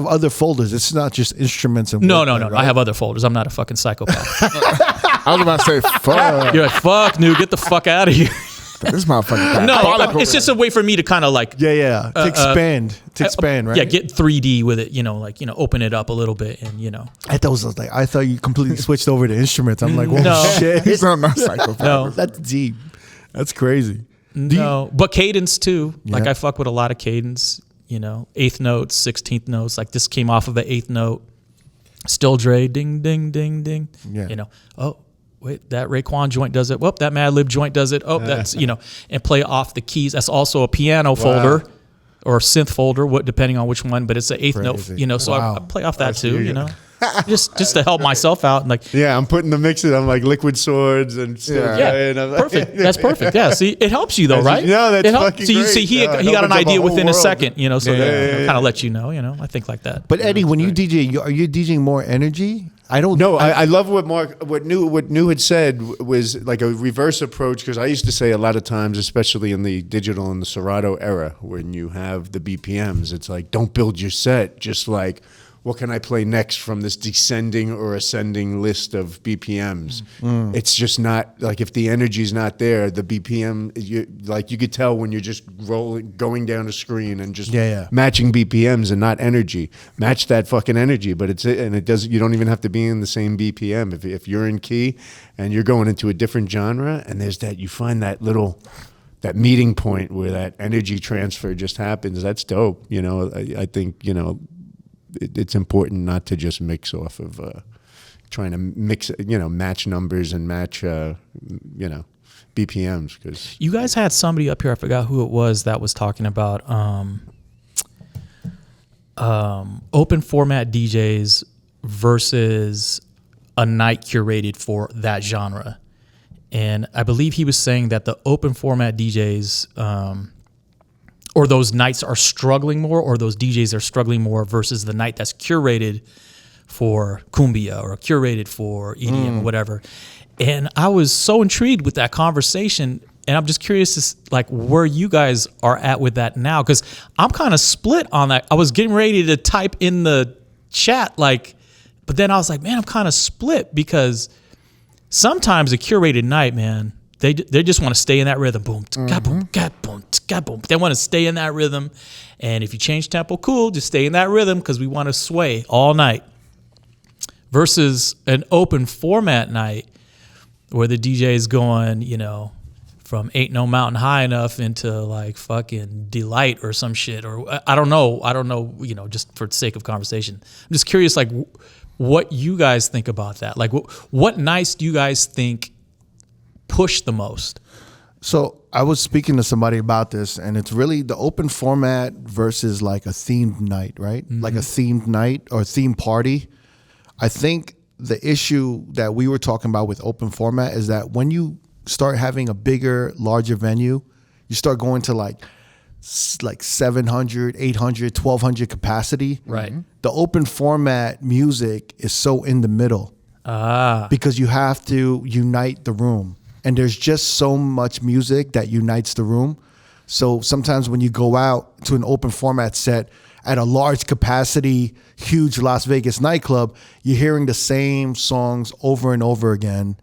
A: other folders. It's not just instruments and
D: No.
A: right?
D: I have other folders. I'm not a fucking psychopath.
B: I was about to say, fuck.
D: You're like, fuck, Nu, get the fuck out of here.
B: This motherfucker.
D: No, it's just a way for me to kind of like
A: to expand, right?
D: Yeah, get 3D with it, open it up a little bit, and
A: I thought you completely switched over to instruments. I'm like, whoa,
D: No.
A: shit.
B: He's not a psychopath.
D: No,
A: That's deep. That's crazy.
D: but cadence too. Like
A: Yeah.
D: I fuck with a lot of cadence. you know, 8th notes, 16th notes. Like this came off of an 8th note. Still Dre, ding, ding, ding, ding.
A: Yeah.
D: You know, oh, wait, that Raekwon joint does it. Whoop, that Mad Lib joint does it. Oh, that's, you know, and play off the keys. That's also a piano folder or synth folder, depending on which one, but it's an 8th note, you know, so I play off that too, you know. just to help myself out, and like
C: I'm putting the mixes. I'm like Liquid Swords and stuff.
D: Perfect. That's perfect. Yeah, see, it helps you though, right?
C: No, that's fucking
D: so you
C: great.
D: see, he got an idea within a second, you know, so kind of let you know, I think like that.
A: But Eddie, when you DJ, are you DJing more energy? I don't.
C: No, I love what New had said was like a reverse approach, because I used to say a lot of times, especially in the digital and the Serato era, when you have the BPMs, it's like, don't build your set, just like, what can I play next from this descending or ascending list of BPMs? It's just not, like, if the energy's not there, the BPM, you could tell when you're just going down a screen and just matching BPMs and not energy. Match that fucking energy, but you don't even have to be in the same BPM. If you're in key and you're going into a different genre, and there's that, you find that meeting point where that energy transfer just happens, that's dope. I think, it's important not to just mix off of trying to match numbers and match BPMs, because
D: you guys had somebody up here, I forgot who it was, that was talking about open format DJs versus a night curated for that genre. And I believe he was saying that the open format DJs or those nights are struggling more, or those DJs are struggling more versus the night that's curated for cumbia or curated for EDM or whatever. And I was so intrigued with that conversation, and I'm just curious to where you guys are at with that now, because I'm kind of split on that. I was getting ready to type in the chat, but then I was like, man, I'm kind of split, because sometimes a curated night, man, they just want to stay in that rhythm. Boom, boom, boom, boom. They want to stay in that rhythm. And if you change tempo, cool, just stay in that rhythm, because we want to sway all night. Versus an open format night where the DJ is going, from Ain't No Mountain High Enough into fucking Delight or some shit. Or I don't know, just for the sake of conversation. I'm just curious, what you guys think about that. What nights do you guys think push the most?
A: So I was speaking to somebody about this, and it's really the open format versus a themed night, right? Mm-hmm. Like a themed night or a themed party. I think the issue that we were talking about with open format is that when you start having a bigger, larger venue, you start going to 700, 800, 1200 capacity.
D: Right.
A: The open format music is so in the middle because you have to unite the room. And there's just so much music that unites the room. So sometimes when you go out to an open format set at a large capacity, huge Las Vegas nightclub, you're hearing the same songs over and over again.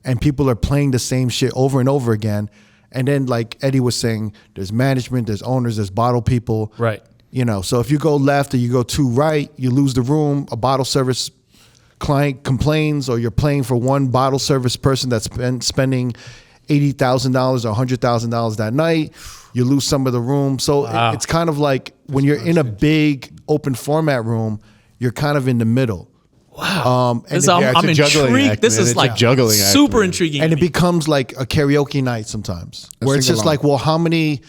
A: And people are playing the same shit over and over again. And then, like Eddie was saying, there's management, there's owners, there's bottle people.
D: Right.
A: So if you go left or you go too right, you lose the room. A bottle service client complains, or you're playing for one bottle service person that's spending $80,000 or $100,000 that night, you lose some of the room. So it's kind of like when you're in a big open format room, you're kind of in the middle.
D: Wow. I'm intrigued. This is juggling super intriguing.
A: And it becomes like a karaoke night sometimes, where it's just how many,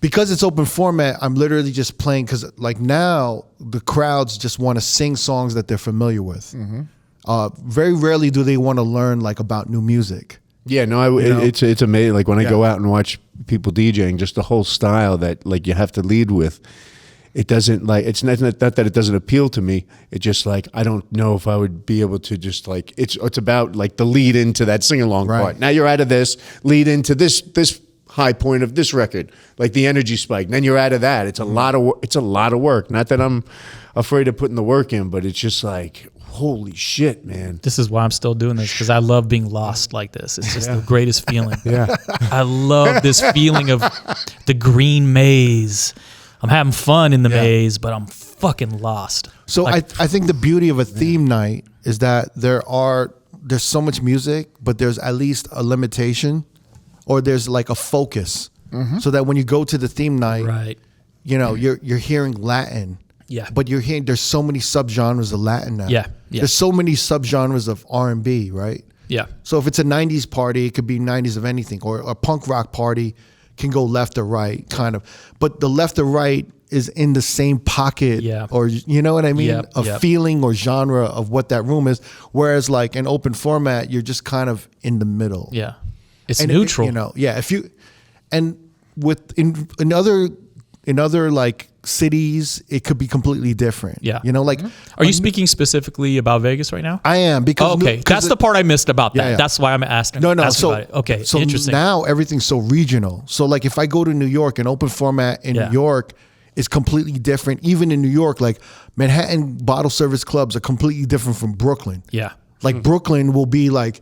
A: because it's open format, I'm literally just playing, because now the crowds just want to sing songs that they're familiar with. Mm-hmm. Very rarely do they want to learn about new music.
C: Yeah, no, it's amazing. When I go out and watch people DJing, just the whole style that you have to lead with. It doesn't it's not that it doesn't appeal to me. It's just I don't know if I would be able to just it's about the lead into that sing along part. Now you're out of this, lead into this high point of this record, the energy spike. And then you're out of that. It's a lot of work. Not that I'm afraid of putting the work in, but it's just holy shit, man.
D: This is why I'm still doing this, because I love being lost like this. It's just the greatest feeling.
C: Yeah.
D: I love this feeling of the green maze. I'm having fun in the maze, but I'm fucking lost.
A: So I think the beauty of a theme night is that there's so much music, but there's at least a limitation, or there's a focus, so that when you go to the theme night, you're hearing Latin.
D: Yeah.
A: But you're hearing there's so many subgenres of Latin now.
D: Yeah.
A: There's so many subgenres of R&B, right?
D: Yeah.
A: So if it's a 90s party, it could be 90s of anything, or a punk rock party can go left or right, kind of. But the left or right is in the same pocket, or you know what I mean? Feeling or genre of what that room is. Whereas like an open format, you're just kind of in the middle.
D: Yeah. It's neutral.
A: If you, and with in other like cities, it could be completely different.
D: Yeah.
A: Like.
D: Are you speaking specifically about Vegas right now?
A: I am, because.
D: That's the part I missed about that. Yeah. That's why I'm asking.
A: No.
D: So, about it. Okay.
A: So
D: interesting.
A: Now everything's so regional. So like if I go to New York, an open format in New York is completely different. Even in New York, like Manhattan bottle service clubs are completely different from Brooklyn.
D: Yeah.
A: Like Brooklyn will be like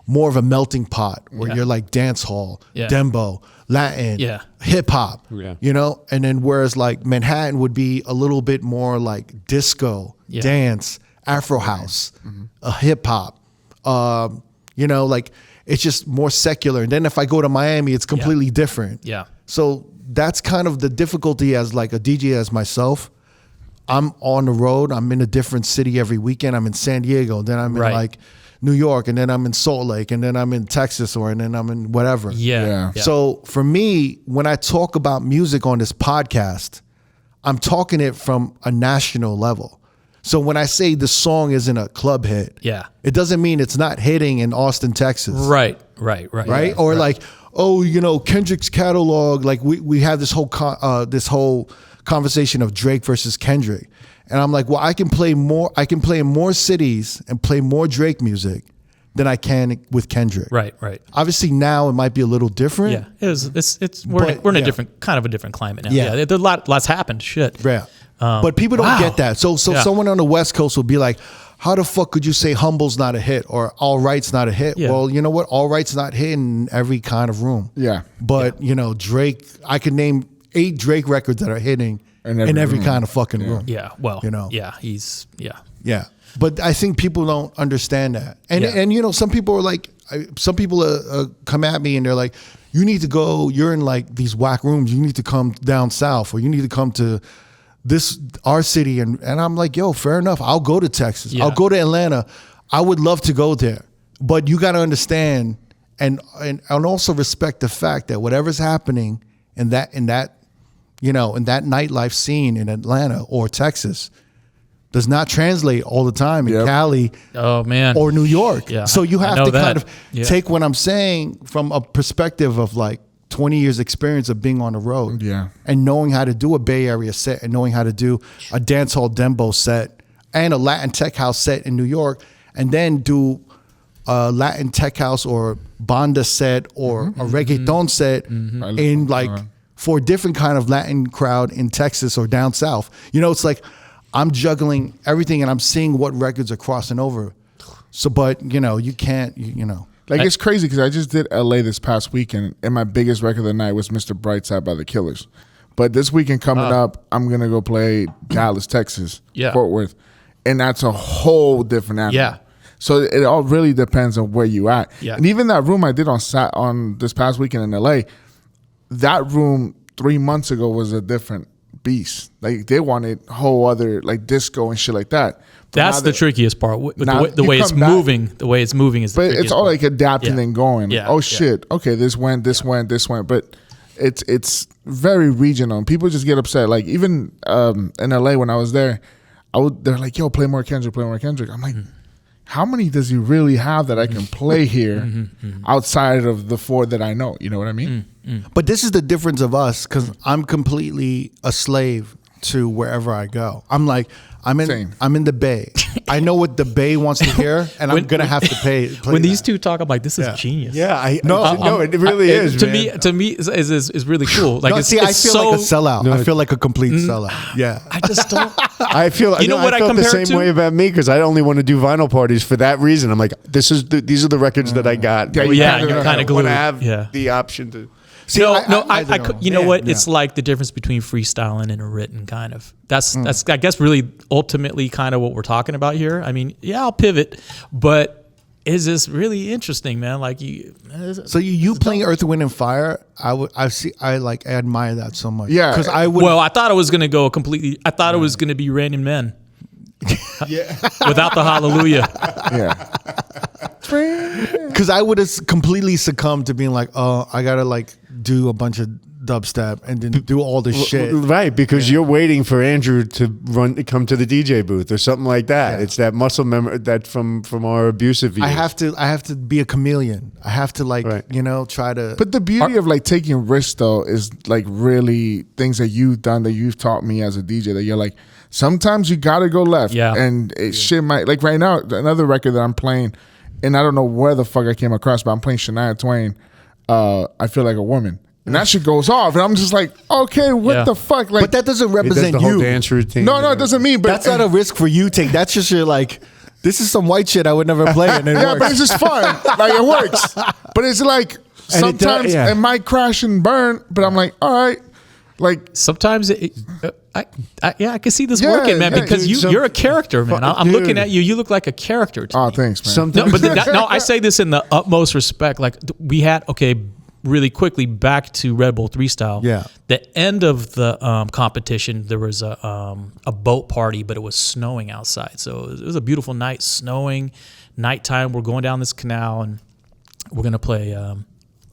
A: more of a melting pot where you're like dance hall, dembo, Latin, hip hop, and then whereas like Manhattan would be a little bit more like disco, dance, Afro house, a hip hop, like it's just more secular. And then if I go to Miami, it's completely different.
D: Yeah.
A: So that's kind of the difficulty as like a DJ as myself. I'm on the road. I'm in a different city every weekend. I'm in San Diego. Then I'm in like New York, and then I'm in Salt Lake, and then I'm in Texas, and then I'm in whatever.
D: Yeah.
A: So for me, when I talk about music on this podcast, I'm talking it from a national level. So when I say the song isn't a club hit, it doesn't mean it's not hitting in Austin, Texas.
D: Right.
A: Or like, Kendrick's catalog. Like we have this whole conversation of Drake versus Kendrick. And I'm like, well, I can play in more cities and play more Drake music than I can with Kendrick.
D: Right.
A: Obviously now it might be a little different.
D: Yeah, we're in a different climate now. Yeah, there's lots happened. Shit.
A: Yeah. But people don't get that. So someone on the West Coast will be like, how the fuck could you say Humble's not a hit or All Right's not a hit? Yeah. Well, you know what? All Right's not hit in every kind of room.
B: Yeah.
A: But, Drake, I could name 8 Drake records that are hitting in every kind of fucking room.
D: Yeah, well, he's.
A: Yeah, but I think people don't understand that. And some people are like, come at me and they're like, you need to go, you're in like these whack rooms, you need to come down south, or you need to come to our city. And I'm like, yo, fair enough. I'll go to Texas. I'll go to Atlanta. I would love to go there. But you got to understand and also respect the fact that whatever's happening in that nightlife scene in Atlanta or Texas does not translate all the time in Cali or New York. Yeah. So you have to kind of take what I'm saying from a perspective of like 20 years experience of being on the road and knowing how to do a Bay Area set and knowing how to do a dancehall dembo set and a Latin tech house set in New York, and then do a Latin tech house or banda set or a reggaeton set in like for a different kind of Latin crowd in Texas or down south. It's like I'm juggling everything and I'm seeing what records are crossing over. So, but you can't,
B: Like it's crazy because I just did LA this past weekend, and my biggest record of the night was Mr. Brightside by the Killers. But this weekend coming up, I'm gonna go play Dallas, Texas, Fort Worth, and that's a whole different animal.
D: Yeah.
B: So it all really depends on where you at. Yeah. And even that room I did on this past weekend in LA, that room 3 months ago was a different beast. Like they wanted whole other like disco and shit like that.
D: That's the trickiest part. The way it's moving. The way it's moving is the trickiest
B: But it's all like adapting and going.
D: Yeah.
B: Oh shit. Okay, this went. But it's very regional. And people just get upset. Like even in LA when I was there, they're like, "Yo, play more Kendrick, play more Kendrick." I'm like, how many does he really have that I can play here outside of the 4 that I know? You know what I mean?
A: But this is the difference of us, because I'm completely a slave to wherever I go. I'm like, I'm in the Bay. I know what the Bay wants to hear, and I'm gonna have to play
D: when these two talk, I'm like, this is genius.
A: Yeah,
C: it really is.
D: To me, is really cool. Like,
A: I feel like a sellout. I feel like a complete sellout. Yeah,
D: I just don't.
C: I feel.
D: You know what I felt
C: the same way about me, because I only want to do vinyl parties for that reason. I'm like, these are the records that I got.
D: You're kind of glued.
C: I have the option to.
D: See, you know what? It's like the difference between freestyling and a written kind of. That's I guess really ultimately kind of what we're talking about here. I mean, I'll pivot, but is just really interesting, man. Like you.
A: So you playing Earth, Wind, and Fire? I like admire that so much.
B: Yeah.
A: Because I would.
D: Well, I thought it was gonna go completely. I thought it was gonna be Raining Men.
A: Yeah.
D: Without the hallelujah.
B: Yeah.
A: Because I would have completely succumbed to being like, oh, I gotta like do a bunch of dubstep and then do all this shit.
C: Right, because you're waiting for Andrew to come to the DJ booth or something like that.
A: Yeah.
C: It's that muscle memory that from our abusive years.
A: I have to be a chameleon. I have to like try to.
B: But the beauty of like taking risks though is like really things that you've done that you've taught me as a DJ that you're like, sometimes you gotta go left.
D: Yeah.
B: And shit might, like right now, another record that I'm playing, and I don't know where the fuck I came across, but I'm playing Shania Twain, I Feel Like a Woman. And that shit goes off, and I'm just like, okay, what the fuck? Like,
A: but that doesn't
C: It does
A: represent
C: the whole
A: you.
C: dance routine.
B: no, it doesn't mean. But
A: That's not a risk for you. Take that's just your like. This is some white shit I would never play, and it
B: yeah,
A: works.
B: but it's just fun. Like it works. But it's like sometimes it might crash and burn. But I'm like, all right, like
D: Sometimes I can see this working, man, because you're a character, man. I'm looking at you. You look like a character to me.
B: oh, thanks, man.
C: Sometimes
D: No, I say this in the utmost respect. Like we had, really quickly back to Red Bull 3 style.
A: Yeah.
D: The end of the competition, there was a boat party, but it was snowing outside. So it was a beautiful night, snowing, nighttime. We're going down this canal and we're gonna play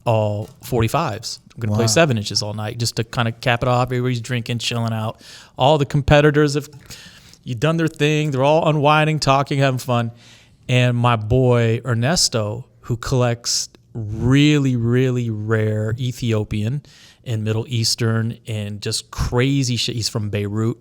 D: all 45s. We're gonna play 7 inches all night just to kind of cap it off. Everybody's drinking, chilling out. All the competitors have done their thing. They're all unwinding, talking, having fun. And my boy Ernesto, who collects really, really rare Ethiopian and Middle Eastern and just crazy shit. He's from Beirut.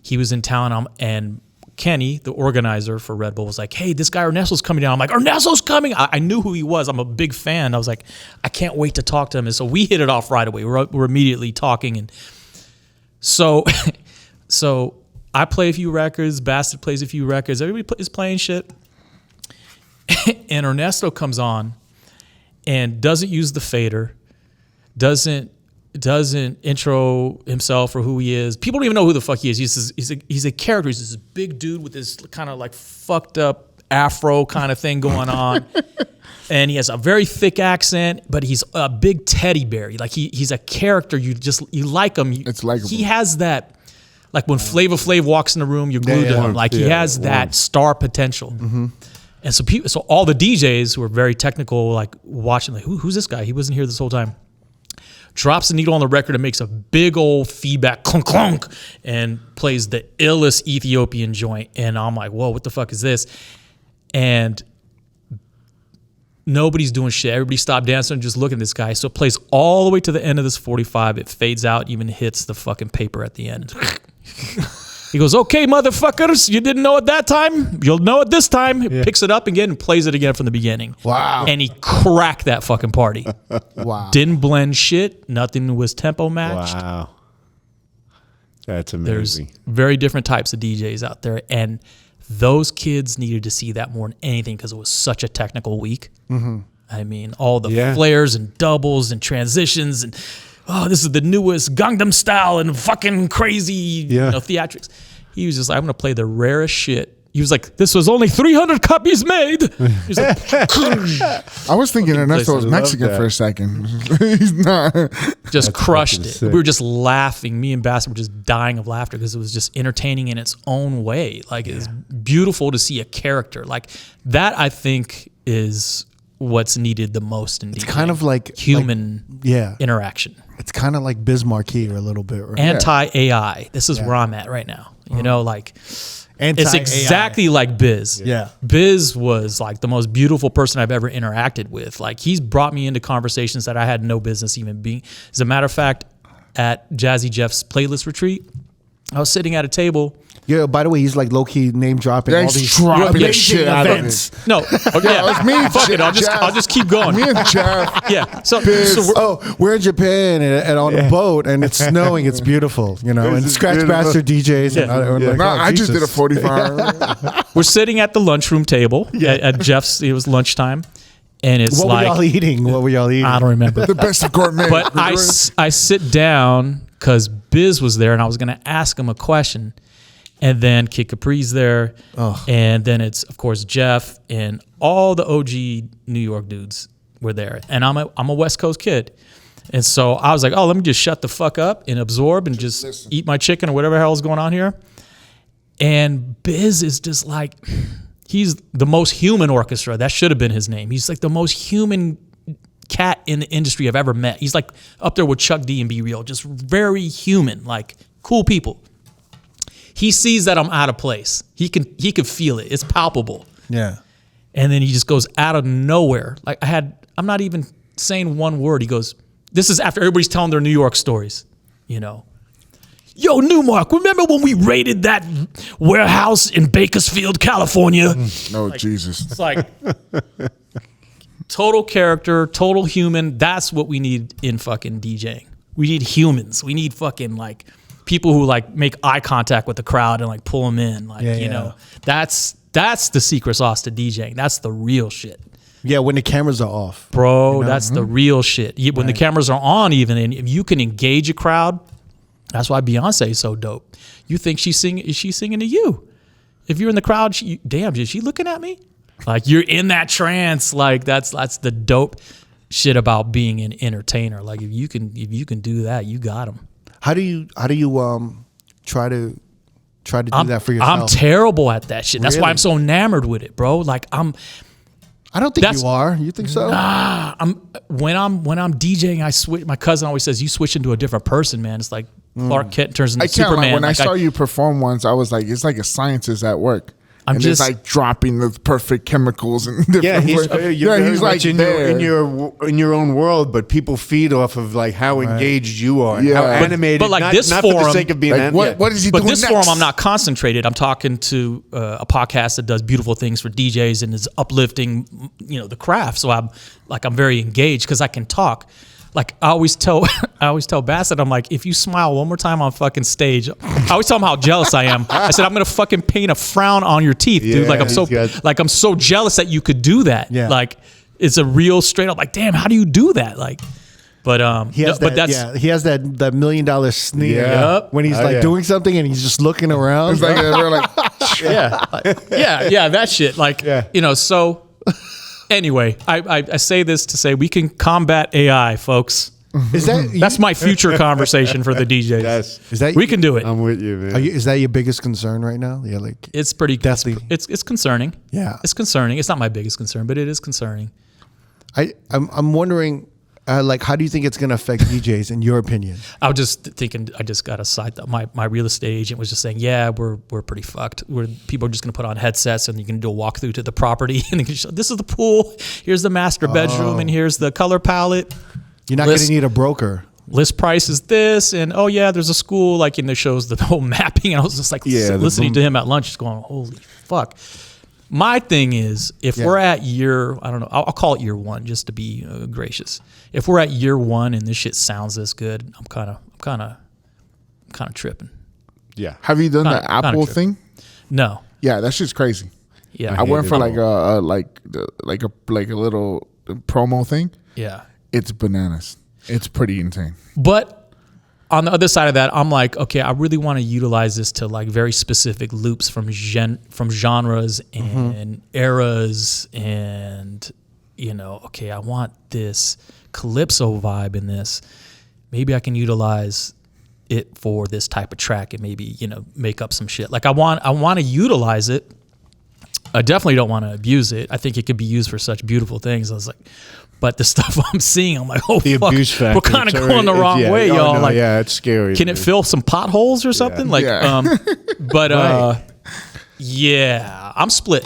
D: He was in town, and Kenny, the organizer for Red Bull, was like, hey, this guy Ernesto's coming down. I'm like, Ernesto's coming? I knew who he was. I'm a big fan. I was like, I can't wait to talk to him. And so we hit it off right away. We're immediately talking. And so I play a few records. Bastard plays a few records. Everybody is playing shit. And Ernesto comes on and doesn't use the fader, doesn't intro himself or who he is. People don't even know who the fuck he is. He's a character. He's this big dude with this kind of like fucked up afro kind of thing going on. And he has a very thick accent, but he's a big teddy bear. Like he's a character. You like him.
B: It's likable.
D: He has that, like when Flavor Flav walks in the room, you're glued to him. Like he has that star potential. Mm-hmm. And so all the DJs who are very technical, like watching, like, who's this guy? He wasn't here this whole time. Drops the needle on the record and makes a big old feedback clunk clunk and plays the illest Ethiopian joint. And I'm like, whoa, what the fuck is this? And nobody's doing shit. Everybody stopped dancing and just looking at this guy. So it plays all the way to the end of this 45. It fades out, even hits the fucking paper at the end. He goes, okay, motherfuckers, you didn't know it that time. You'll know it this time. He picks it up again and plays it again from the beginning.
A: Wow.
D: And he cracked that fucking party.
A: Wow.
D: Didn't blend shit. Nothing was tempo matched.
C: Wow. That's
D: There's
C: amazing.
D: very different types of DJs out there. And those kids needed to see that more than anything because it was such a technical week. Mm-hmm. I mean, all the flares and doubles and transitions and... oh, this is the newest Gangnam Style and fucking crazy theatrics. He was just like, I'm going to play the rarest shit. He was like, this was only 300 copies made. He was like,
B: I was thinking Ernesto was Mexican for a second. He's not.
D: Just crushed it. We were just laughing. Me and Bassett were just dying of laughter because it was just entertaining in its own way. Like, it's beautiful to see a character. Like, that, I think, is what's needed the most in DJing.
A: It's kind of like
D: human interaction.
A: It's kind of like Biz Markie a little bit, right?
D: Anti-AI. This is where I'm at right now. You know, like,
A: Anti-AI.
D: it's exactly like Biz.
A: Yeah.
D: Biz was like the most beautiful person I've ever interacted with. Like, he's brought me into conversations that I had no business even being. As a matter of fact, at Jazzy Jeff's playlist retreat, I was sitting at a table.
A: Yeah, by the way, he's like low-key name dropping all these
B: dropping
A: amazing
B: shit out of
A: events.
B: it.
D: No, it's
B: me.
D: Fuck it, I'll just keep going.
B: Me and Jeff.
D: Yeah. So
A: We're in Japan and on a boat and it's snowing. It's beautiful, you know. And Scratch Master DJs. And like,
B: I just
A: Jesus.
B: did a 45.
D: we're sitting at the lunchroom table at Jeff's. It was lunchtime, and it's
A: What were y'all eating?
D: I don't remember.
B: The best of gourmet.
D: But I sit down because Biz was there, and I was going to ask him a question. and then Kid Capri's there, and then it's of course Jeff and all the OG New York dudes were there, and I'm a West Coast kid, and so I was like, oh, let me just shut the fuck up and absorb and just eat my chicken or whatever the hell is going on here. And Biz is just like, he's the most human orchestra. That should have been his name. He's like the most human cat in the industry I've ever met. He's like up there with Chuck D and Be Real, just very human, like cool people. He sees that I'm out of place. He could feel it. It's palpable.
A: Yeah.
D: And then he just goes out of nowhere. Like I'm not even saying one word. He goes, this is after everybody's telling their New York stories, you know. Yo, Numark, remember when we raided that warehouse in Bakersfield, California?
B: No, Jesus.
D: It's like total character, total human. That's what we need in fucking DJing. We need humans. We need fucking like people who like make eye contact with the crowd and like pull them in. Like, you know, that's the secret sauce to DJing. That's the real shit.
A: Yeah, when the cameras are off.
D: Bro, that's the real shit. When the cameras are on even, and if you can engage a crowd, that's why Beyonce is so dope. You think is she singing to you? If you're in the crowd, damn, is she looking at me? Like you're in that trance. Like that's the dope shit about being an entertainer. Like if you can do that, you got them.
A: How do you try to do that for yourself?
D: I'm terrible at that shit. That's
A: Really?
D: why I'm so enamored with it, bro. Like
A: I don't think you are. You think so?
D: When I'm DJing, I switch. My cousin always says you switch into a different person, man. It's like Clark Kent turns into Superman.
B: Like, when I saw you perform once, I was like, it's like a scientist at work.
D: I'm
B: and
D: just
B: it's like dropping the perfect chemicals and different. He's like
C: in your own world, but people feed off of like how engaged you are, and how animated.
D: But like
C: not,
D: this
C: not
D: forum,
C: for the sake of being
B: like, what is he doing
D: But this
B: next?
D: forum, I'm not concentrated. I'm talking to a podcast that does beautiful things for DJs and is uplifting, you know, the craft. So I'm very engaged because I can talk. Like I always tell Bassett, I'm like, if you smile one more time on fucking stage, I always tell him how jealous I am. I said, I'm gonna fucking paint a frown on your teeth, dude. Like I'm so jealous that you could do that. Yeah. Like it's a real straight up like, damn, how do you do that? Like, but
A: he has that $1 million sneer when he's doing something and he's just looking around.
B: It's like they're like,
D: yeah, that shit. Like, you know, so. Anyway, I say this to say we can combat AI, folks. That's my future conversation for the DJs. We can do it.
C: I'm with you, man.
A: Is that your biggest concern right now? Yeah, like
D: it's pretty deathly. It's concerning.
A: Yeah,
D: it's concerning. It's not my biggest concern, but it is concerning.
A: I'm wondering. Like, how do you think it's going to affect DJs, in your opinion? I was just thinking, I just got a site that my real estate agent was just saying, yeah, we're pretty fucked. People are just going to put on headsets and you can do a walkthrough to the property and you can show, this is the pool, here's the master bedroom, and here's the color palette. You're not going to need a broker.
D: List price is this, and oh yeah, there's a school, like, and it shows the whole mapping, and I was just like listening to him at lunch, just going, holy fuck. My thing is, if we're at year, I don't know, I'll call it year one just to be gracious. If we're at year one and this shit sounds this good, I'm kind of tripping.
B: Yeah. Have you done the Apple thing?
D: No.
B: Yeah, that shit's crazy.
D: Yeah.
B: I went for like a little promo thing.
D: Yeah.
B: It's bananas. It's pretty insane.
D: But on the other side of that, I'm like, okay, I really want to utilize this to like very specific loops from genres and eras, and you know, okay, I want this calypso vibe in this. Maybe I can utilize it for this type of track and maybe, you know, make up some shit. Like I want to utilize it. I definitely don't want to abuse it. I think it could be used for such beautiful things. I was like, but the stuff I'm seeing, I'm like, oh, the fuck, abuse factor, we're kind of going the wrong way, y'all.
C: No,
D: like,
C: yeah, it's scary.
D: Can it fill some potholes or something? Like, yeah, I'm split.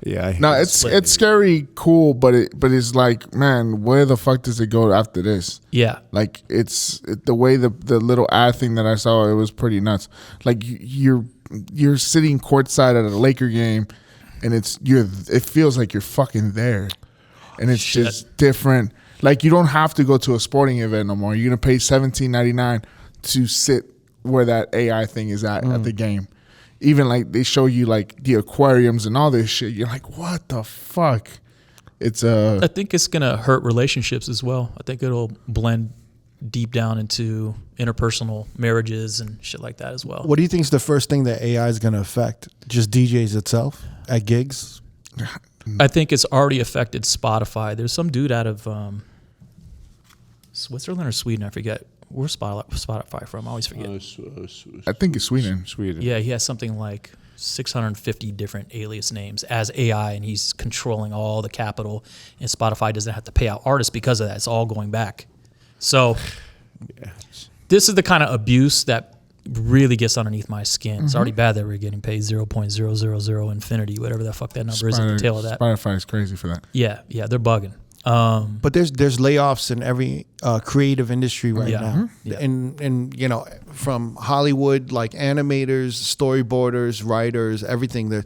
B: Yeah, no, it's scary, cool, but it's like, man, where the fuck does it go after this? Yeah, like the way the little ad thing that I saw, it was pretty nuts. Like you're sitting courtside at a Laker game, and it feels like you're fucking there. And it's just different. Like you don't have to go to a sporting event no more. You're gonna pay $17.99 to sit where that AI thing is at the game. Even like they show you like the aquariums and all this shit. You're like, what the fuck? I think it's gonna hurt relationships as well. I think it'll blend
D: deep down into interpersonal marriages and shit like that as well.
A: What do you think is the first thing that AI is going to affect? Just DJs itself at gigs?
D: I think it's already affected Spotify. There's some dude out of Switzerland or Sweden, I forget. Where's Spotify from? I always forget.
B: I think it's Sweden.
D: Yeah, he has something like 650 different alias names as AI, and he's controlling all the capital, and Spotify doesn't have to pay out artists because of that. It's all going back. So this is the kind of abuse that really gets underneath my skin. It's already bad that we're getting paid 0.000 infinity, whatever the fuck that number is at the tail of that.
B: Spotify is crazy for that.
D: Yeah, they're bugging.
A: But there's layoffs in every creative industry right now, and you know, from Hollywood, like animators, storyboarders, writers, everything.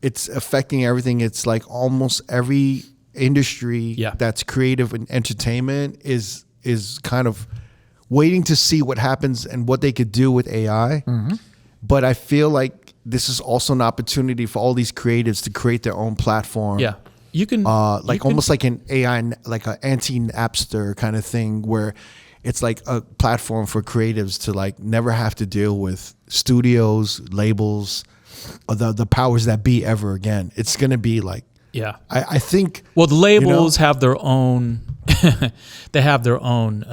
A: It's affecting everything. It's like almost every industry that's creative and entertainment is kind of waiting to see what happens and what they could do with AI. But I feel like this is also an opportunity for all these creatives to create their own platform.
D: Yeah. You can
A: almost like an AI, like an anti-Napster kind of thing, where it's like a platform for creatives to like never have to deal with studios, labels, or the powers that be ever again. It's gonna be like, I think.
D: Well, the labels have their own. They have their own.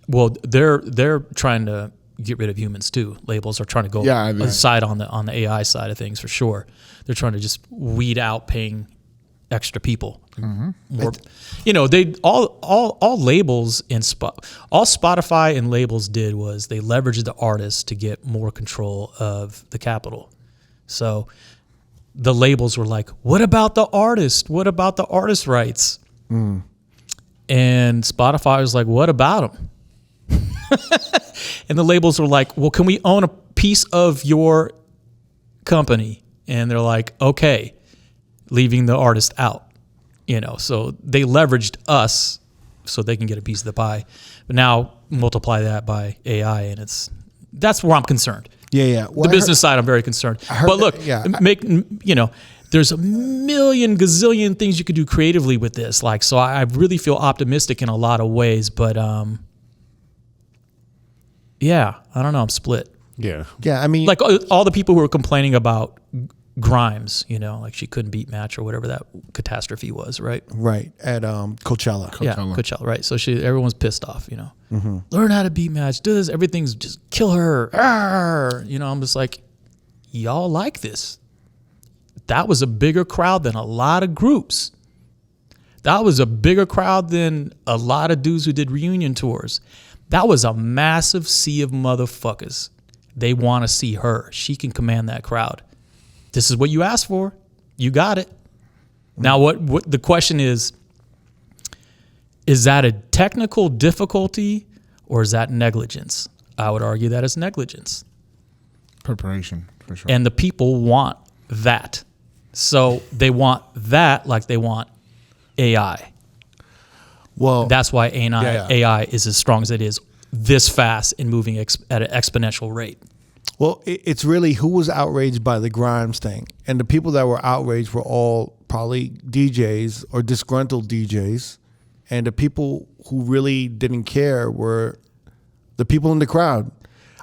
D: Well, they're trying to get rid of humans too. Labels are trying to go aside on the AI side of things for sure. They're trying to just weed out paying extra people. More, you know, they all labels in all Spotify and labels did was they leveraged the artists to get more control of the capital. So the labels were like, "What about the artist? What about the artist rights?" And Spotify was like, "What about them?" And the labels were like, "Well, can we own a piece of your company?" And they're like, "Okay." Leaving the artist out, you know, so they leveraged us so they can get a piece of the pie. But now multiply that by AI, and that's where I'm concerned.
A: Well,
D: the business side, I'm very concerned. But look, there's a million gazillion things you could do creatively with this. Like, so I really feel optimistic in a lot of ways, but I don't know. I'm split.
A: Yeah. I mean,
D: like all the people who are complaining about Grimes, you know, like she couldn't beat Match or whatever that catastrophe was, right?
A: Right, at Coachella.
D: Yeah, Coachella, right. So everyone's pissed off, you know. Learn how to beat Match, do this, everything's just kill her. Arr! You know, I'm just like, y'all like this. That was a bigger crowd than a lot of groups. That was a bigger crowd than a lot of dudes who did reunion tours. That was a massive sea of motherfuckers. They want to see her. She can command that crowd. This is what you asked for. You got it. Now, what the question is that a technical difficulty or is that negligence? I would argue that it's negligence.
B: Preparation, for sure.
D: And the people want that. So they want that like they want AI.
A: Well,
D: that's why AI is as strong as it is this fast and moving at an exponential rate.
A: Well, it's really who was outraged by the Grimes thing. And the people that were outraged were all probably DJs or disgruntled DJs. And the people who really didn't care were the people in the crowd.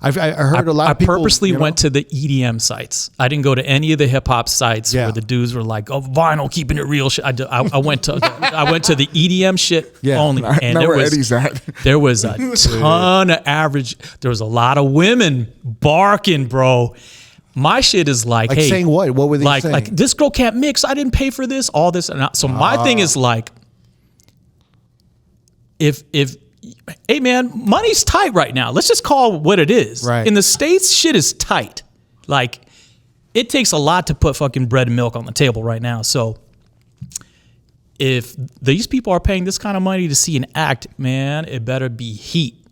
A: I heard a lot of people.
D: I purposely went to the EDM sites. I didn't go to any of the hip hop sites where the dudes were like, "Oh, vinyl, keeping it real." Shit. I went to the EDM shit only, and there was a ton of average. There was a lot of women barking, bro. My shit is like hey,
A: saying what? What were they saying?
D: Like this girl can't mix. I didn't pay for this. All this, so my thing is like, if. Hey man, money's tight right now. Let's just call it what it is.
A: Right.
D: In the States, shit is tight. Like, it takes a lot to put fucking bread and milk on the table right now. So, if these people are paying this kind of money to see an act, man, it better be heat.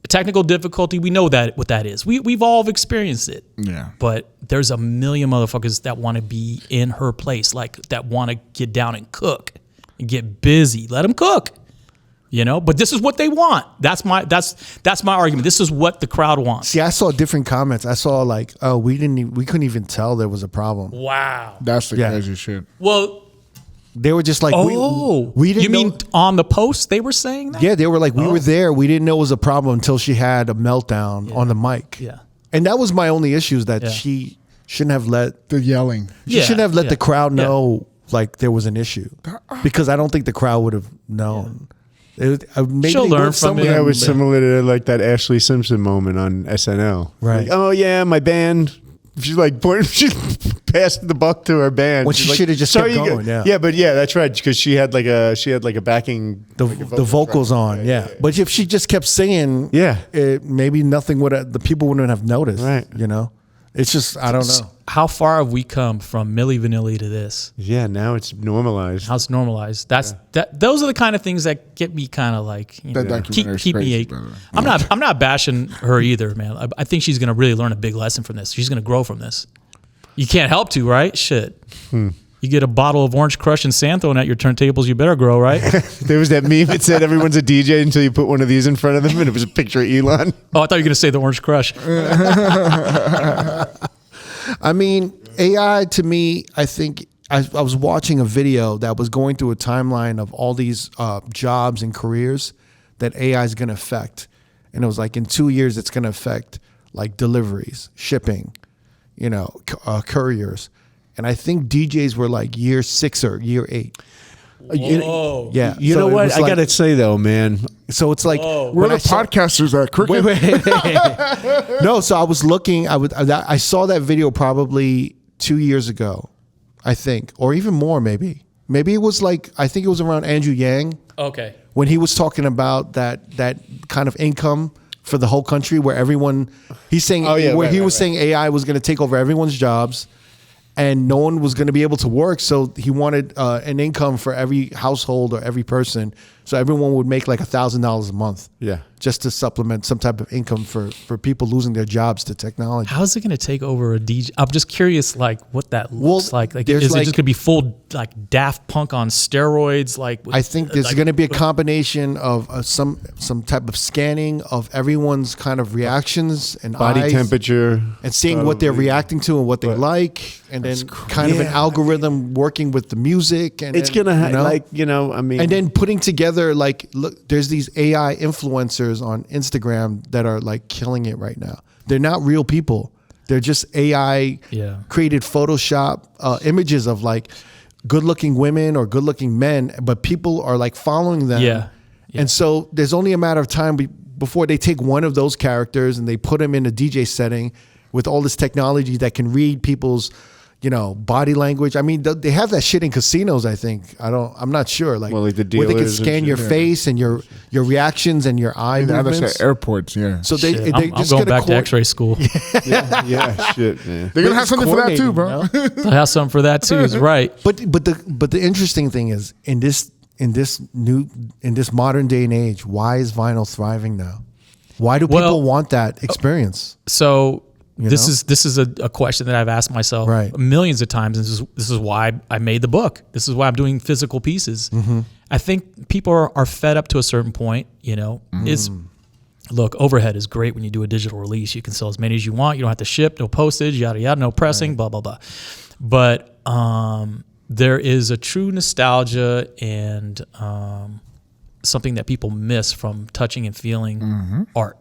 D: Technical difficulty, we know what that is. We've all experienced it.
B: Yeah.
D: But there's a million motherfuckers that want to be in her place, like that want to get down and cook and get busy. Let them cook. You know, but this is what they want. That's my argument. This is what the crowd wants.
A: See, I saw different comments. I saw like, oh, we couldn't even tell there was a problem.
D: Wow.
B: That's the crazy shit.
D: Well,
A: They were just like, we didn't
D: you mean
A: know.
D: on the post they were saying that?
A: Yeah, they were like, we were there. We didn't know it was a problem until she had a meltdown on the mic.
D: Yeah.
A: And that was my only issue, is that she shouldn't have let
B: The yelling.
A: she shouldn't have let the crowd know like there was an issue, because I don't think the crowd would have known. Maybe
D: She'll learn from it.
C: Yeah, it was similar to like that Ashley Simpson moment on SNL.
A: Right.
C: Like, oh yeah, my band. She's like, she passed the buck to her band.
A: When
C: She's
A: she
C: like,
A: should have just kept going.
C: Yeah, but yeah, that's right, because she had like a backing
A: the vocals
C: track.
A: on. Yeah. But if she just kept singing, maybe nothing would. The people wouldn't have noticed.
C: Right.
A: You know, it's just, I don't know.
D: How far have we come from Milli Vanilli to this?
C: Yeah, now it's normalized.
D: How it's normalized. Those are the kind of things that get me kind of like, you know, keep me. I'm not bashing her either, man. I think she's gonna really learn a big lesson from this. She's gonna grow from this. You can't help to, right? Shit. You get a bottle of Orange Crush and sand thrown at your turntables, you better grow, right?
C: There was that meme that said everyone's a DJ until you put one of these in front of them, and it was a picture of Elon.
D: Oh, I thought you were gonna say the Orange Crush.
A: I mean, AI to me, I think I was watching a video that was going through a timeline of all these jobs and careers that AI is going to affect. And it was like, in 2 years, it's going to affect like deliveries, shipping, you know, couriers. And I think DJs were like year 6 or year 8.
D: Whoa.
A: Yeah.
C: You know what? I gotta say though, man.
A: So it's like,
B: where the podcasters at? Cricket?
A: Wait. No, so I was looking. I saw that video probably 2 years ago, I think, or even more, maybe. Maybe it was like, I think it was around Andrew Yang.
D: Okay.
A: When he was talking about that kind of income for the whole country, where everyone, he's saying, he was saying AI was going to take over everyone's jobs, and no one was going to be able to work. So he wanted an income for every household or every person. So everyone would make like $1,000 a month.
C: Yeah.
A: Just to supplement some type of income for people losing their jobs to technology.
D: How is it going to take over a DJ? I'm just curious, like what that looks like. Like, is it just going to be full like Daft Punk on steroids? Like,
A: I think there's going to be a combination of some type of scanning of everyone's kind of reactions and
C: body temperature,
A: and seeing what they're reacting to and what they like, and then kind of an algorithm working with the music. And
C: it's
A: then,
C: gonna I mean,
A: and then putting together like, look, there's these AI influencers on Instagram that are like killing it right now. They're not real people. They're just AI created Photoshop images of like good-looking women or good-looking men, but people are like following them. Yeah. And so there's only a matter of time before they take one of those characters and they put them in a DJ setting with all this technology that can read people's, you know, body language. I mean, they have that shit in casinos, I think. I'm not sure. Like,
C: like the
A: where they can scan your face and your reactions and your eye movements.
B: At airports, yeah.
A: So
D: I'm going back to X-ray school.
C: Shit, man.
B: They're gonna have something for that too, bro.
D: They'll have something for that too. Is right.
A: But the interesting thing is, in this modern day and age, why is vinyl thriving now? Why do people want that experience?
D: So this is a question that I've asked myself millions of times, and this is why I made the book. This is why I'm doing physical pieces. Mm-hmm. I think people are fed up to a certain point. You know, look, overhead is great when you do a digital release. You can sell as many as you want. You don't have to ship, no postage, yada yada, no pressing, blah blah blah. But there is a true nostalgia and something that people miss from touching and feeling art.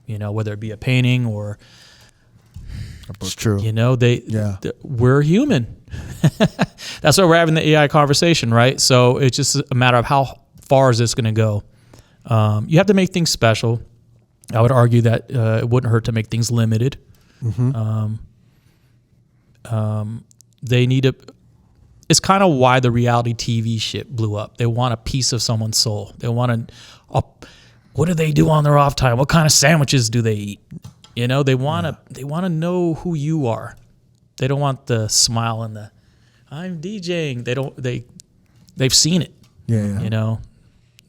D: You know, whether it be a painting or
A: it's true.
D: You know, we're human. That's why we're having the AI conversation, right? So it's just a matter of how far is this going to go. You have to make things special. I would argue that it wouldn't hurt to make things limited. Mm-hmm. They need a. It's kind of why the reality TV shit blew up. They want a piece of someone's soul. They want what do they do on their off time? What kind of sandwiches do they eat? You know, they want to know who you are. They don't want the smile and the I'm DJing. They've seen it. Yeah. You know,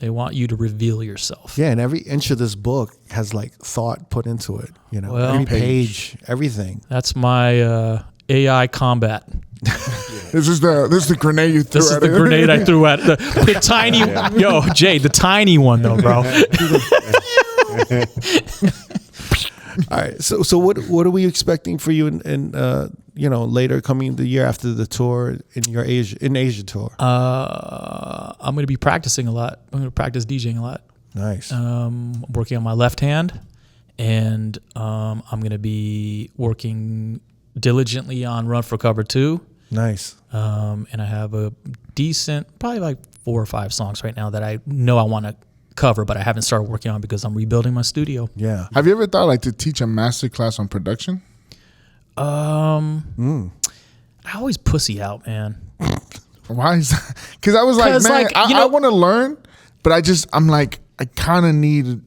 D: they want you to reveal yourself.
A: Yeah, and every inch of this book has like thought put into it. You know, every page, everything.
D: That's my AI combat.
B: This is the grenade you threw.
D: This is the grenade I threw at the tiny. Jay, the tiny one though, bro.
A: All right. So what are we expecting for you in later coming the year after the tour in your Asia tour?
D: I'm going to be practicing a lot. I'm going to practice DJing a lot.
A: Nice.
D: Working on my left hand, and I'm going to be working diligently on Run for Cover 2.
A: Nice.
D: And I have a decent, probably like 4 or 5 songs right now that I know I want to cover, but I haven't started working on because I'm rebuilding my studio.
A: Yeah.
B: Have you ever thought like to teach a master class on production?
D: I always pussy out, man.
B: Why is that? Because I was like, man, I want to learn, but I'm like, I kind of need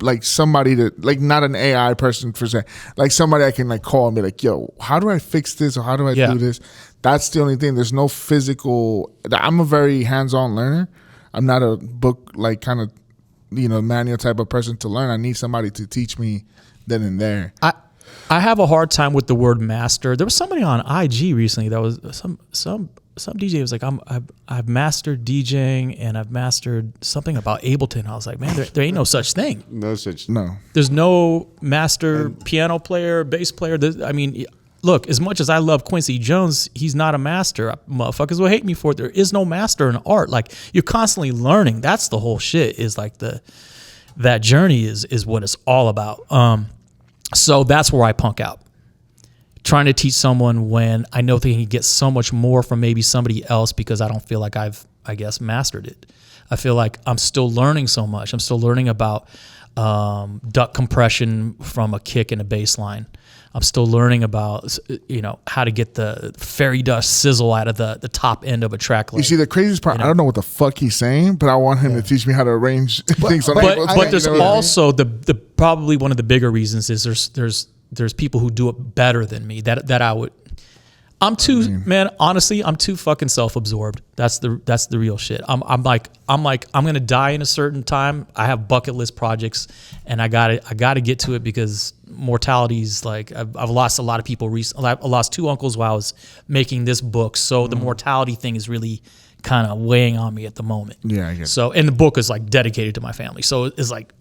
B: like somebody to, like, not an AI person per se, like somebody I can like call and be like, yo, how do I fix this or how do I do this? That's the only thing. There's no physical. I'm a very hands-on learner. I'm not a book like kind of manual type of person to learn. I need somebody to teach me then and there.
D: I have a hard time with the word master. There was somebody on IG recently that was some DJ was like, I've mastered DJing and I've mastered something about Ableton. I was like, man, there ain't no such thing.
B: No.
D: There's no master piano player, bass player. I mean, look, as much as I love Quincy Jones, he's not a master. Motherfuckers will hate me for it. There is no master in art. Like, you're constantly learning. That's the whole shit, is like that journey is what it's all about. So that's where I punk out. Trying to teach someone when I know they can get so much more from maybe somebody else because I don't feel like I've mastered it. I feel like I'm still learning so much. I'm still learning about duck compression from a kick and a bass line. I'm still learning about, how to get the fairy dust sizzle out of the top end of a track.
B: You see, the craziest part, I don't know what the fuck he's saying, but I want him to teach me how to arrange things.
D: But there's also the probably one of the bigger reasons is there's people who do it better than me that I would. I'm too honestly, I'm too fucking self-absorbed. That's the real shit. I'm like I'm gonna die in a certain time. I have bucket list projects, and I gotta get to it because mortality's like I've lost a lot of people recently. I lost 2 uncles while I was making this book, so the mortality thing is really kind of weighing on me at the moment.
B: Yeah, I get it.
D: So, and the book is like dedicated to my family, so it's like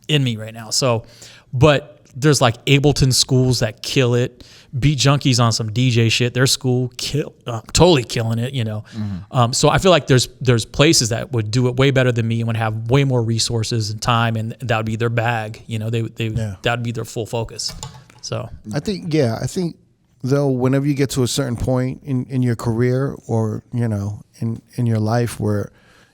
D: in me right now. So, but there's like Ableton schools that kill it. Beat Junkies on some DJ shit. Their school totally killing it, So I feel like there's places that would do it way better than me and would have way more resources and time, and that would be their bag. That would be their full focus. So
A: I think though, whenever you get to a certain point in your career or in your life where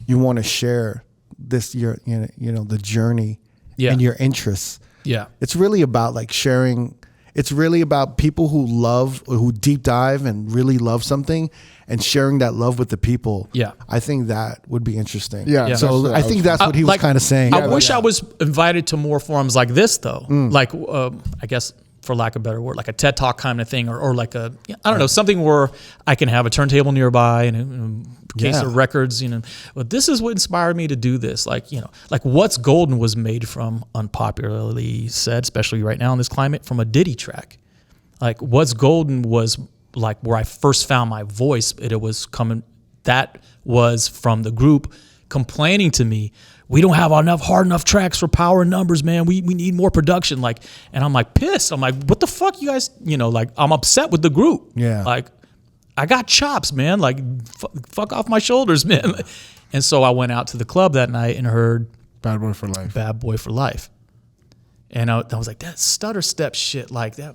A: you want to share this the journey and your interests.
D: Yeah.
A: It's really about like sharing. It's really about people who deep dive and really love something and sharing that love with the people.
D: Yeah.
A: I think that would be interesting.
B: Yeah.
A: So I think that's what he was kind of saying.
D: I wish I was invited to more forums like this though. Like, I guess for lack of a better word, like a TED Talk kind of thing, or like I don't know, something where I can have a turntable nearby and a case of records, But this is what inspired me to do this. Like, like What's Golden was made from, unpopularly said, especially right now in this climate, from a Diddy track. Like What's Golden was like where I first found my voice. That was from the group complaining to me, we don't have hard enough tracks for power and numbers, man. We need more production. Like, and I'm like pissed. I'm like, what the fuck, you guys? Like I'm upset with the group.
A: Yeah.
D: Like, I got chops, man. Like, fuck off my shoulders, man. And so I went out to the club that night and heard
B: Bad Boy for Life.
D: Bad Boy for Life. And I was like, that stutter step shit, like that.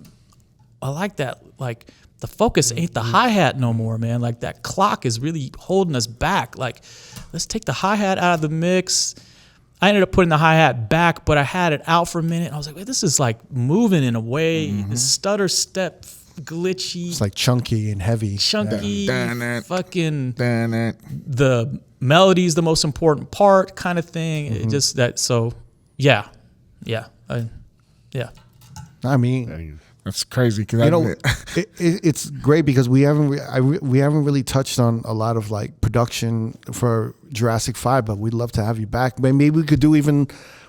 D: I like that. Like, the focus ain't the hi-hat no more, man. Like, that clock is really holding us back. Like, let's take the hi-hat out of the mix. I ended up putting the hi-hat back, but I had it out for a minute. I was like, wait, this is like moving in a way. The stutter step, glitchy.
A: It's like chunky and heavy.
D: Chunky, fucking.
B: The
D: melody's the most important part, kind of thing. It just that. So, yeah.
A: I mean,
B: that's crazy.
A: It's great because we haven't really touched on a lot of like production for Jurassic 5, but we'd love to have you back. Maybe we could do even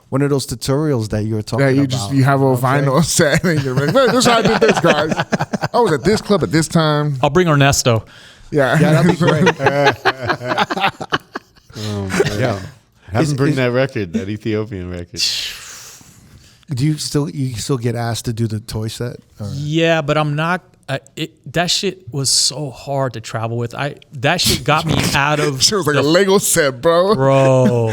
A: one of those tutorials that you were talking about.
B: You have a vinyl set and you're like, this is how I did this, guys. I was at this club at this time.
D: I'll bring Ernesto.
B: Yeah,
A: that'd be great.
C: Have him bring that record, that Ethiopian record.
A: Do you still get asked to do the toy set? Or?
D: Yeah, but I'm not. That shit was so hard to travel with. That shit got me out of.
B: It was like a Lego set, bro.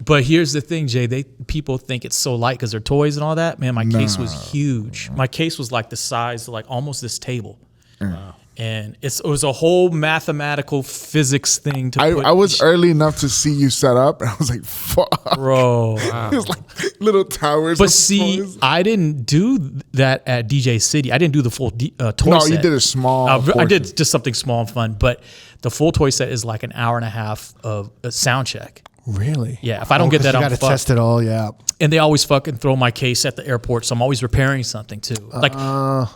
D: But here's the thing, Jay. People think it's so light because they're toys and all that. Man, my case was huge. My case was like the size of like almost this table. Wow. And it was a whole mathematical physics thing.
B: I was early enough to see you set up, and I was like, "Fuck,
D: bro!" Wow.
B: It was like little towers.
D: But see, toys. I didn't do that at DJ City. I didn't do the full toy set. No,
B: you did a small.
D: I did just something small and fun. But the full toy set is like an hour and a half of a sound check.
A: Really?
D: Yeah. If I don't get that,
A: you got to test it all. Yeah.
D: And they always fucking throw my case at the airport, so I'm always repairing something too. Like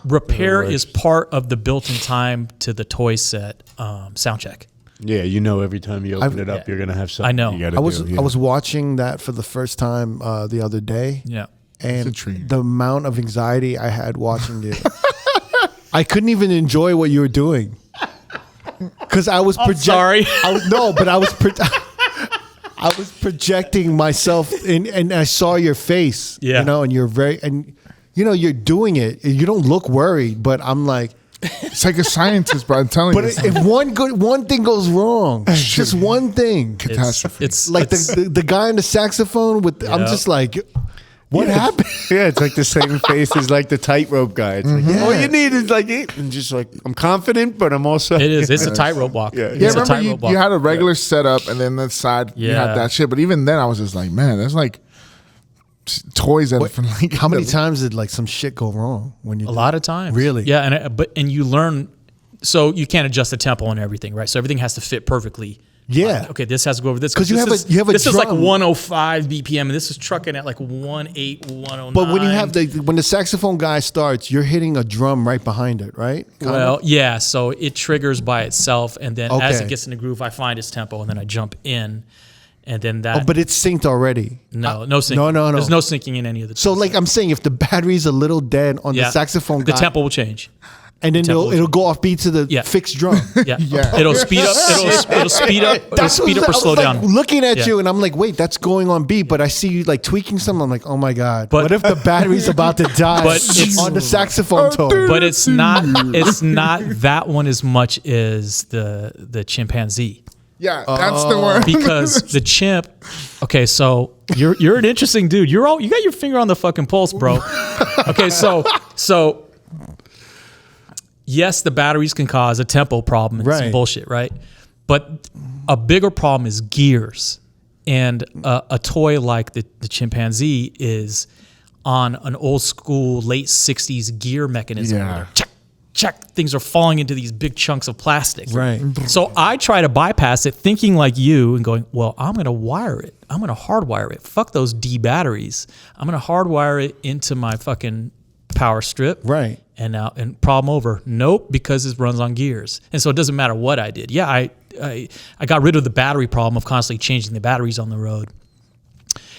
D: repair is part of the built-in time to the toy set sound check.
C: Yeah, every time you open it up, you're gonna have something.
D: I know.
C: You
A: I was watching that for the first time the other day.
D: Yeah.
A: And the amount of anxiety I had watching it, I couldn't even enjoy what you were doing because I was
D: sorry.
A: I was projecting myself and I saw your face, and you're you're doing it. You don't look worried, but I'm like,
B: it's like a scientist, bro. I'm telling you.
A: But if one thing goes wrong, just one thing,
B: catastrophe.
A: It's like the guy on the saxophone with. I'm just like, what happened?
C: Yeah, it's like the same face as like the tightrope guy. It's like, all you need is like it. And just like, I'm confident, but I'm also.
D: It is. It's a tightrope walk.
B: Yeah, remember you had a regular setup and then the side you had that shit. But even then I was just like, man, that's like toys that from like.
A: How many times did like some shit go wrong when you?
D: A lot of times.
A: Really?
D: Yeah, and you learn. So you can't adjust the tempo and everything, right? So everything has to fit perfectly.
A: Yeah.
D: Okay, this has to go over this.
A: Because you have a
D: this
A: drum.
D: is like 105 BPM, and this is trucking at like 108, 109.
A: But when you have when the saxophone guy starts, you're hitting a drum right behind it, right?
D: Yeah. So it triggers by itself, and then as it gets in the groove, I find its tempo, and then I jump in, and then that.
A: Oh, but it's synced already.
D: No syncing.
A: No.
D: There's no syncing in any of the.
A: So like I'm saying, if the battery's a little dead on the saxophone guy,
D: the tempo will change.
A: And then it'll go off beat to the fixed drum.
D: Yeah. It'll speed up. It'll speed up. It'll speed up or slow down.
A: Looking at you, and I'm like, wait, that's going on beat, but I see you like tweaking something. I'm like, oh my god, what if the battery's about to die on the saxophone tone?
D: But it's not. It's not that one as much as the chimpanzee.
B: Yeah, that's the one.
D: Because the chimp. Okay, so you're an interesting dude. You got your finger on the fucking pulse, bro. Okay, so. Yes, the batteries can cause a tempo problem and some bullshit, right? But a bigger problem is gears. And a toy like the chimpanzee is on an old school late 60s gear mechanism. Yeah. Check, things are falling into these big chunks of plastic.
A: Right.
D: So I try to bypass it thinking like you and going, well, I'm going to wire it. I'm going to hardwire it. Fuck those D batteries. I'm going to hardwire it into my fucking power strip.
A: Right.
D: And problem over. Nope, because it runs on gears. And so it doesn't matter what I did. Yeah, I got rid of the battery problem of constantly changing the batteries on the road.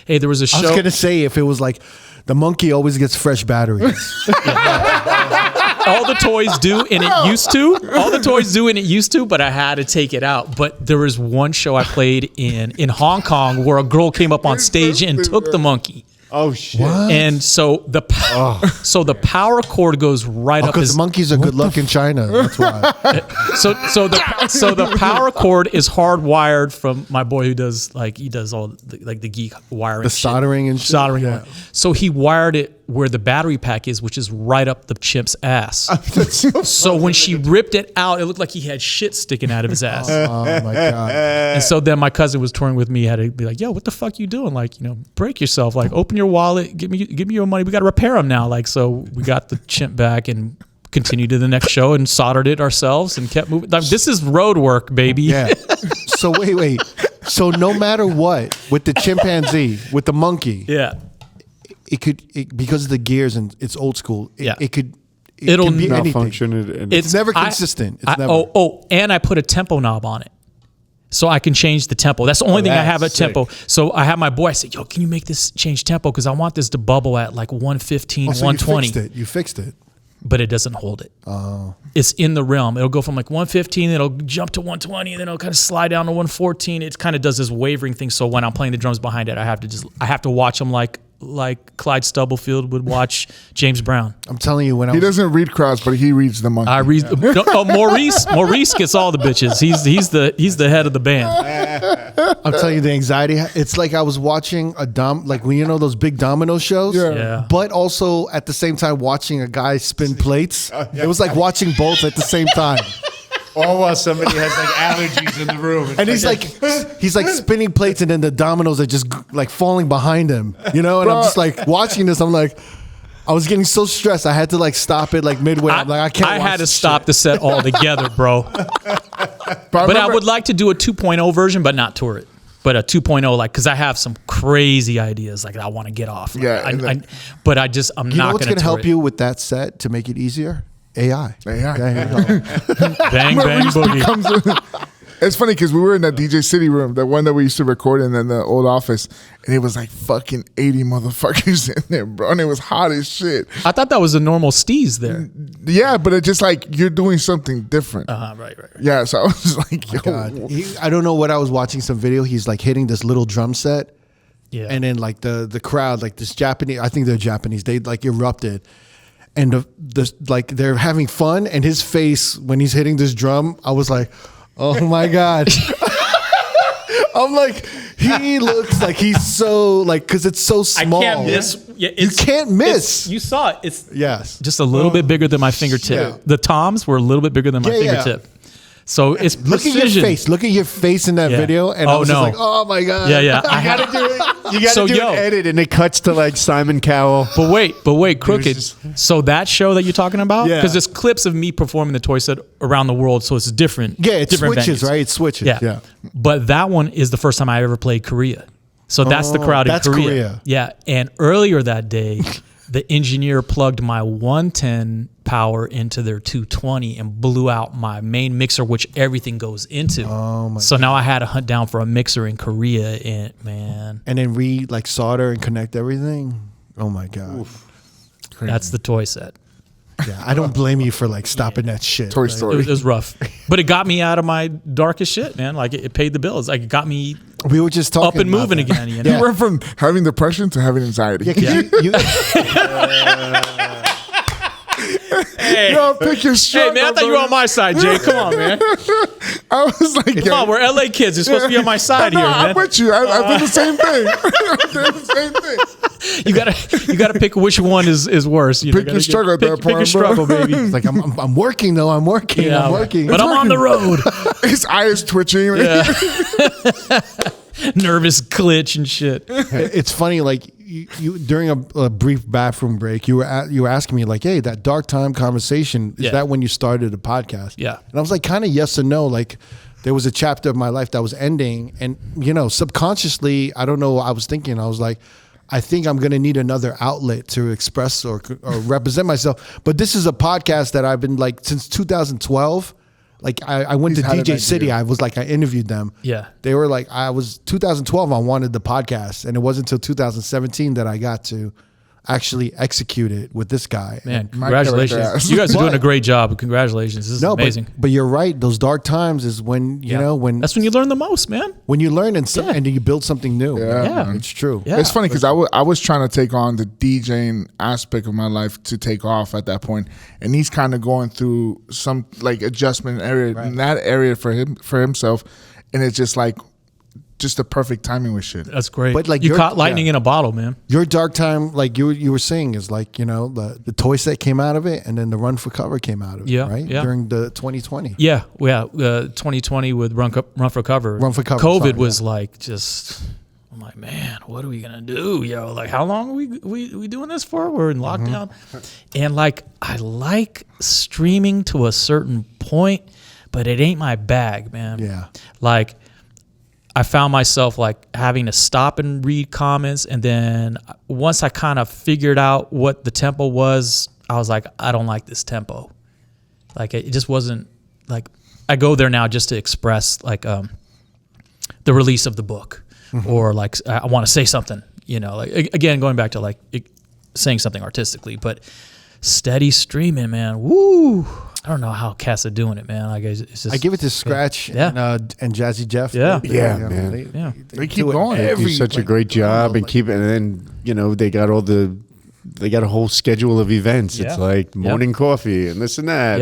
D: Hey, there was a show.
A: I was going to say, if it was like, the monkey always gets fresh batteries.
D: All the toys do, and it used to. All the toys do, and it used to, but I had to take it out. But there was one show I played in Hong Kong where a girl came up on stage and took the monkey.
C: Oh shit!
A: What?
D: And so the power cord goes right up.
A: Because monkeys are good luck in China. That's why.
D: So the power cord is hardwired from my boy who does all the geek wiring,
A: the soldering and shit.
D: Soldering. Yeah. So he wired it where the battery pack is, which is right up the chimp's ass. So when she ripped it out, it looked like he had shit sticking out of his ass.
A: Oh my god!
D: And so then my cousin was touring with me. Had to be like, "Yo, what the fuck you doing? Like, break yourself. Like, open your wallet. Give me your money. We got to repair them now." Like, so we got the chimp back and continued to the next show and soldered it ourselves and kept moving. This is road work, baby.
A: Yeah. So wait. So no matter what, with the chimpanzee, with the monkey, it could because of the gears and it's old school. It could be
C: malfunction.
A: It's never consistent. It's never.
D: And I put a tempo knob on it. So I can change the tempo. That's the only thing I have at tempo. So I have my boy. I said, "Yo, can you make this change tempo? Because I want this to bubble at like 115, 120."
A: You fixed it.
D: But it doesn't hold it. Oh. It's in the realm. It'll go from like 115, it'll jump to 120, and then it'll kind of slide down to 114. It kind of does this wavering thing. So when I'm playing the drums behind it, I have to watch them like like Clyde Stubblefield would watch James Brown.
A: I'm telling you, when
B: he doesn't read crowds, but he reads the monkey.
D: I read. Maurice gets all the bitches. He's the head of the band.
A: I'm telling you, the anxiety. It's like I was watching like when you know those big domino shows.
D: Yeah.
A: But also at the same time watching a guy spin plates. It was like watching both at the same time.
C: Or while somebody has like allergies in the room,
A: And he's like spinning plates, and then the dominoes are just like falling behind him, you know. And I'm just like watching this. I'm like, I was getting so stressed. I had to like stop it like midway. I'm like, I can't.
D: I
A: watch
D: had to
A: this
D: stop
A: shit.
D: the set altogether, bro. But I would like to do a 2.0 version, but not tour it. But a 2.0, like, because I have some crazy ideas, like I want to get off. Like,
B: Yeah,
D: I'm
A: You
D: not
A: know what's
D: going
A: gonna help you with that set to make it easier? AI.
B: AI.
A: There you go.
D: bang bang boogie.
B: It's funny because we were in that DJ City room, that one that we used to record in the old office, and it was like fucking 80 motherfuckers in there, bro, and it was hot as shit.
D: I thought that was the normal steez there.
B: Yeah, but it's just like you're doing something different.
D: Right.
B: Yeah, so I was like, yo,
A: God. I don't know what I was watching some video. He's like hitting this little drum set,
D: Yeah.
A: and then like the crowd, like this Japanese. I think they're Japanese. They like erupted. And the like they're having fun, and his face when he's hitting this drum, I was like, oh my God. I'm like, he looks like he's so like, because it's so small.
D: I can't miss. Yeah,
A: You can't miss.
D: You saw it. It's
A: Yes.
D: just a little bit bigger than my fingertip.
A: Yeah.
D: The toms were a little bit bigger than my
A: Yeah.
D: fingertip. So it's
A: Look at
D: precision.
A: your face. Look at your face in that
D: Yeah.
A: video. And I
D: Oh,
A: was
D: no.
A: just like, oh my God.
D: Yeah. I
C: you
D: had
C: gotta do it. You gotta
D: So,
C: do
D: yo.
C: an edit, and it cuts to like Simon Cowell.
D: But wait, Crooked.
C: just-
D: So that show that you're talking about,
A: Yeah.
D: because there's clips of me performing the toy set around the world, so it's different.
A: Yeah, it
D: different
A: switches,
D: venues.
A: right? It switches.
D: Yeah.
A: Yeah.
D: But that one is the first time I ever played Korea. So that's the crowd in
A: that's
D: Korea.
A: Korea.
D: Yeah. And earlier that day, the engineer plugged my 110 power into their 220 and blew out my main mixer, which everything goes into.
A: Oh my
D: So now I had to hunt down for a mixer in Korea, and man,
A: And then like solder and connect everything. Oh my God.
D: that's the toy set.
A: Yeah, I don't blame you for like stopping that shit.
B: Toy
D: It
B: Story.
D: was rough, but it got me out of my darkest shit, man. Like it paid the bills. Like it got me
A: We were just talking
D: up and
A: about
D: moving
A: that.
D: again. You know?
B: You went from having depression to having anxiety.
A: Yeah, 'cause you
D: Hey,
B: Yo, pick your
D: hey,
B: struggle,
D: man, I thought you were on my side, Jay. Come on, man.
B: I was like,
D: Come on, we're LA kids. You're supposed to be on my side
B: no,
D: here,
B: I'm
D: man.
B: with you. I did the same thing. I did the same thing.
D: You gotta pick which one is worse. You know,
B: Pick your
D: gotta
B: struggle at
D: pick,
B: that
D: pick your
B: point,
D: struggle,
B: bro.
D: baby.
A: like I'm working though. I'm working. I'm working.
D: But I'm on the road.
B: His eye is twitching.
D: Yeah. Nervous glitch and shit.
A: It's funny, like you during a brief bathroom break, you were asking me like, "Hey, that dark time conversation, is
D: Yeah.
A: that when you started a podcast?"
D: Yeah.
A: And I was like, kind of yes and no. Like, there was a chapter of my life that was ending, and subconsciously, I don't know. I was thinking, I was like, I think I'm going to need another outlet to express or represent myself. But this is a podcast that I've been like since 2012. Like I went
B: He's
A: to
B: had an
A: DJ City.
B: idea.
A: I interviewed them.
D: Yeah.
A: They were like, 2012, I wanted the podcast. And it wasn't until 2017 that I got to actually execute it with this guy.
D: Man,
A: And
D: congratulations.
B: character
D: You guys are doing
A: But-
D: a great job. Congratulations. This is amazing.
A: But you're right. Those dark times is when, you know, when
D: That's when you learn the most, man.
A: when you learn and you build something new.
B: Yeah,
D: Yeah.
B: man.
A: It's true.
D: Yeah.
B: It's funny because I was trying to take on the DJing aspect of my life to take off at that point, and he's kind of going through some like adjustment area in that area for himself, and it's just like the perfect timing with shit.
D: That's great.
A: But, like,
D: you
A: you're-
D: caught lightning in a bottle, man.
A: Your dark time, like you were saying, is like, you know, the toy set came out of it, and then the Run for Cover came out of it,
D: Yeah,
A: right?
D: yeah.
A: During the 2020.
D: Yeah. 2020 with Run for Cover.
A: Run for Cover,
D: COVID
A: sorry,
D: was like just. I'm like, man, what are we gonna do, yo? Like, how long are we doing this for? We're in lockdown, and like, I like streaming to a certain point, but it ain't my bag, man.
A: Yeah.
D: Like, I found myself like having to stop and read comments, and then once I kind of figured out what the tempo was, I was like, I don't like this tempo. Like, it just wasn't like I go there now just to express like the release of the book, or like I want to say something, you know, like again going back to like saying something artistically, but steady streaming, man. Woo! don't know how cats are doing it, man. Like it's just,
A: I give it to Scratch and Jazzy Jeff.
C: Man.
B: They keep going.
C: They do such a great job and keep it. And then, you know, they got a whole schedule of events.
D: Yeah.
C: It's like morning coffee and this and that,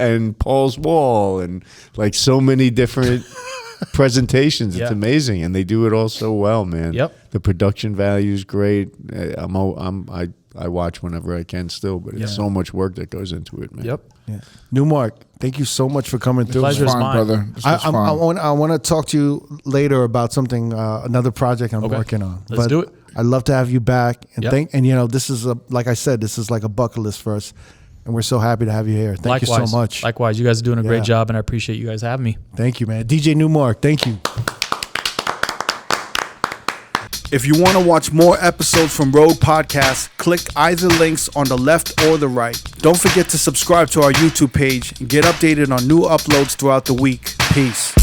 C: and Paul's Wall, and like so many different presentations. It's amazing, and they do it all so well, man. The production value is great. I watch whenever I can still, but it's so much work that goes into it, man.
A: Numark, thank you so much for coming through.
D: Pleasure's mine,
B: brother.
A: I want to talk to you later about something, another project I'm working on.
D: Let's do it.
A: I'd love to have you back, and you know, this is like I said, this is like a bucket list for us, and we're so happy to have you here. Thank you so much.
D: Likewise, you guys are doing a great job, and I appreciate you guys having me.
A: Thank you, man. DJ Numark, thank you. If you want to watch more episodes from R.O.A.D Podcast, click either links on the left or the right. Don't forget to subscribe to our YouTube page and get updated on new uploads throughout the week. Peace.